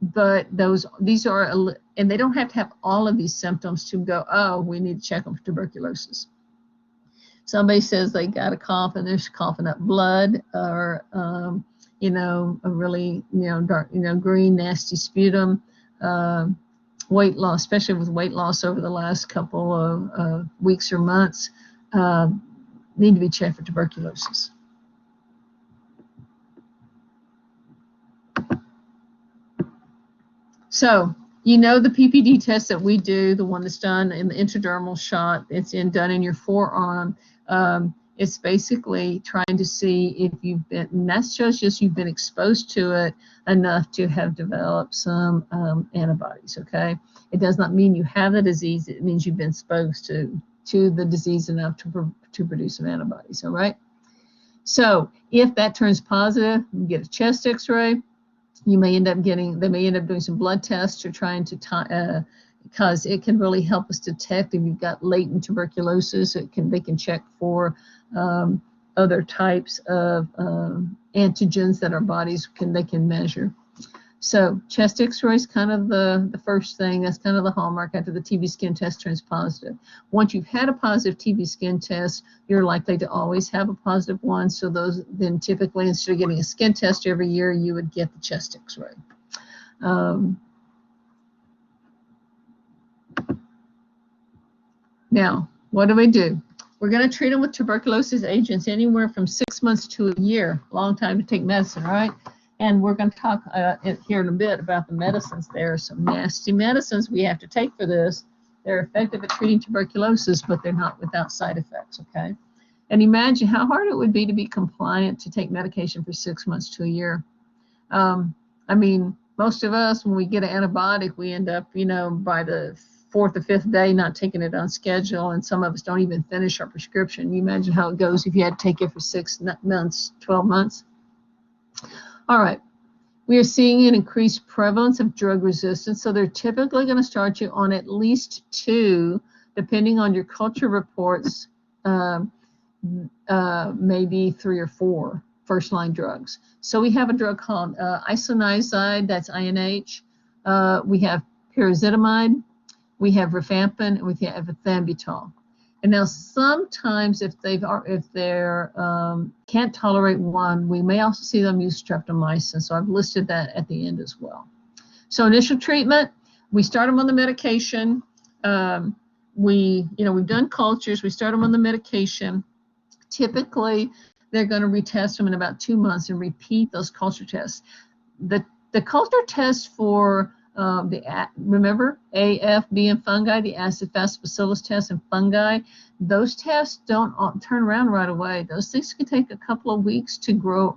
But these are, and they don't have to have all of these symptoms to go, oh, we need to check them for tuberculosis. Somebody says they got a cough and they're coughing up blood, or a really dark, green, nasty sputum. Weight loss, especially with weight loss over the last couple of weeks or months, need to be checked for tuberculosis. So, the PPD test that we do, the one that's done in the intradermal shot, it's done in your forearm. It's basically trying to see if you've been, and that shows just you've been exposed to it enough to have developed some antibodies, okay? It does not mean you have the disease. It means you've been exposed to the disease enough to produce some antibodies, all right? So if that turns positive, you get a chest x-ray. They may end up doing some blood tests or trying to, because it can really help us detect if you've got latent tuberculosis. They can check for other types of antigens that our bodies can measure. So chest x-ray is kind of the first thing. That's kind of the hallmark after the TB skin test turns positive. Once you've had a positive TB skin test, you're likely to always have a positive one. So then typically, instead of getting a skin test every year, you would get the chest x-ray. Now, what do? We're going to treat them with tuberculosis agents anywhere from 6 months to a year. Long time to take medicine, right? And we're going to talk here in a bit about the medicines. There are some nasty medicines we have to take for this. They're effective at treating tuberculosis, but they're not without side effects, okay? And imagine how hard it would be to be compliant to take medication for 6 months to a year. I mean, most of us, when we get an antibiotic, we end up, you know, by the 4th or 5th day not taking it on schedule, and some of us don't even finish our prescription. You imagine how it goes if you had to take it for 6 months, 12 months. All right, we are seeing an increased prevalence of drug resistance, so they're typically going to start you on at least 2, depending on your culture reports, maybe 3 or 4 first-line drugs. So we have a drug called isoniazid, that's INH. We have pyrazidamide, we have rifampin, and we have ethambutol. And now sometimes if they can't tolerate one, we may also see them use streptomycin. So I've listed that at the end as well. So initial treatment, we start them on the medication. We've done cultures. We start them on the medication. Typically, they're going to retest them in about 2 months and repeat those culture tests. The culture test for remember A, F, B, and fungi, the acid fast bacillus test and fungi, those tests don't turn around right away. Those things can take a couple of weeks to grow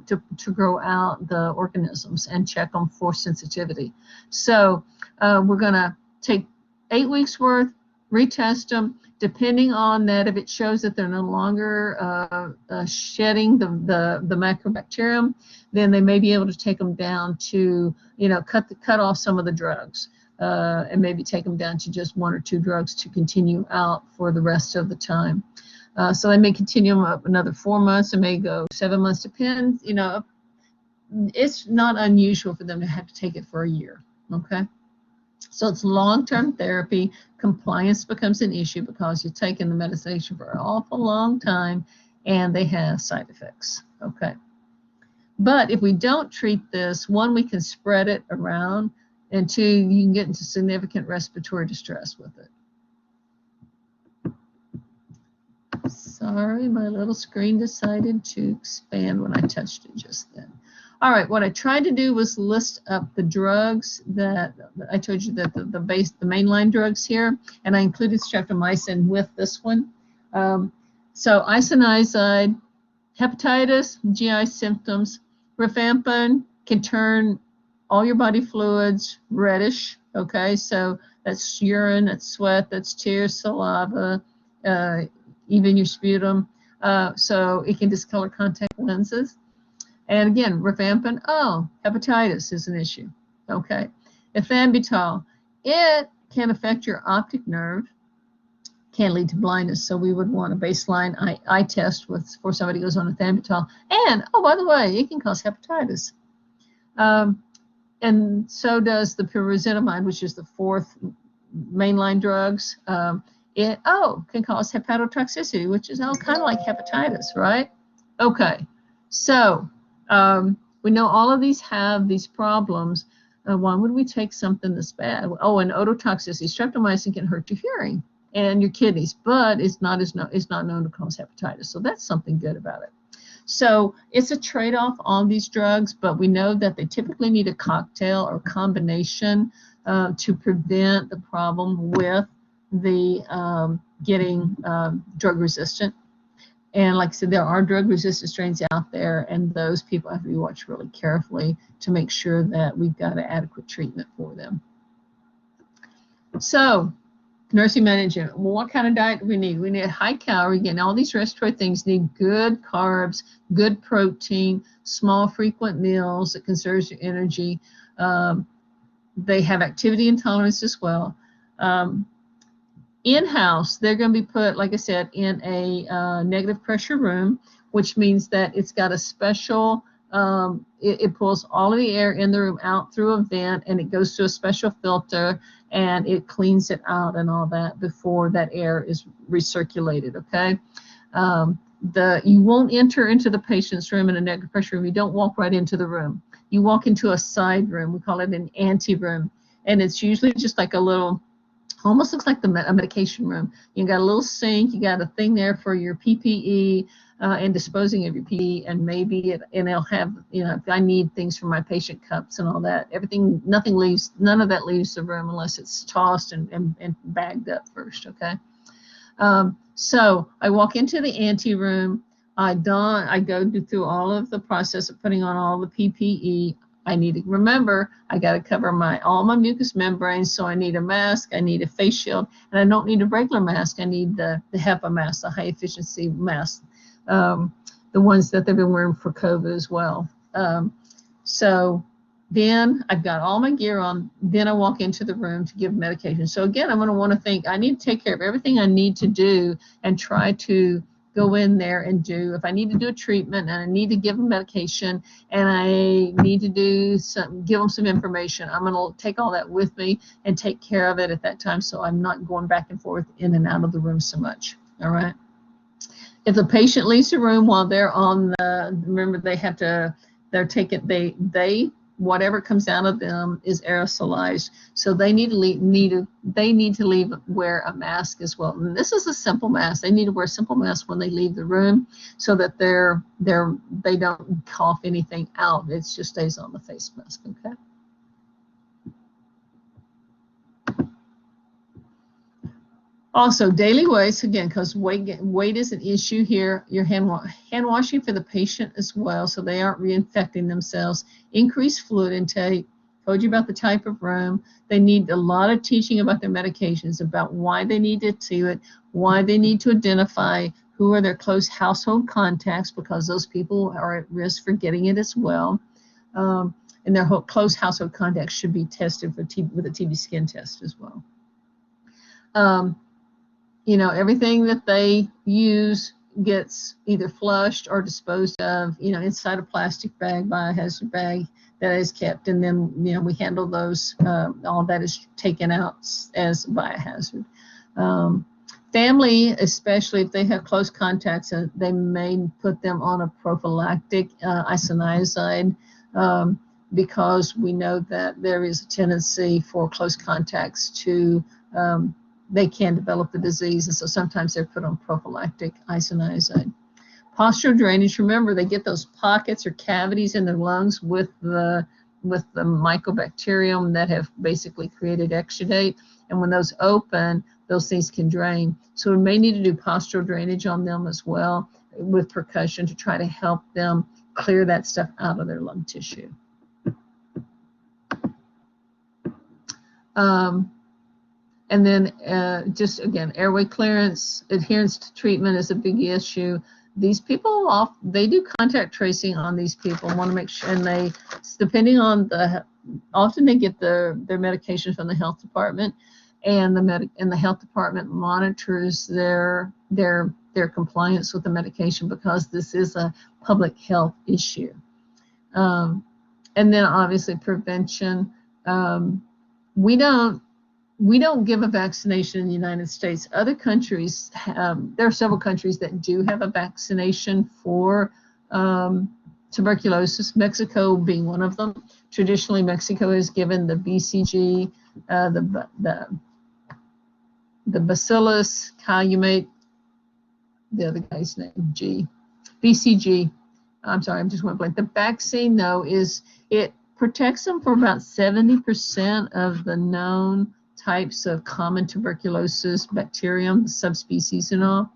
out the organisms and check them for sensitivity. So we're going to take 8 weeks worth, retest them. Depending on that, if it shows that they're no longer shedding the microbacterium, then they may be able to take them down to, cut off some of the drugs and maybe take them down to just 1 or 2 drugs to continue out for the rest of the time. So they may continue them up another 4 months, it may go 7 months, depends. It's not unusual for them to have to take it for a year, okay? So it's long-term therapy. Compliance becomes an issue because you're taking the medication for an awful long time and they have side effects, okay? But if we don't treat this, 1, we can spread it around, and 2, you can get into significant respiratory distress with it. Sorry, my little screen decided to expand when I touched it just then. All right, what I tried to do was list up the drugs that I told you, that the mainline drugs here, and I included streptomycin with this one. So isoniazid, hepatitis, GI symptoms, rifampin can turn all your body fluids reddish, okay? So that's urine, that's sweat, that's tears, saliva, even your sputum. So it can discolor contact lenses. And again, rifampin, hepatitis is an issue, okay? Ethambutol, it can affect your optic nerve, can lead to blindness. So we would want a baseline eye test for somebody who goes on ethambutol. And, by the way, it can cause hepatitis. And so does the pyrazidamide, which is the 4th mainline drugs. It can cause hepatotoxicity, which is kind of like hepatitis, right? Okay, so we know all of these have these problems. Why would we take something this bad? And ototoxicity. Streptomycin can hurt your hearing and your kidneys, but it's not known to cause hepatitis. So that's something good about it. So it's a trade-off on these drugs, but we know that they typically need a cocktail or combination to prevent the problem with the getting drug resistant. And like I said, there are drug-resistant strains out there, and those people have to be watched really carefully to make sure that we've got an adequate treatment for them. So, nursing management. Well, what kind of diet do we need? We need high calorie. Again, all these respiratory things need good carbs, good protein, small frequent meals that conserves your energy. They have activity intolerance as well. In-house, they're going to be put, like I said, in a negative pressure room, which means that it's got a special, it pulls all of the air in the room out through a vent, and it goes to a special filter, and it cleans it out and all that before that air is recirculated, okay? You won't enter into the patient's room in a negative pressure room. You don't walk right into the room. You walk into a side room. We call it an ante room, and it's usually just like a little Almost looks like a medication room. You got a little sink, you got a thing there for your PPE and disposing of your PPE, and maybe and they'll have, you know, if I need things for my patient cups and all that, everything, none of that leaves the room unless it's tossed and bagged up first, okay? So I walk into the ante room, I go through all of the process of putting on all the PPE. I need to remember, I got to cover all my mucous membranes, so I need a mask, I need a face shield, and I don't need a regular mask. I need the HEPA mask, the high efficiency mask, the ones that they've been wearing for COVID as well. So then I've got all my gear on, then I walk into the room to give medication. So again, I'm going to want to think, I need to take care of everything I need to do and try to go in there and do, if I need to do a treatment and I need to give them medication and I need to give them some information, I'm going to take all that with me and take care of it at that time, so I'm not going back and forth in and out of the room so much. All right. If the patient leaves the room while they're on remember they have to, whatever comes out of them is aerosolized, so they need to wear a mask as well. And this is a simple mask. They need to wear a simple mask when they leave the room, so that they don't cough anything out. It just stays on the face mask. Okay. Also, daily weights, again, because weight is an issue here. Your hand washing for the patient as well, so they aren't reinfecting themselves. Increased fluid intake. Told you about the type of room. They need a lot of teaching about their medications, about why they need to do it, why they need to identify who are their close household contacts, because those people are at risk for getting it as well. And their close household contacts should be tested with a TB skin test as well. You know, everything that they use gets either flushed or disposed of, you know, inside a plastic bag, biohazard bag that is kept, and then, you know, we handle those, all that is taken out as biohazard. Family, especially if they have close contacts, they may put them on a prophylactic isoniazid, because we know that there is a tendency for close contacts to they can develop the disease, and so sometimes they're put on prophylactic isoniazid. Postural drainage, remember, they get those pockets or cavities in their lungs with the mycobacterium that have basically created exudate, and when those open, those things can drain. So we may need to do postural drainage on them as well with percussion to try to help them clear that stuff out of their lung tissue. And then just again, airway clearance, adherence to treatment is a big issue. These people, they do contact tracing on these people. Want to make sure, and they, depending on often they get their medication from the health department, and the health department monitors their compliance with the medication, because this is a public health issue. And then obviously prevention. We don't give a vaccination in the United States. Other countries, there are several countries that do have a vaccination for tuberculosis, Mexico being one of them. Traditionally, Mexico has given the BCG, the Bacillus calumate, the other guy's name, BCG. I'm sorry, I just went blank. The vaccine, though, it protects them for about 70% of the known types of common tuberculosis bacterium, subspecies and all.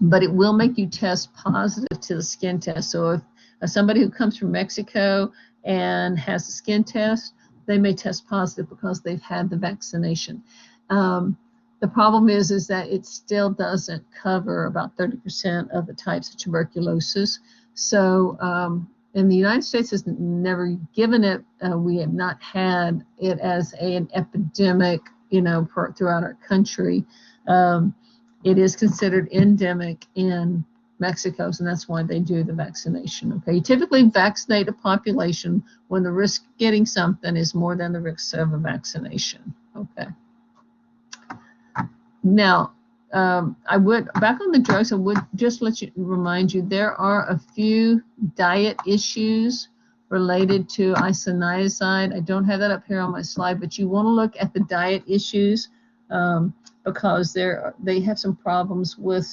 But it will make you test positive to the skin test. So if somebody who comes from Mexico and has a skin test, they may test positive because they've had the vaccination. The problem is that it still doesn't cover about 30% of the types of tuberculosis. So, and the United States has never given it. We have not had it as an epidemic, you know, throughout our country. It is considered endemic in Mexico, and that's why they do the vaccination. Okay, you typically vaccinate a population when the risk of getting something is more than the risk of a vaccination. Okay. Now, I would, back on the drugs, I would just remind you, there are a few diet issues related to isoniazid. I don't have that up here on my slide, but you want to look at the diet issues because they have some problems with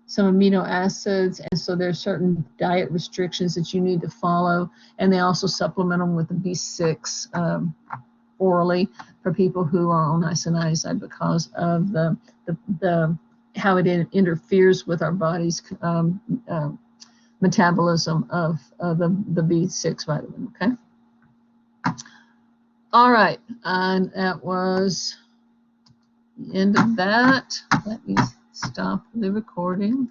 some amino acids, and so there are certain diet restrictions that you need to follow, and they also supplement them with the B6 orally for people who are on isoniazid because of the how it interferes with our body's metabolism of the B6 vitamin. Okay. All right, and that was the end of that. Let me stop the recording.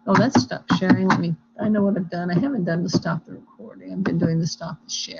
Oh, that stopped sharing. I know what I've done. I haven't done the stop the recording. I've been doing the stop the share.